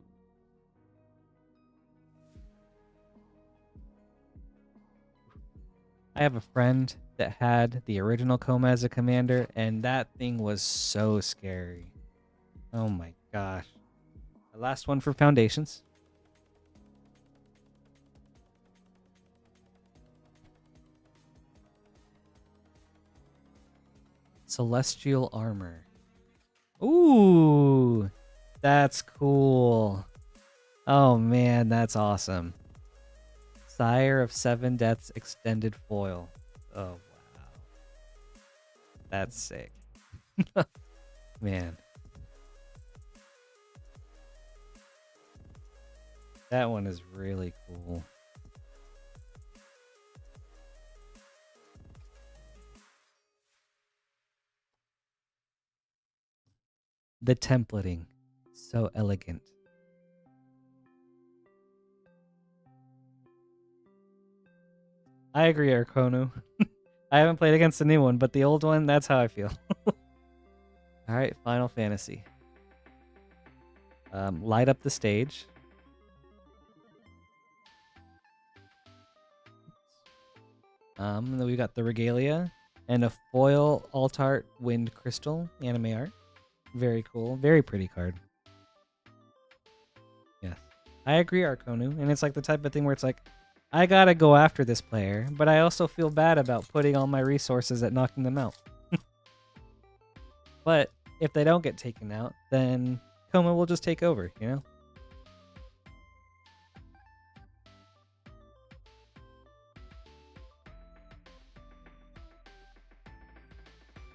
I have a friend that had the original Coma as a commander, and that thing was so scary. Oh my gosh. The last one for Foundations. Celestial Armor. Ooh, that's cool. Oh man, that's awesome. Sire of Seven Deaths Extended Foil. Oh wow. That's sick. Man. That one is really cool. The templating, so elegant. I agree, Arconu. I haven't played against the new one, but the old one, that's how I feel. Alright, Final Fantasy. Light up the stage. And then we got the Regalia and a foil Altart Wind Crystal anime art. Very cool. Very pretty card. Yes. I agree, Arconu. And it's like the type of thing where it's like, I gotta go after this player, but I also feel bad about putting all my resources at knocking them out. But if they don't get taken out, then Coma will just take over, you know?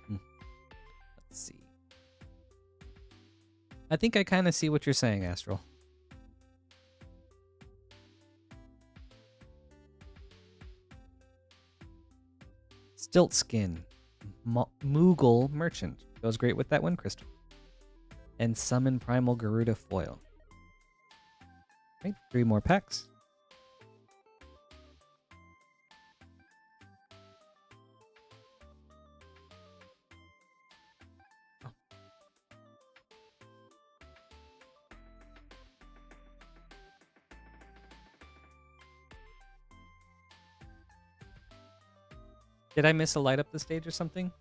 Let's see. I think I kind of see what you're saying, Astral. Stiltskin. Moogle Merchant. Goes great with that Wind Crystal. And Summon Primal Garuda Foil. Right, 3 more packs. Did I miss a light up the stage or something?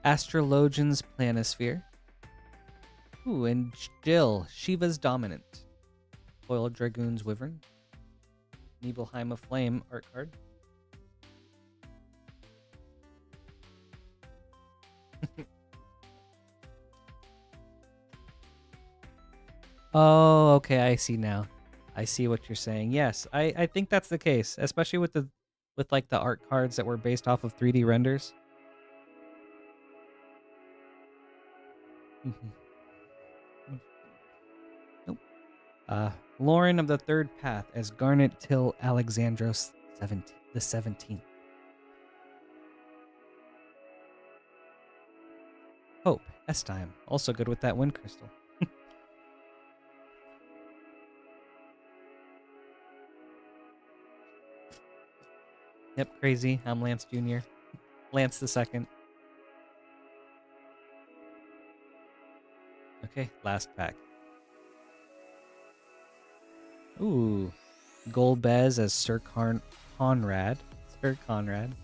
Astrologian's Planisphere. Ooh, and Jill, Shiva's Dominant. Foil Dragoon's Wyvern. Nibelheim of Flame art card. Oh, okay, I see now. I see what you're saying. Yes, I think that's the case, especially with like the art cards that were based off of 3D renders. Nope. Lauren of the Third Path as Garnet Till Alexandros the 17th. Hope, S-Time. Also good with that Wind Crystal. Yep, crazy. I'm Lance Jr. Lance the Second. Okay, last pack. Ooh. Golbez as Sir Conrad. Sir Conrad.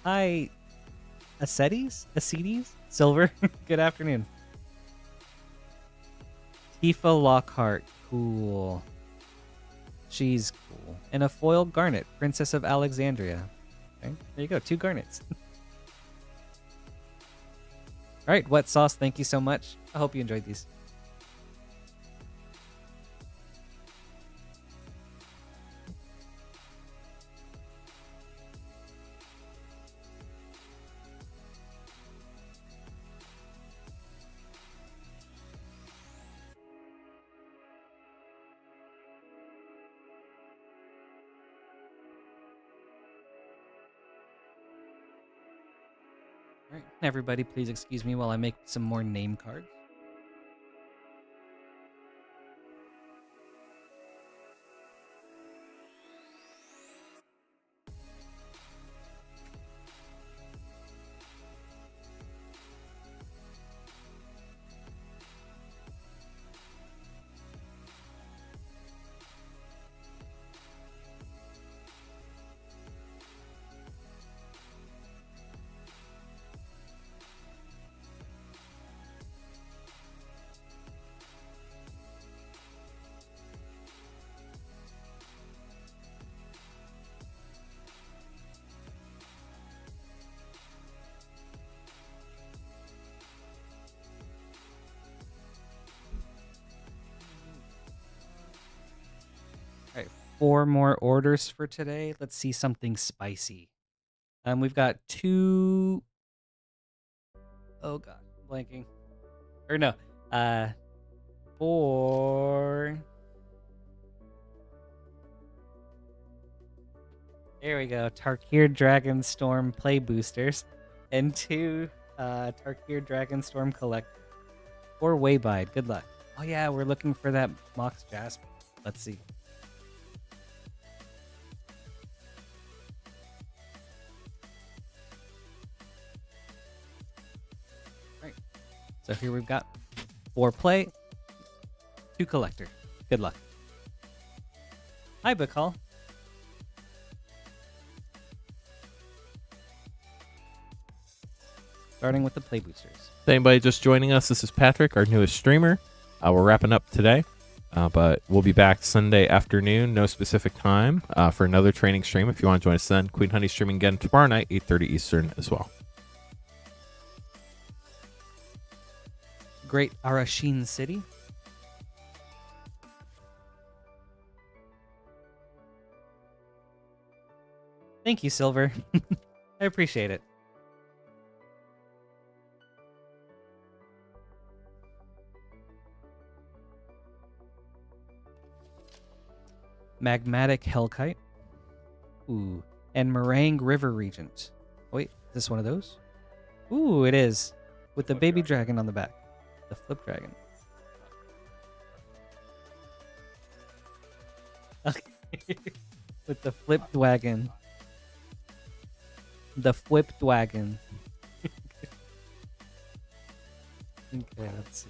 Hi, Acetes? Silver. Good afternoon. Tifa Lockhart. Cool. She's cool. And a foil Garnet, Princess of Alexandria. Okay, there you go. 2 Garnets. All right, Wet Sauce, thank you so much. I hope you enjoyed these. All right, everybody, please excuse me while I make some more name cards. All right, 4 more orders for today. Let's see something spicy. We've got 2. Oh god, blanking. Or no, 4. There we go. Tarkir Dragon Storm play boosters, and 2 Tarkir Dragon Storm collect. 4 Waybide. Good luck. Oh yeah, we're looking for that Mox Jasper. Let's see. So here we've got 4 play, 2 collector. Good luck. Hi, Bacall. Starting with the play boosters. Anybody just joining us, this is Patrick, our newest streamer. We're wrapping up today, but we'll be back Sunday afternoon, no specific time, for another training stream. If you want to join us then, Queen Honey streaming again tomorrow night, 8:30 Eastern as well. Great Arashin City. Thank you, Silver. I appreciate it. Magmatic Hellkite. Ooh. And Meringue River Regent. Wait, is this one of those? Ooh, it is. With the Flip baby dragon. dragon on the back. The flip dragon. With the flipped wagon. The flipped wagon. Okay, let's see.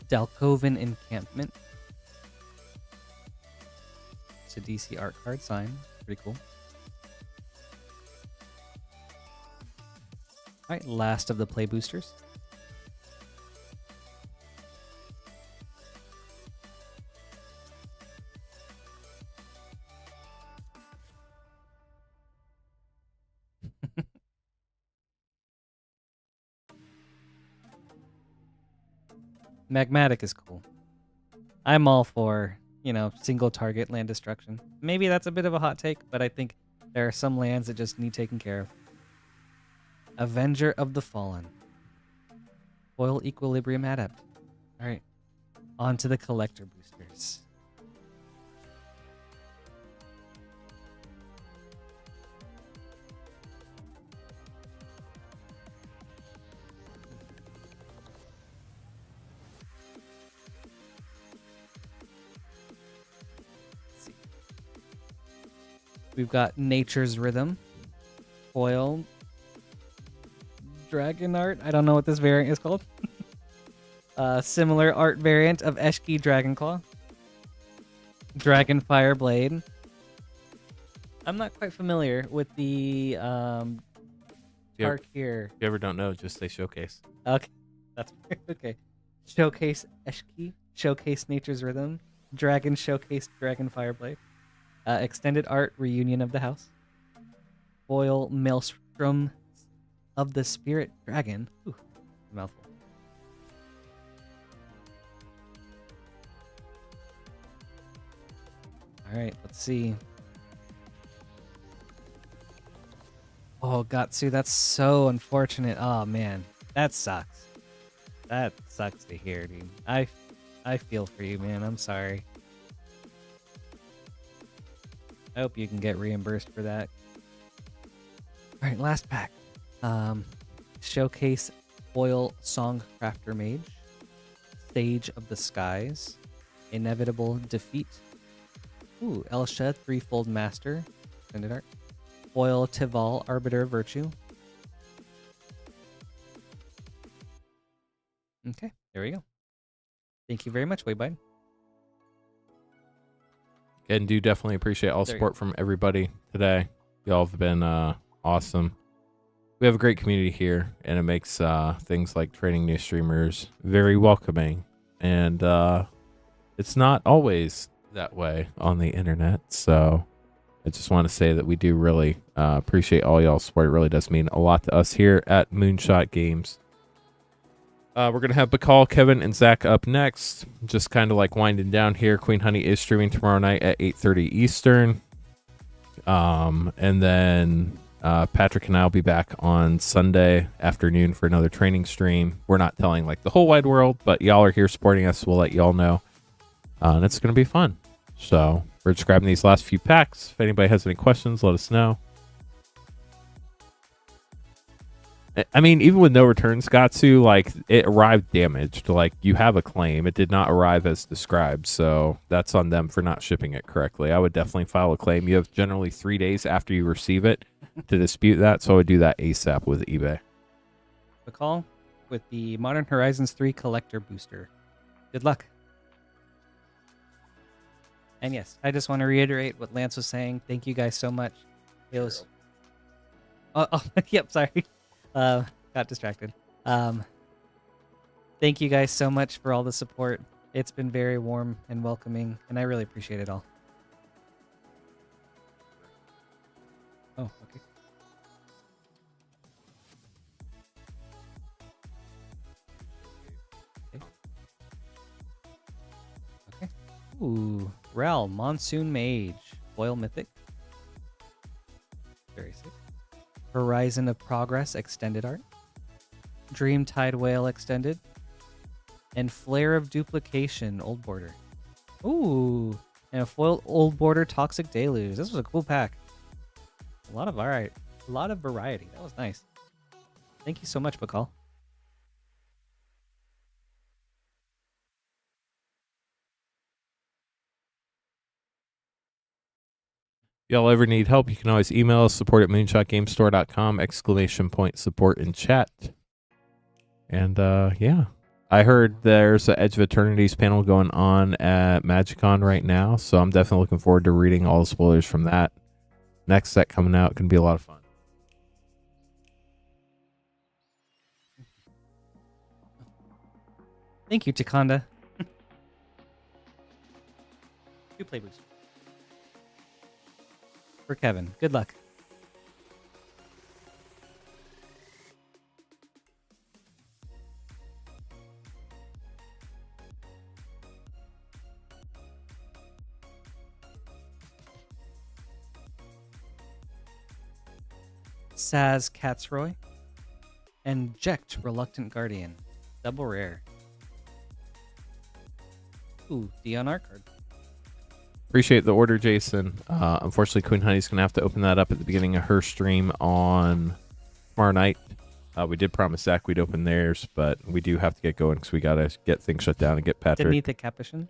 Dalkovan Encampment. It's a DC art card sign. Pretty cool. Alright, last of the play boosters. Magmatic is cool. I'm all for, single target land destruction. Maybe that's a bit of a hot take, but I think there are some lands that just need taken care of. Avenger of the Fallen. Foil Equilibrium Adept. Alright. On to the collector boosters. We've got Nature's Rhythm, foil, dragon art. I don't know what this variant is called. Similar art variant of Eshki Dragonclaw, Dragon Fire Blade. I'm not quite familiar with the Tarkir. If you ever don't know, just say showcase. Okay, that's okay. Showcase Eshki, Showcase Nature's Rhythm, Dragon Showcase Dragon Fire Blade. Extended art Reunion of the House. Foil Maelstrom of the Spirit Dragon. Ooh, mouthful. Alright, let's see. Oh, Gatsu, that's so unfortunate. Oh, man. That sucks. That sucks to hear, dude. I feel for you, man. I'm sorry. I hope you can get reimbursed for that. All right, last pack. Showcase Foil Songcrafter Mage, Sage of the Skies, Inevitable Defeat. Ooh, Elsha Threefold Master, extended art. Foil Tival Arbiter of Virtue. Okay, there we go. Thank you very much, Waybide. And do definitely appreciate all support from everybody today. Y'all have been awesome. We have a great community here, and it makes things like training new streamers very welcoming. And it's not always that way on the internet. So I just want to say that we do really appreciate all y'all's support. It really does mean a lot to us here at Moonshot Games. We're going to have Bakal, Kevin, and Zach up next. Just kind of like winding down here. Queen Honey is streaming tomorrow night at 8:30 Eastern. And then Patrick and I will be back on Sunday afternoon for another training stream. We're not telling like the whole wide world, but y'all are here supporting us. We'll let y'all know. And it's going to be fun. So we're just grabbing these last few packs. If anybody has any questions, let us know. I mean, even with no returns, Gatsu, like, it arrived damaged. Like, you have a claim. It did not arrive as described, so that's on them for not shipping it correctly. I would definitely file a claim. You have generally 3 days after you receive it to dispute that, so I would do that ASAP with eBay. Bakal with the Modern Horizons 3 Collector Booster. Good luck. And yes, I just want to reiterate what Lance was saying. Thank you guys so much. It was... Oh, yep, sorry. Got distracted. Thank you guys so much for all the support. It's been very warm and welcoming, and I really appreciate it all. Oh, okay. Okay. Ooh, Ral, Monsoon Mage, Foil Mythic. Very sick. Horizon of Progress Extended Art, Dreamtide Whale Extended, and Flare of Duplication Old Border. Ooh, and a foil Old Border Toxic Deluge. This was a cool pack. A lot of variety. That was nice. Thank you so much, Bakal. Y'all ever need help, you can always email us, support at moonshotgamestore.com, ! Support in chat. And yeah, I heard there's an Edge of Eternities panel going on at MagicCon right now, so I'm definitely looking forward to reading all the spoilers from that. Next set coming out can be a lot of fun. Thank you, Takanda. 2 play boost. For Kevin. Good luck. Saz Katzroy and Jekt Reluctant Guardian. Double rare. Ooh, DNR card. Appreciate the order, Jason. Unfortunately, Queen Honey's going to have to open that up at the beginning of her stream on tomorrow night. We did promise Zach we'd open theirs, but we do have to get going because we got to get things shut down and get Patrick Demeath the Capuchin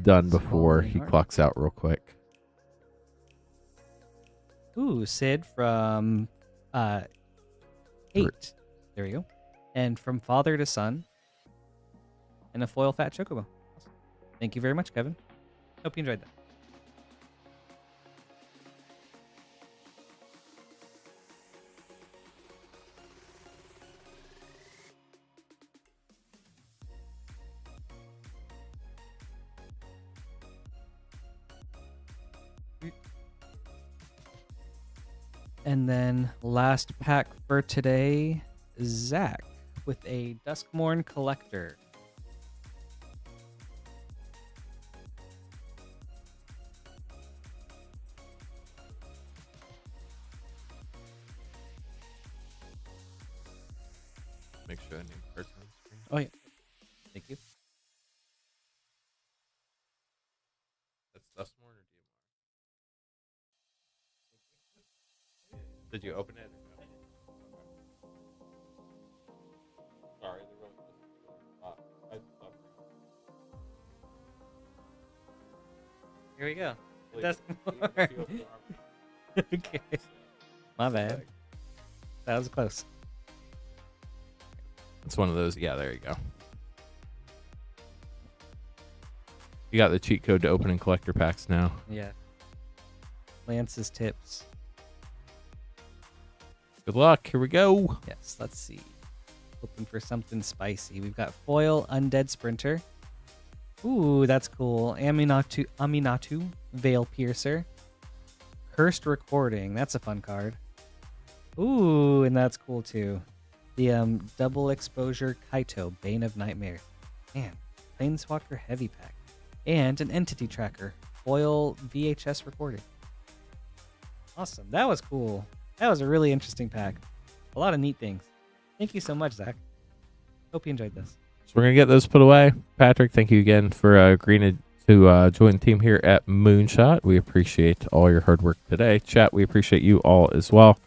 done before he clocks out real quick. Ooh, Sid from 8. There we go. And from Father to Son. And a foil Fat Chocobo. Thank you very much, Kevin. Hope you enjoyed that. And then last pack for today, Zach with a Dusk Mourn Collector. Make sure I name cards on the screen. Oh, yeah. Thank you. That's Dusk Mourn or DMR? Did you open it? Or no? Sorry, the real Here we go. Dusk Mourn. Okay. My bad. That was close. It's one of those. Yeah, there you go. You got the cheat code to opening collector packs now. Yeah. Lance's tips. Good luck. Here we go. Yes, let's see. Hoping for something spicy. We've got foil Undead Sprinter. Ooh, that's cool. Aminatu Veil Piercer. Cursed Recording. That's a fun card. Ooh, and that's cool too. The double exposure Kaito, Bane of Nightmare. Man, Planeswalker Heavy Pack. And an Entity Tracker, foil VHS recording. Awesome. That was cool. That was a really interesting pack. A lot of neat things. Thank you so much, Zach. Hope you enjoyed this. So we're going to get those put away. Patrick, thank you again for agreeing to join the team here at Moonshot. We appreciate all your hard work today. Chat, we appreciate you all as well.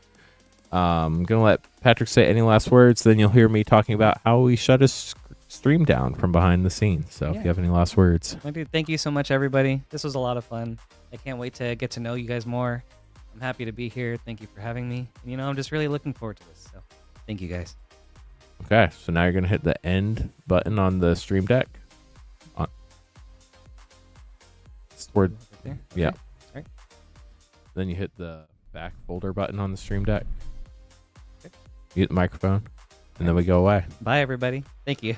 I'm going to let Patrick say any last words, then you'll hear me talking about how we shut his stream down from behind the scenes. So if you have any last words. Thank you so much, everybody. This was a lot of fun. I can't wait to get to know you guys more. I'm happy to be here. Thank you for having me. And, I'm just really looking forward to this. So thank you, guys. Okay, so now you're going to hit the end button on the stream deck. Right there? Yeah. Okay. Sorry. Then you hit the back folder button on the stream deck. Okay. You hit the microphone, and then we go away. Bye, everybody. Thank you.